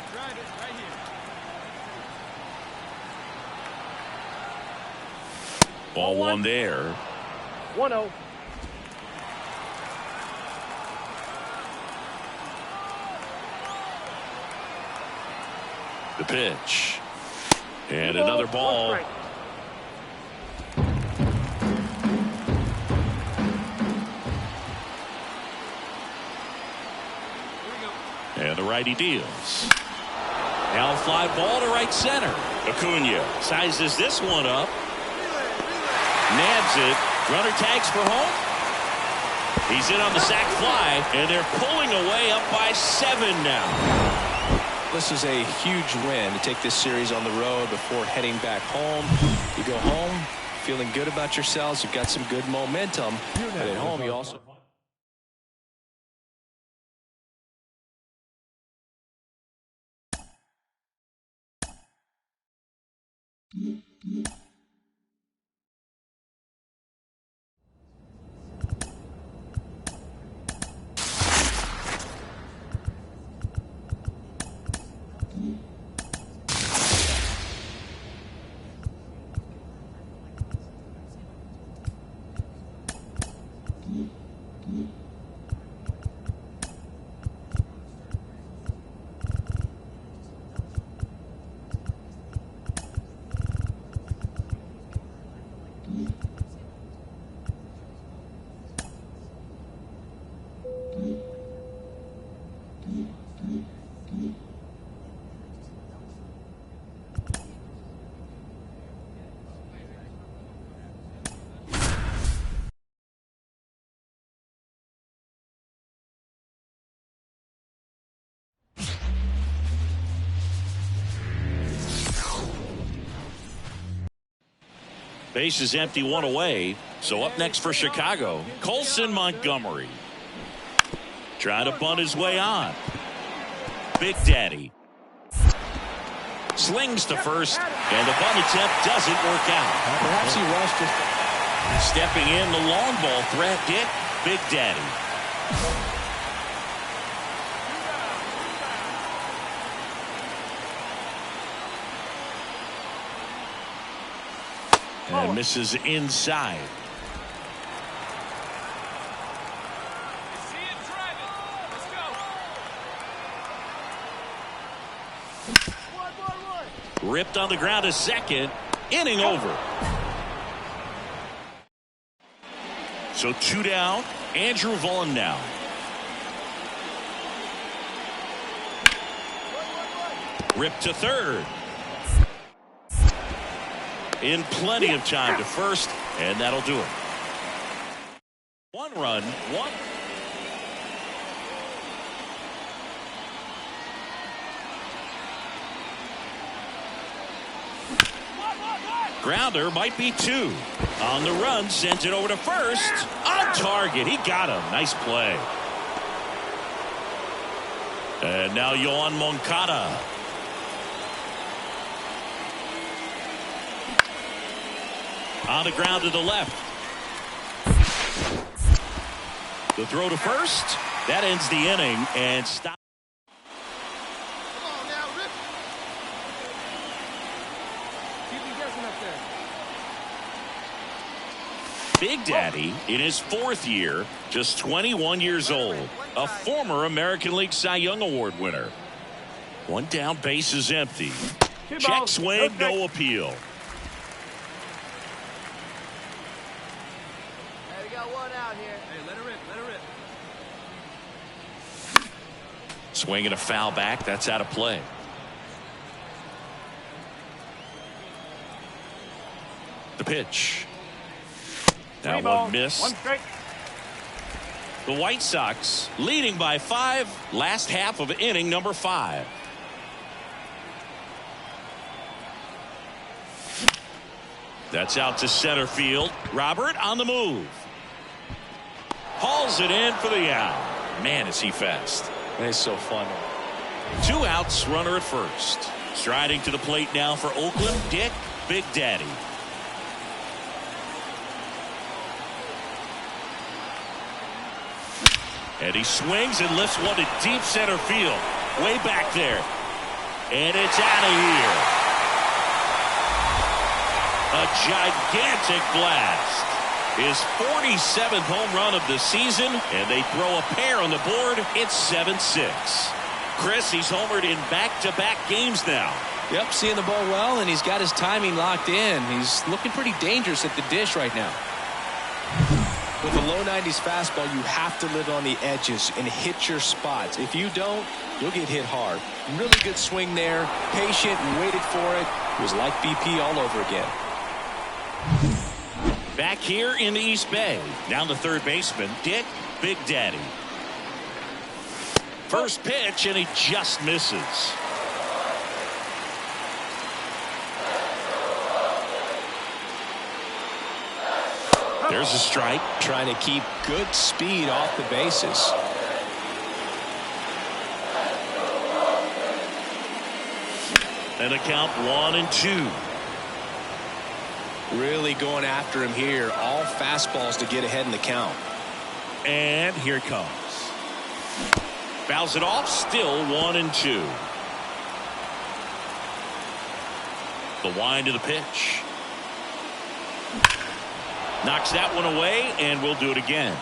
Ball one there. 1-0. The pitch. And another ball. And the righty deals. Now fly ball to right center. Acuna sizes this one up. Nabs it. Runner tags for home. He's in on the sac fly, and they're pulling away up by 7 now. This is a huge win to take this series on the road before heading back home. You go home feeling good about yourselves. You've got some good momentum. But at home, you also... Base is empty, one away. So up next for Chicago, Colson Montgomery. Trying to bunt his way on. Big Daddy slings to first, and the bunt attempt doesn't work out. Perhaps he rushed it. Stepping in, the long ball threat, Dick Big Daddy. And misses inside. Ripped on the ground to second. Inning over. So 2 down. Andrew Vaughn now. Ripped to third. In plenty of time to first, and that'll do it. 1 run, 1. Grounder might be 2. On the run, sends it over to first. On target, he got him. Nice play. And now Yoan Moncada. On the ground to the left. The throw to first. That ends the inning and stop. Come on now, Rip. Keep him guessing up there. Big Daddy in his 4th year, just 21 years old, a former American League Cy Young Award winner. 1 down, base is empty. Check swing, no appeal. Hey, we got 1 out here. Hey, let it rip, let it rip. Swinging a foul back, that's out of play. The pitch. Now 1 miss. 1 strike. The White Sox leading by 5. Last half of inning number 5. That's out to center field. Robert on the move. Hauls it in for the out. Man, is he fast. It's so fun. 2 outs, runner at first. Striding to the plate now for Oakland, Dick Big Daddy. And he swings and lifts one to deep center field. Way back there. And it's out of here. A gigantic blast. His 47th home run of the season, and they throw a pair on the board. It's 7-6. Chris, he's homered in back-to-back games now. Yep, seeing the ball well, and he's got his timing locked in. He's looking pretty dangerous at the dish right now. With a low 90s fastball, you have to live on the edges and hit your spots. If you don't, you'll get hit hard. Really good swing there. Patient, waited for it. It was like BP all over again. Back here in the East Bay. Down the third baseman, Dick Big Daddy. First pitch, and he just misses. There's a strike. Trying to keep good speed off the bases. And a count 1-2. Really going after him here. All fastballs to get ahead in the count. And here it comes. Fouls it off, still 1-2. The wind of the pitch. Knocks that one away, and we'll do it again.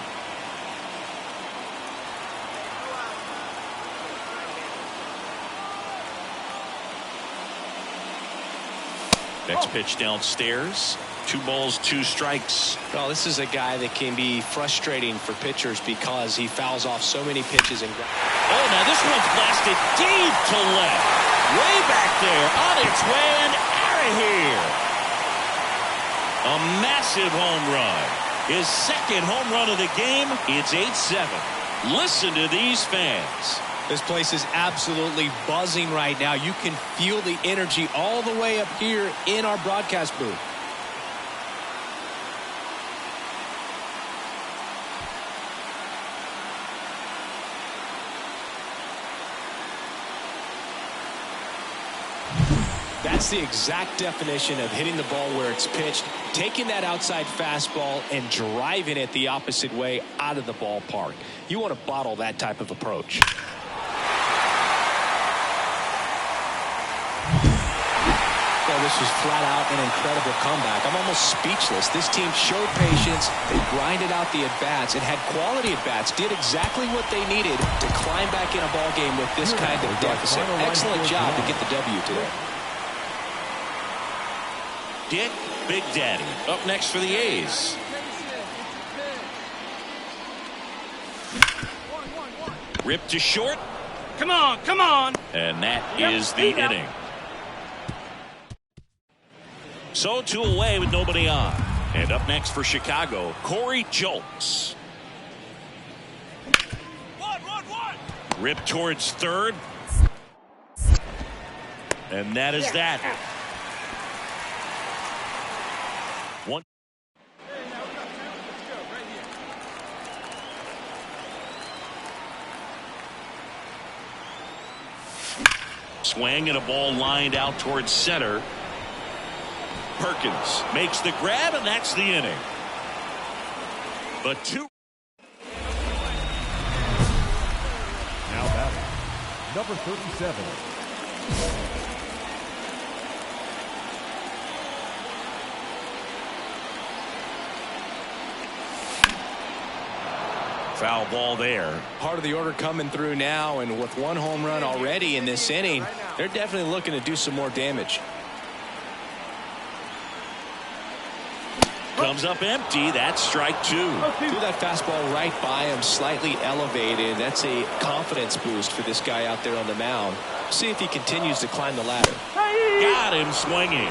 Next pitch downstairs. 2 balls, 2 strikes. Well, this is a guy that can be frustrating for pitchers because he fouls off so many pitches. And oh, now this one's blasted deep to left. Way back there, on its way and out of here. A massive home run. His second home run of the game. It's 8-7. Listen to these fans. This place is absolutely buzzing right now. You can feel the energy all the way up here in our broadcast booth. That's the exact definition of hitting the ball where it's pitched, taking that outside fastball and driving it the opposite way out of the ballpark. You want to bottle that type of approach. Well, this was flat out an incredible comeback. I'm almost speechless. This team showed patience. They grinded out the at-bats and had quality at-bats, did exactly what they needed to climb back in a ball game with this kind of deficit. Excellent job to get the W today. Dick Big Daddy up next for the A's. Ripped to short. Come on, come on. And that is the inning. So 2 away with nobody on. And up next for Chicago, Corey Julks. Ripped towards third. And that is that. One. Swing and a ball lined out towards center. Perkins makes the grab, and that's the inning. But 2. Now batting, number 37. Foul ball there. Part of the order coming through now, and with 1 home run already in this inning, they're definitely looking to do some more damage. Comes up empty. That's strike 2. Threw that fastball right by him, slightly elevated. That's a confidence boost for this guy out there on the mound. See if he continues to climb the ladder. Got him swinging.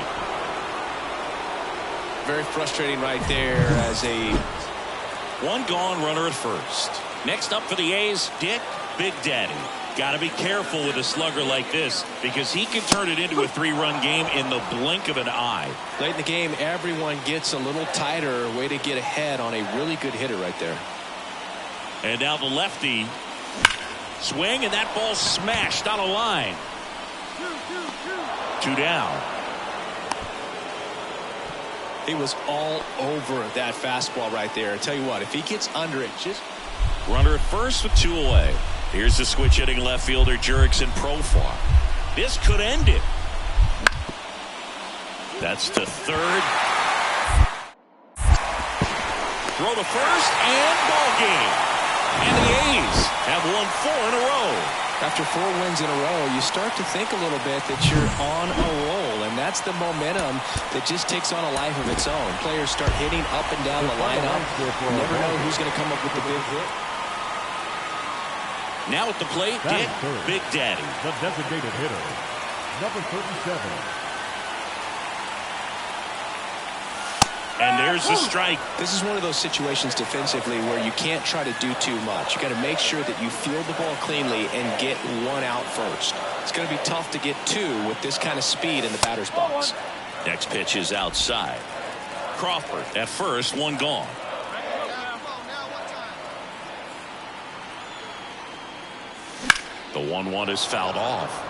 Very frustrating right there as a 1 gone, runner at first. Next up for the A's, Dick Big Daddy. Got to be careful with a slugger like this because he can turn it into a 3-run game in the blink of an eye. Late in the game, everyone gets a little tighter. Way to get ahead on a really good hitter right there. And now the lefty. Swing, and that ball smashed on a line. 2 down. He was all over that fastball right there. I tell you what, if he gets under it, just... Runner at first with 2 away. Here's the switch hitting left fielder Jurickson Profar. This could end it. That's to third. Throw to first and ball game. And the A's have won 4 in a row. After 4 wins in a row, you start to think a little bit that you're on a roll, and that's the momentum that just takes on a life of its own. Players start hitting up and down the lineup. You never know who's going to come up with the big hit. Now at the plate, Dick Big Daddy. The designated hitter, number 37. And there's the strike. This is one of those situations defensively where you can't try to do too much. You got to make sure that you field the ball cleanly and get 1 out first. It's going to be tough to get 2 with this kind of speed in the batter's box. Next pitch is outside. Crawford at first, 1 gone. The 1-1 is fouled off.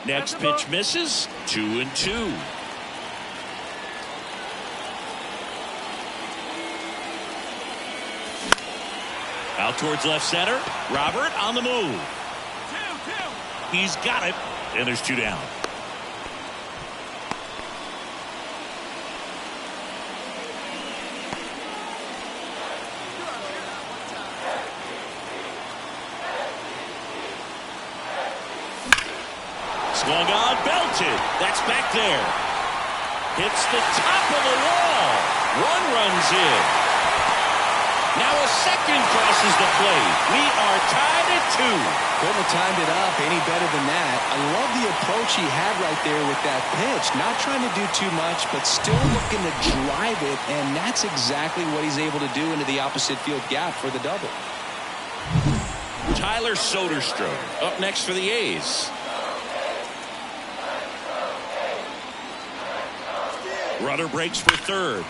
Next pitch misses. 2-2. Out towards left center. Robert on the move. He's got it. And there's 2 down. Swung on, belted. That's back there. Hits the top of the wall. 1 runs in. Now a second crosses the plate. We are tied at 2. Couldn't have timed it up any better than that. I love the approach he had right there with that pitch. Not trying to do too much, but still looking to drive it, and that's exactly what he's able to do into the opposite field gap for the double. Tyler Soderstrom up next for the A's. Runner breaks for third.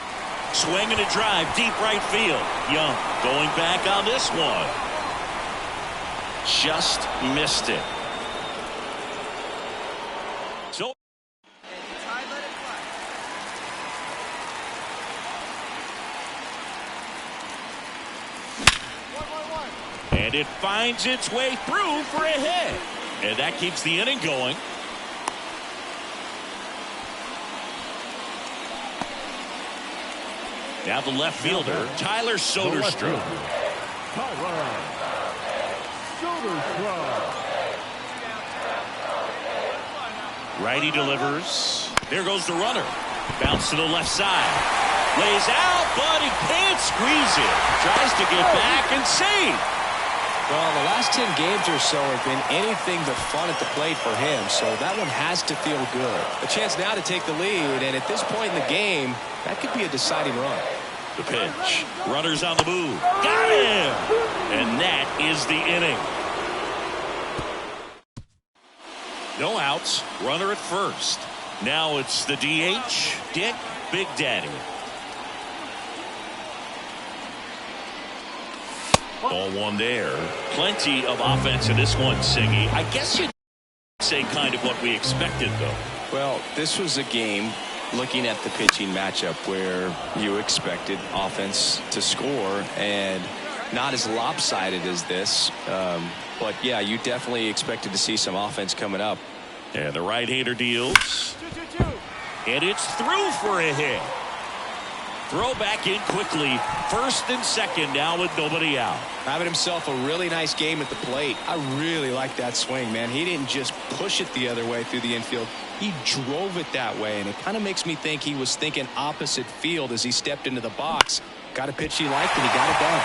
Swing and a drive deep right field. Young going back on this one. Just missed it. So and it finds its way through for a hit. And that keeps the inning going. Now the left fielder, Tyler Soderstrom. Righty delivers. There goes the runner. Bounce to the left side. Lays out, but he can't squeeze it. Tries to get back and save. Well, the last 10 games or so have been anything but fun at the plate for him, so that one has to feel good. A chance now to take the lead, and at this point in the game, that could be a deciding run. The pitch. Runners on the move. Got him! And that is the inning. No outs. Runner at first. Now it's the DH, Dick Big Daddy. Ball 1 there. Plenty of offense in this one, Singy. I guess you'd say kind of what we expected, though. Well, this was a game, looking at the pitching matchup, where you expected offense to score, and not as lopsided as this. But, yeah, you definitely expected to see some offense coming up. And the right-hander deals. And it's through for a hit. Throw back in quickly. First and second now with nobody out. Having himself a really nice game at the plate. I really like that swing, man. He didn't just push it the other way through the infield. He drove it that way, and it kind of makes me think he was thinking opposite field as he stepped into the box. Got a pitch he liked, and he got it done.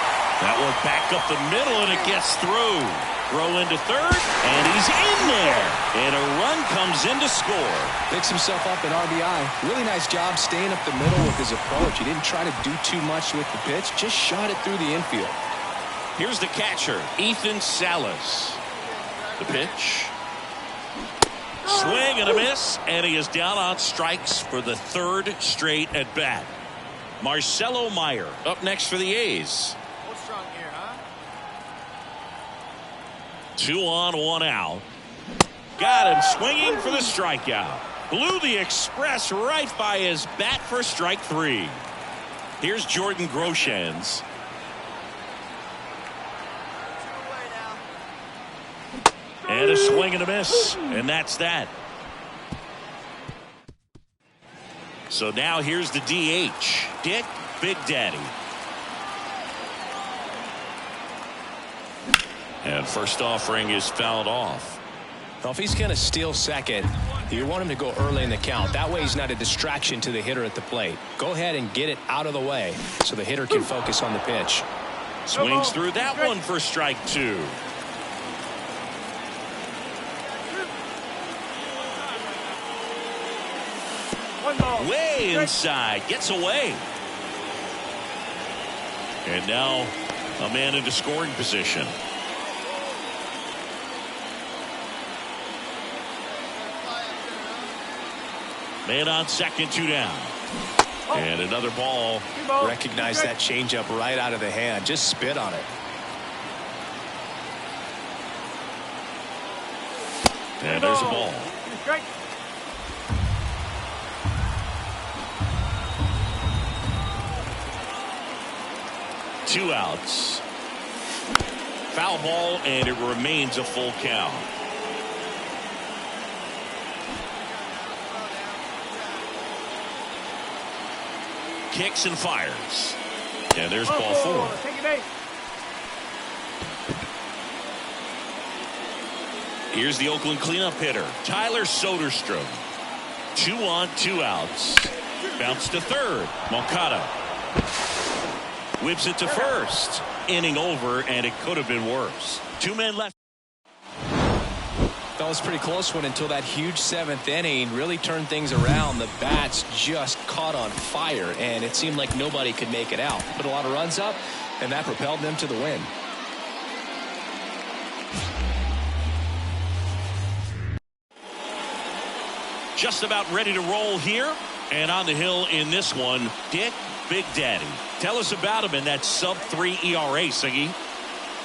That one back up the middle, and it gets through. Throw into third, and he's in there. And a run comes in to score. Picks himself up an RBI. Really nice job staying up the middle with his approach. He didn't try to do too much with the pitch, just shot it through the infield. Here's the catcher, Ethan Salas. The pitch. Swing and a miss, and he is down on strikes for the third straight at bat. Marcelo Meyer up next for the A's. Hold strong here, huh? 2 on, 1 out. Got him swinging for the strikeout. Blew the express right by his bat for strike 3. Here's Jordan Groshans. 2 away now. And a swing and a miss, and that's that. So now here's the DH, Dick Big Daddy. And first offering is fouled off. Well, if he's going to steal second, you want him to go early in the count. That way he's not a distraction to the hitter at the plate. Go ahead and get it out of the way so the hitter can focus on the pitch. Swings through that one for strike 2. Way inside, gets away. And now a man into scoring position. Man on second, 2 down. And another ball. Recognize that changeup right out of the hand. Just spit on it. And there's a ball. 2 outs. Foul ball, and it remains a full count. Kicks and fires. And there's ball 4. Here's the Oakland cleanup hitter, Tyler Soderstrom. 2 on, 2 outs. Bounce to third. Moncada whips it to first. Inning over, and it could have been worse. 2 men left. That was a pretty close one until that huge 7th inning really turned things around. The bats just caught on fire, and it seemed like nobody could make it out. Put a lot of runs up, and that propelled them to the win. Just about ready to roll here, and on the hill in this one, Dick Big Daddy. Tell us about him in that sub-3 ERA, Siggy.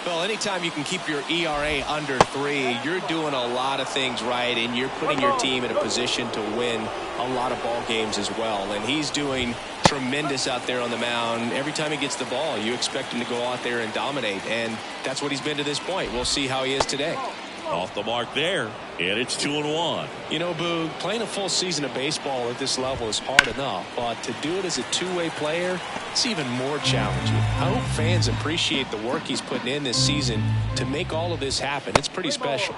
Well, anytime you can keep your ERA under 3, you're doing a lot of things right, and you're putting your team in a position to win a lot of ball games as well. And he's doing tremendous out there on the mound. Every time he gets the ball, you expect him to go out there and dominate, and that's what he's been to this point. We'll see how he is today. Off the mark there, and it's 2-1. You know, Boog, playing a full season of baseball at this level is hard enough, but to do it as a two-way player, it's even more challenging. I hope fans appreciate the work he's putting in this season to make all of this happen. It's pretty special.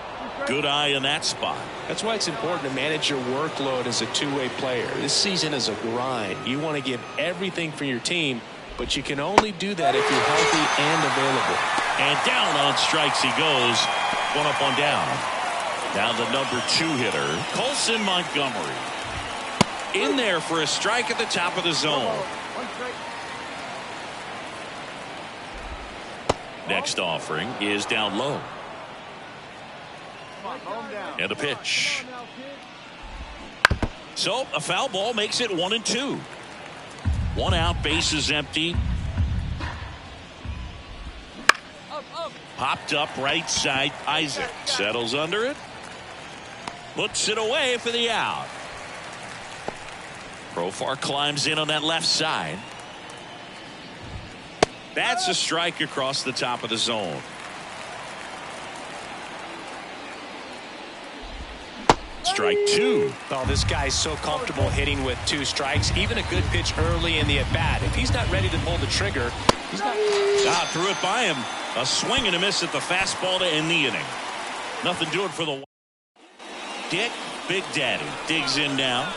Good eye in that spot. That's why it's important to manage your workload as a two-way player. This season is a grind. You want to give everything for your team, but you can only do that if you're healthy and available. And down on strikes he goes. 1 up, 1 down. Now the number 2 hitter, Colson Montgomery. In there for a strike at the top of the zone. Next offering is down low. And a pitch. So a foul ball makes it 1-2. 1 out, bases empty. Popped up right side. Isaac settles under it. Puts it away for the out. Profar climbs in on that left side. That's a strike across the top of the zone. Strike 2. Well, this guy's so comfortable hitting with 2 strikes. Even a good pitch early in the at-bat. If he's not ready to pull the trigger, he's not. Threw it by him. A swing and a miss at the fastball to end the inning. Nothing doing for the Dick Big Daddy digs in now.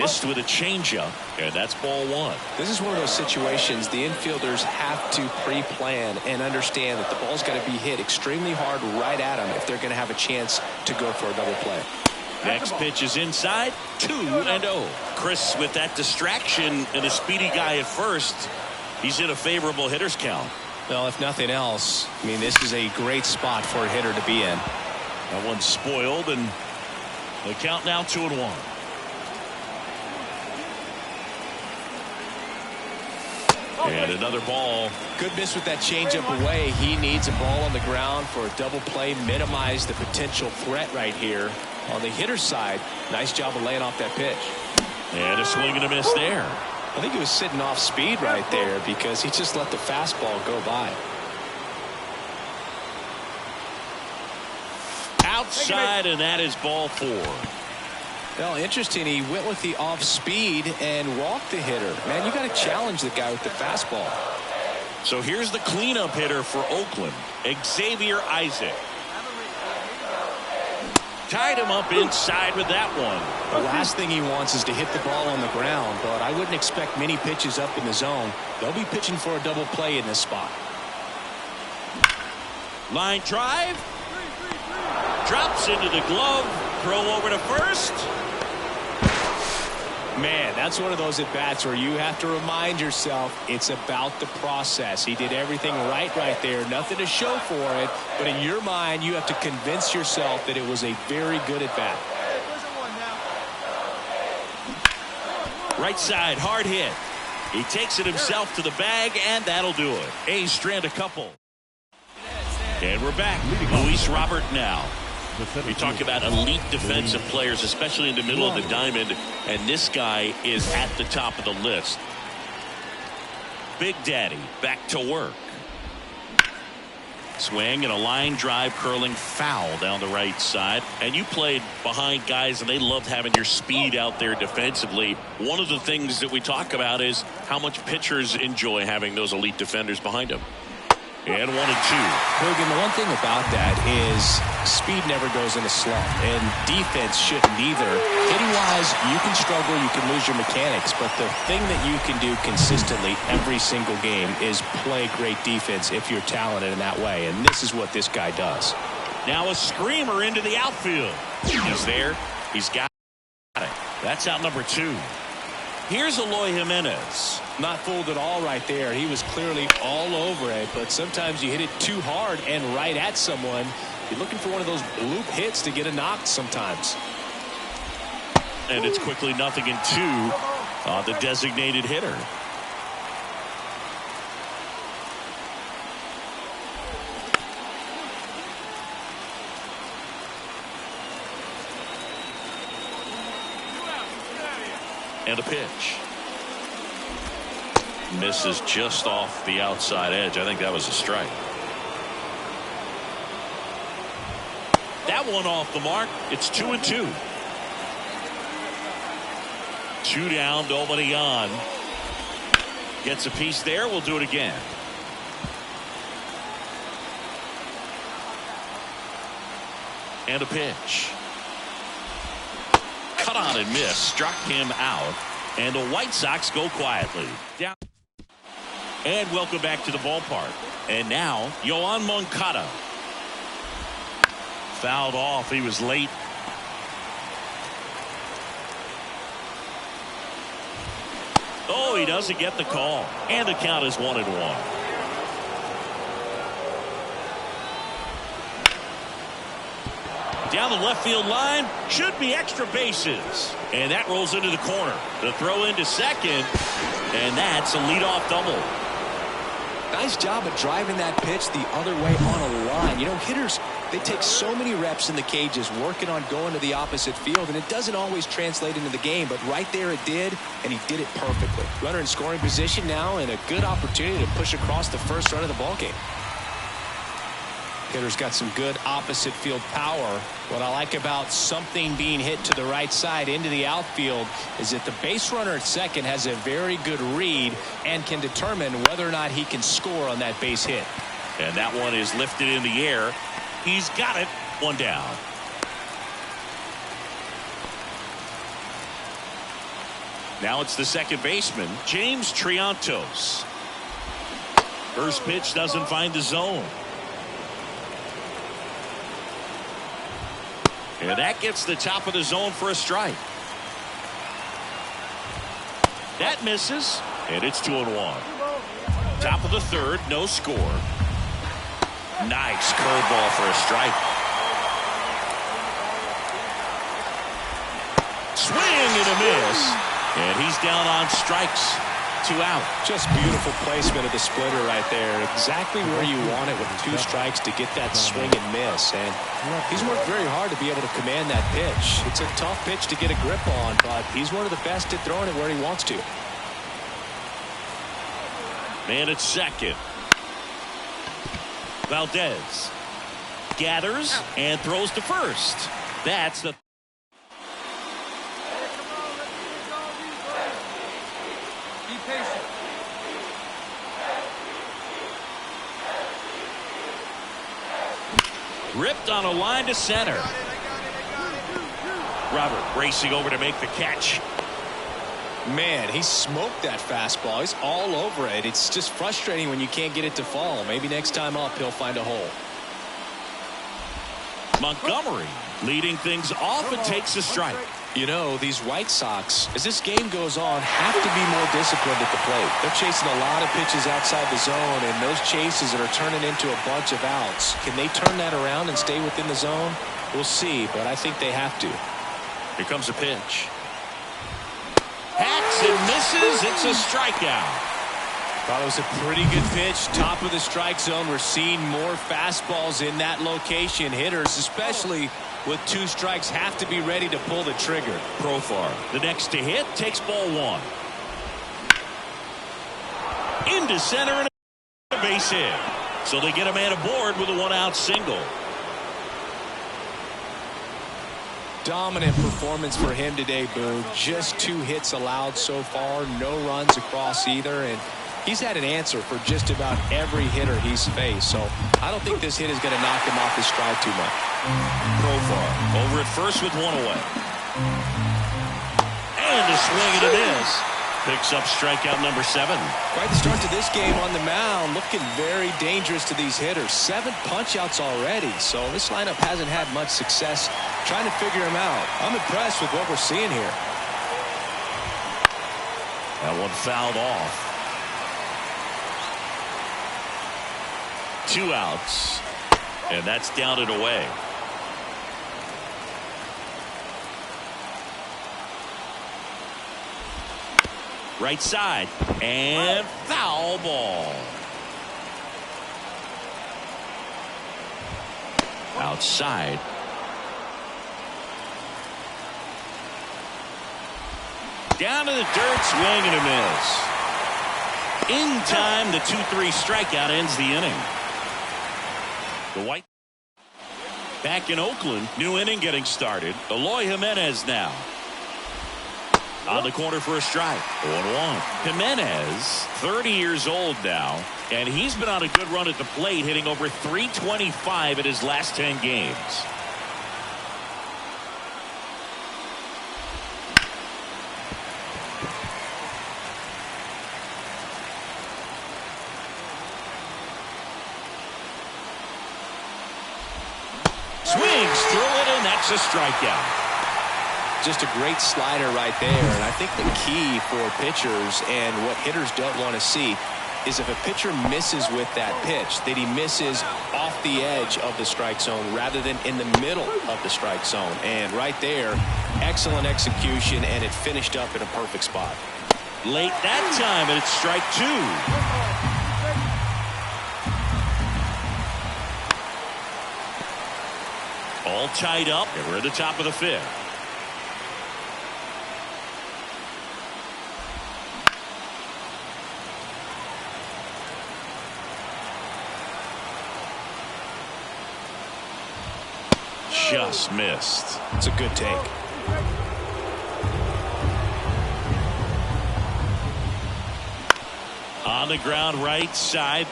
Missed with a changeup, and that's ball one. This is one of those situations the infielders have to pre-plan and understand that the ball's got to be hit extremely hard right at them if they're going to have a chance to go for a double play. Next pitch is inside, 2-0. Chris with that distraction and a speedy guy at first. He's in a favorable hitter's count. Well, if nothing else, I mean, this is a great spot for a hitter to be in. That one's spoiled, and the count now 2-1. And another ball. Good miss with that changeup away. He needs a ball on the ground for a double play. Minimize the potential threat right here. On the hitter's side, nice job of laying off that pitch. And a swing and a miss there. I think he was sitting off speed right there because he just let the fastball go by. Outside, and that is ball 4. Well, interesting. He went with the off speed and walked the hitter. Man, you got to challenge the guy with the fastball. So here's the cleanup hitter for Oakland, Xavier Isaac. Tied him up inside with that one. The last thing he wants is to hit the ball on the ground, but I wouldn't expect many pitches up in the zone. They'll be pitching for a double play in this spot. Line drive. Drops into the glove. Throw over to first. Man, that's one of those at-bats where you have to remind yourself it's about the process. He did everything right there. Nothing to show for it. But in your mind, you have to convince yourself that it was a very good at-bat. Right side, hard hit. He takes it himself to the bag, and that'll do it. A's strand a couple. And we're back. Luis Robert now. We talk about elite defensive players, especially in the middle of the diamond, and this guy is at the top of the list. Big Daddy back to work. Swing and a line drive curling foul down the right side. And you played behind guys, and they loved having your speed out there defensively. One of the things that we talk about is how much pitchers enjoy having those elite defenders behind them. And 1-2. Hogan, the one thing about that is speed never goes in a slump, and defense shouldn't either. Hitting-wise, you can struggle, you can lose your mechanics, but the thing that you can do consistently every single game is play great defense if you're talented in that way, and this is what this guy does. Now a screamer into the outfield. He's there. He's got it. That's out number 2. Here's Eloy Jimenez. Not fooled at all right there. He was clearly all over it, but sometimes you hit it too hard and right at someone. You're looking for one of those loop hits to get a knock sometimes. And it's quickly 0-2 on the designated hitter. And a pitch. Misses just off the outside edge. I think that was a strike. That one off the mark. It's 2-2. 2 down, nobody on. Gets a piece there. We'll do it again. And a pitch. Cut on and miss. Struck him out. And the White Sox go quietly. Down. And welcome back to the ballpark. And now, Yoan Moncada. Fouled off. He was late. Oh, he doesn't get the call. And the count is 1-1. Down the left field line. Should be extra bases. And that rolls into the corner. The throw into second. And that's a leadoff double. Nice job of driving that pitch the other way on a line. You know, hitters, they take so many reps in the cages working on going to the opposite field, and it doesn't always translate into the game, but right there it did, and he did it perfectly. Runner in scoring position now, and a good opportunity to push across the first run of the ballgame. Hitter's got some good opposite field power. What I like about something being hit to the right side into the outfield is that the base runner at second has a very good read and can determine whether or not he can score on that base hit. And that one is lifted in the air. He's got it. 1 down. Now it's the second baseman, James Triantos. First pitch doesn't find the zone. And that gets the top of the zone for a strike. That misses, and it's 2-1. Top of the third, no score. Nice curveball for a strike. Swing and a miss. And he's down on strikes. 2 out. Just beautiful placement of the splitter right there. Exactly where you want it with 2 strikes to get that swing and miss. And he's worked very hard to be able to command that pitch. It's a tough pitch to get a grip on, but he's one of the best at throwing it where he wants to. Man at second. Valdez gathers and throws to first. That's the Be patient. ripped on a line to center. Robert racing over to make the catch. Man, he smoked that fastball. He's all over it. It's just frustrating when you can't get it to fall. Maybe next time up he'll find a hole. Montgomery leading things off and takes a strike. You know, these White Sox, as this game goes on, have to be more disciplined at the plate. They're chasing a lot of pitches outside the zone, and those chases are turning into a bunch of outs. Can they turn that around and stay within the zone? We'll see, but I think they have to. Here comes a pitch. Hacks and misses. It's a strikeout. Thought it was a pretty good pitch. Top of the strike zone. We're seeing more fastballs in that location. Hitters, especially with 2 strikes, have to be ready to pull the trigger. Profar, the next to hit, takes ball 1. Into center and a base hit. So they get a man aboard with a 1-out single. Dominant performance for him today, Boo. Just 2 hits allowed so far. No runs across either. And he's had an answer for just about every hitter he's faced. So I don't think this hit is going to knock him off his stride too much. Profar over at first with 1 away. And a swing and a miss. Picks up strikeout number 7. Quite the start to this game on the mound. Looking very dangerous to these hitters. 7 punch-outs already. So this lineup hasn't had much success trying to figure him out. I'm impressed with what we're seeing here. That one fouled off. 2 outs. And that's down and away. Right side. And foul ball. Outside. Down to the dirt, swing and a miss. In time, the 2-3 strikeout ends the inning. The White back in Oakland, new inning getting started. Eloy Jimenez now. On the corner for a strike. 1-1. Jimenez, 30 years old now, and he's been on a good run at the plate, hitting over .325 in his last 10 games. Swings through it, and that's a strikeout. Just a great slider right there. And I think the key for pitchers and what hitters don't want to see is if a pitcher misses with that pitch, that he misses off the edge of the strike zone rather than in the middle of the strike zone. And right there, excellent execution, and it finished up in a perfect spot. Late that time, and it's strike 2. All tied up, and we're at the top of the 5th. Just missed. It's a good take. On the ground, right side.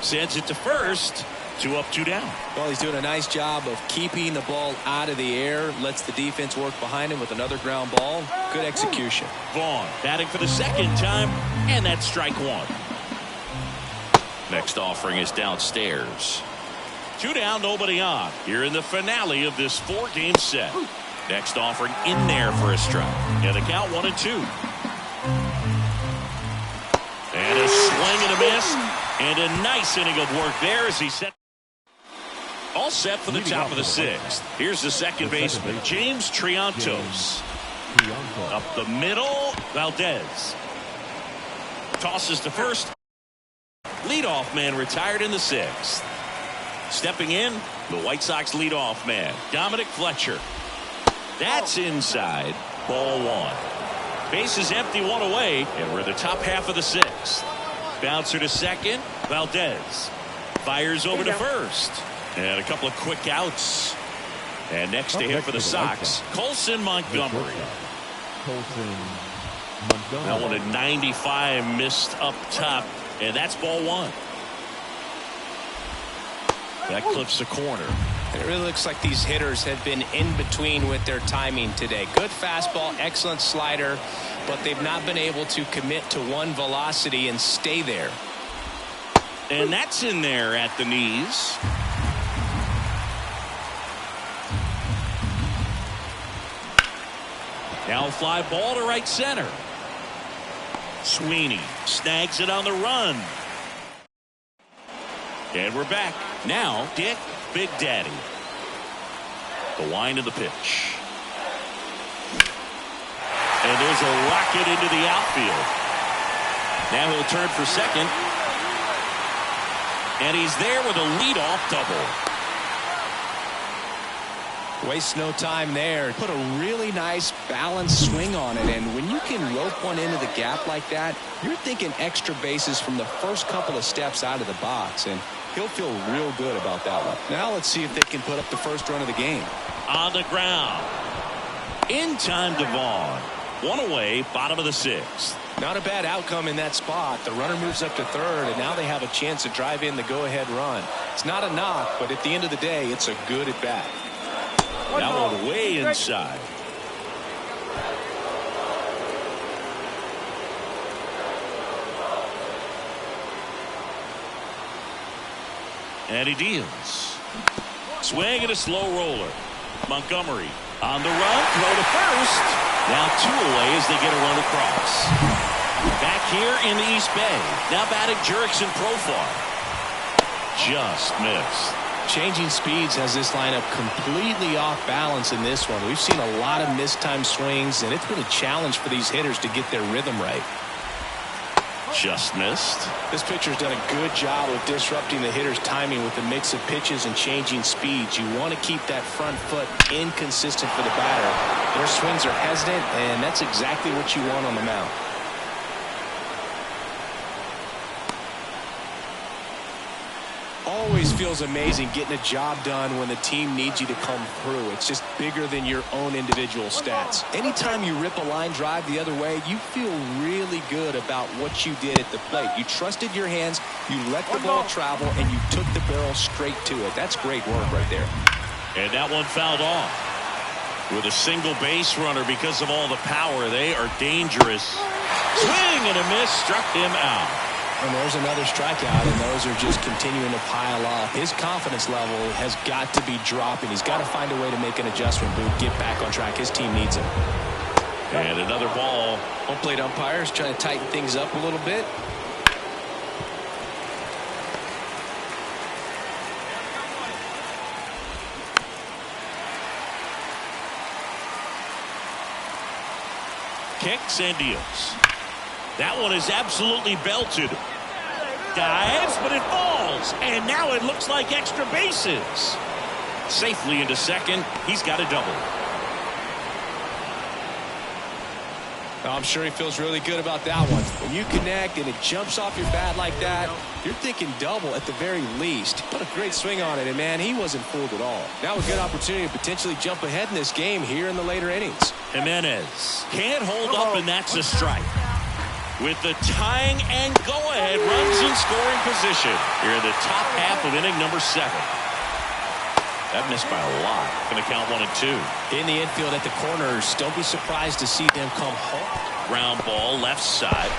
Sends it to first. 2 up, 2 down. Well, he's doing a nice job of keeping the ball out of the air. Lets the defense work behind him with another ground ball. Good execution. Vaughn batting for the second time, and that's strike one. Next offering is downstairs. 2 down, nobody on. Here in the finale of this 4-game set. Next offering in there for a strike. And the count 1-2. And a swing and a miss. And a nice inning of work there as he set. All set for the top of the 6th. Here's the second baseman, James Triantos. Up the middle, Valdez. Tosses to first. Leadoff man retired in the 6th. Stepping in, the White Sox leadoff man, Dominic Fletcher. That's inside. Ball 1. Base is empty, 1 away, and we're in the top half of the 6th. Bouncer to second, Valdez. Fires over to first. And a couple of quick outs. And next to him for the Sox, Colson Montgomery. That one at 95, missed up top, and that's ball 1. That clips the corner. And it really looks like these hitters have been in between with their timing today. Good fastball, excellent slider, but they've not been able to commit to one velocity and stay there. And that's in there at the knees. Now a fly ball to right center. Sweeney snags it on the run. And we're back. Now Dick Big Daddy. The wind of the pitch. And there's a rocket into the outfield. Now he'll turn for second. And he's there with a leadoff double. Waste no time there. Put a really nice balanced swing on it, and when you can rope one into the gap like that, you're thinking extra bases from the first couple of steps out of the box, and he'll feel real good about that one. Now let's see if they can put up the first run of the game. On the ground. In time to Vaughn. 1 away, bottom of the 6th. Not a bad outcome in that spot. The runner moves up to third, and now they have a chance to drive in the go-ahead run. It's not a knock, but at the end of the day, it's a good at-bat. That one way inside. And he deals. Swing and a slow roller. Montgomery on the run, throw to first. Now 2 away as they get a run across. Back here in the East Bay. Now batting Jurickson Profar. Just missed. Changing speeds has this lineup completely off balance in this one. We've seen a lot of mistimed swings, and it's been a challenge for these hitters to get their rhythm right. Just missed. This pitcher's done a good job of disrupting the hitter's timing with a mix of pitches and changing speeds. You want to keep that front foot inconsistent for the batter. Their swings are hesitant, and that's exactly what you want on the mound. Always feels amazing getting a job done when the team needs you to come through. It's just bigger than your own individual stats. Anytime you rip a line drive the other way, you feel really good about what you did at the plate. You trusted your hands, you let the ball travel, and you took the barrel straight to it. That's great work right there. And that one fouled off. With a single base runner because of all the power, they are dangerous. Swing and a miss, struck him out. And there's another strikeout, and those are just continuing to pile up. His confidence level has got to be dropping. He's got to find a way to make an adjustment, Boot, get back on track. His team needs him. And another ball. Home plate umpires trying to tighten things up a little bit. Kicks and deals. That one is absolutely belted. Dives, but it falls. And now it looks like extra bases. Safely into second. He's got a double. I'm sure he feels really good about that one. When you connect and it jumps off your bat like that, you're thinking double at the very least. Put a great swing on it, and man, he wasn't fooled at all. Now a good opportunity to potentially jump ahead in this game here in the later innings. Jimenez can't hold up, and that's a strike. With the tying and go-ahead runs in scoring position here in the top half of inning number 7. That missed by a lot. Going to count 1-2. In the infield at the corners, don't be surprised to see them come home. Ground ball left side.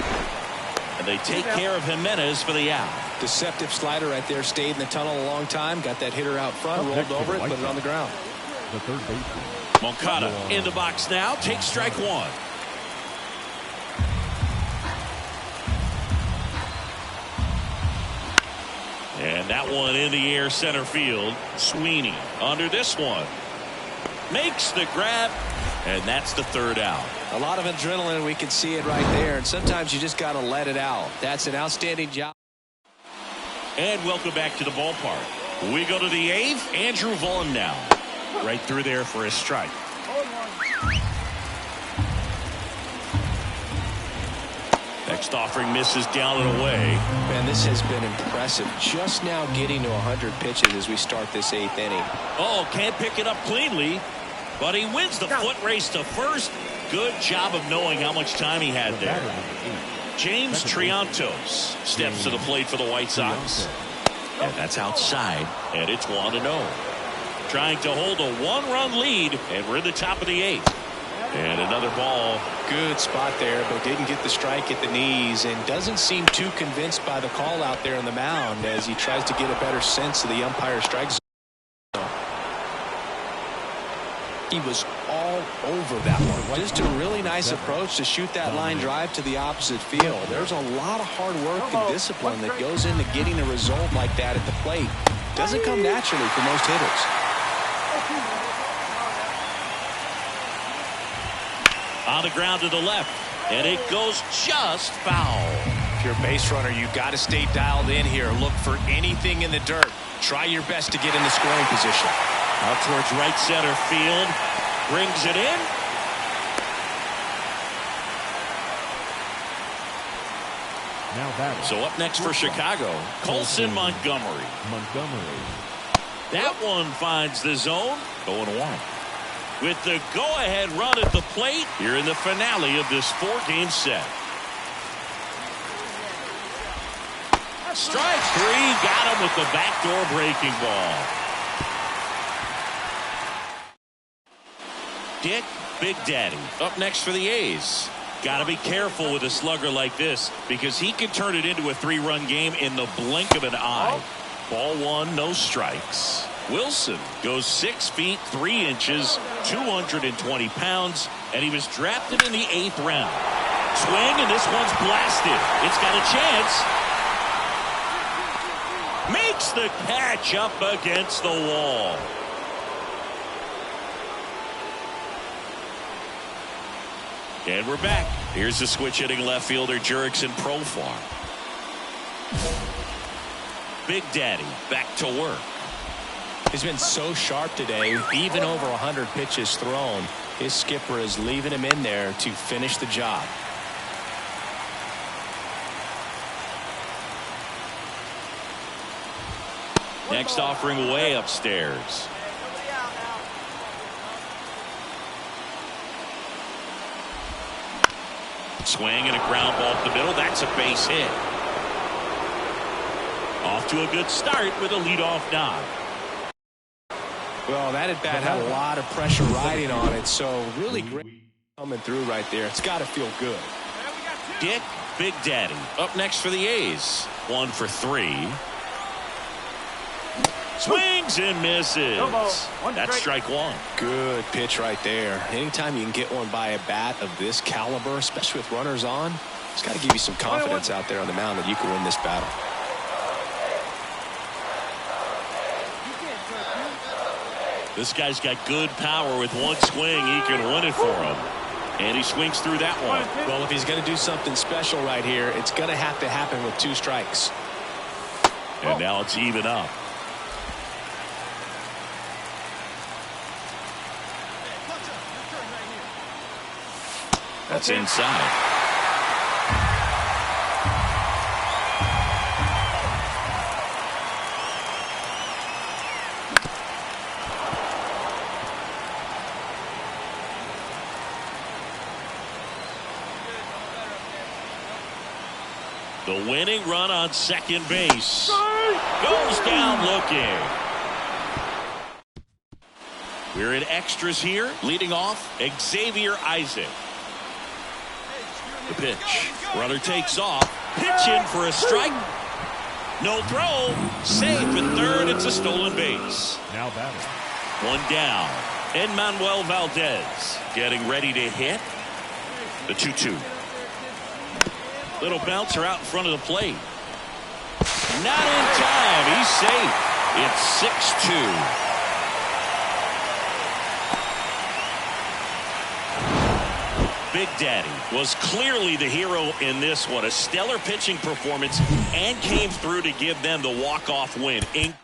And they take care of Jimenez for the out. Deceptive slider right there. Stayed in the tunnel a long time. Got that hitter out front. Rolled over it. Put it on the ground. The third baseman. Moncada in the box now. Takes strike one. And that one in the air center field. Sweeney under this one. Makes the grab. And that's the third out. A lot of adrenaline. We can see it right there. And sometimes you just got to let it out. That's an outstanding job. And welcome back to the ballpark. We go to the eighth. Andrew Vaughn now. Right through there for a strike. Next offering misses down and away. Man, this has been impressive. Just now getting to 100 pitches as we start this eighth inning. Oh, can't pick it up cleanly. But he wins the foot race to first. Good job of knowing how much time he had there. James Triantos steps to the plate for the White Sox. And that's outside. And it's 1-0. Trying to hold a one-run lead. And we're in the top of the eighth. And another ball. Good spot there, but didn't get the strike at the knees and doesn't seem too convinced by the call out there on the mound as he tries to get a better sense of the umpire strike zone. He was all over that one. Just a really nice approach to shoot that line drive to the opposite field. There's a lot of hard work and discipline that goes into getting a result like that at the plate. Doesn't come naturally for most hitters. On the ground to the left. And it goes just foul. If you're a base runner, you've got to stay dialed in here. Look for anything in the dirt. Try your best to get in the scoring position. Out towards right center field. Brings it in. Now batting. So up next for Chicago, Colson Montgomery. That one finds the zone. 0-1. With the go-ahead run at the plate here in the finale of this four-game set. Strike three. Got him with the backdoor breaking ball. Dick Big Daddy up next for the A's. Got to be careful with a slugger like this because he can turn it into a three-run game in the blink of an eye. Ball one, no strikes. Wilson goes 6 feet 3 inches, 220 pounds, and he was drafted in the 8th round. Swing, and this one's blasted. It's got a chance. Makes the catch up against the wall. And we're back. Here's the switch hitting left fielder Jurickson Profar. Big Daddy back to work. He's been so sharp today, even over 100 pitches thrown. His skipper is leaving him in there to finish the job. Next offering way upstairs. Swing and a ground ball up the middle. That's a base hit. Off to a good start with a leadoff knock. Well, that at bat had a lot of pressure riding on it, so really great coming through right there. It's got to feel good. Dick Big Daddy up next for the A's. 1 for 3. Swings and misses. That's strike one. Good pitch right there. Anytime you can get one by a bat of this caliber, especially with runners on, it's got to give you some confidence out there on the mound that you can win this battle. This guy's got good power. With one swing, he can win it for him. And he swings through that one. Well, if he's going to do something special right here, it's going to have to happen with 2 strikes. And now it's even up. That's inside. The winning run on second base. Goes down looking. We're in extras here. Leading off, Xavier Isaac. The pitch. Runner takes off. Pitch in for a strike. No throw. Safe at third. It's a stolen base. Now batting. One down. Enmanuel Valdez getting ready to hit. The 2-2. Little bouncer out in front of the plate. Not in time. He's safe. It's 6-2. Big Daddy was clearly the hero in this one. A stellar pitching performance and came through to give them the walk-off win. Incredible.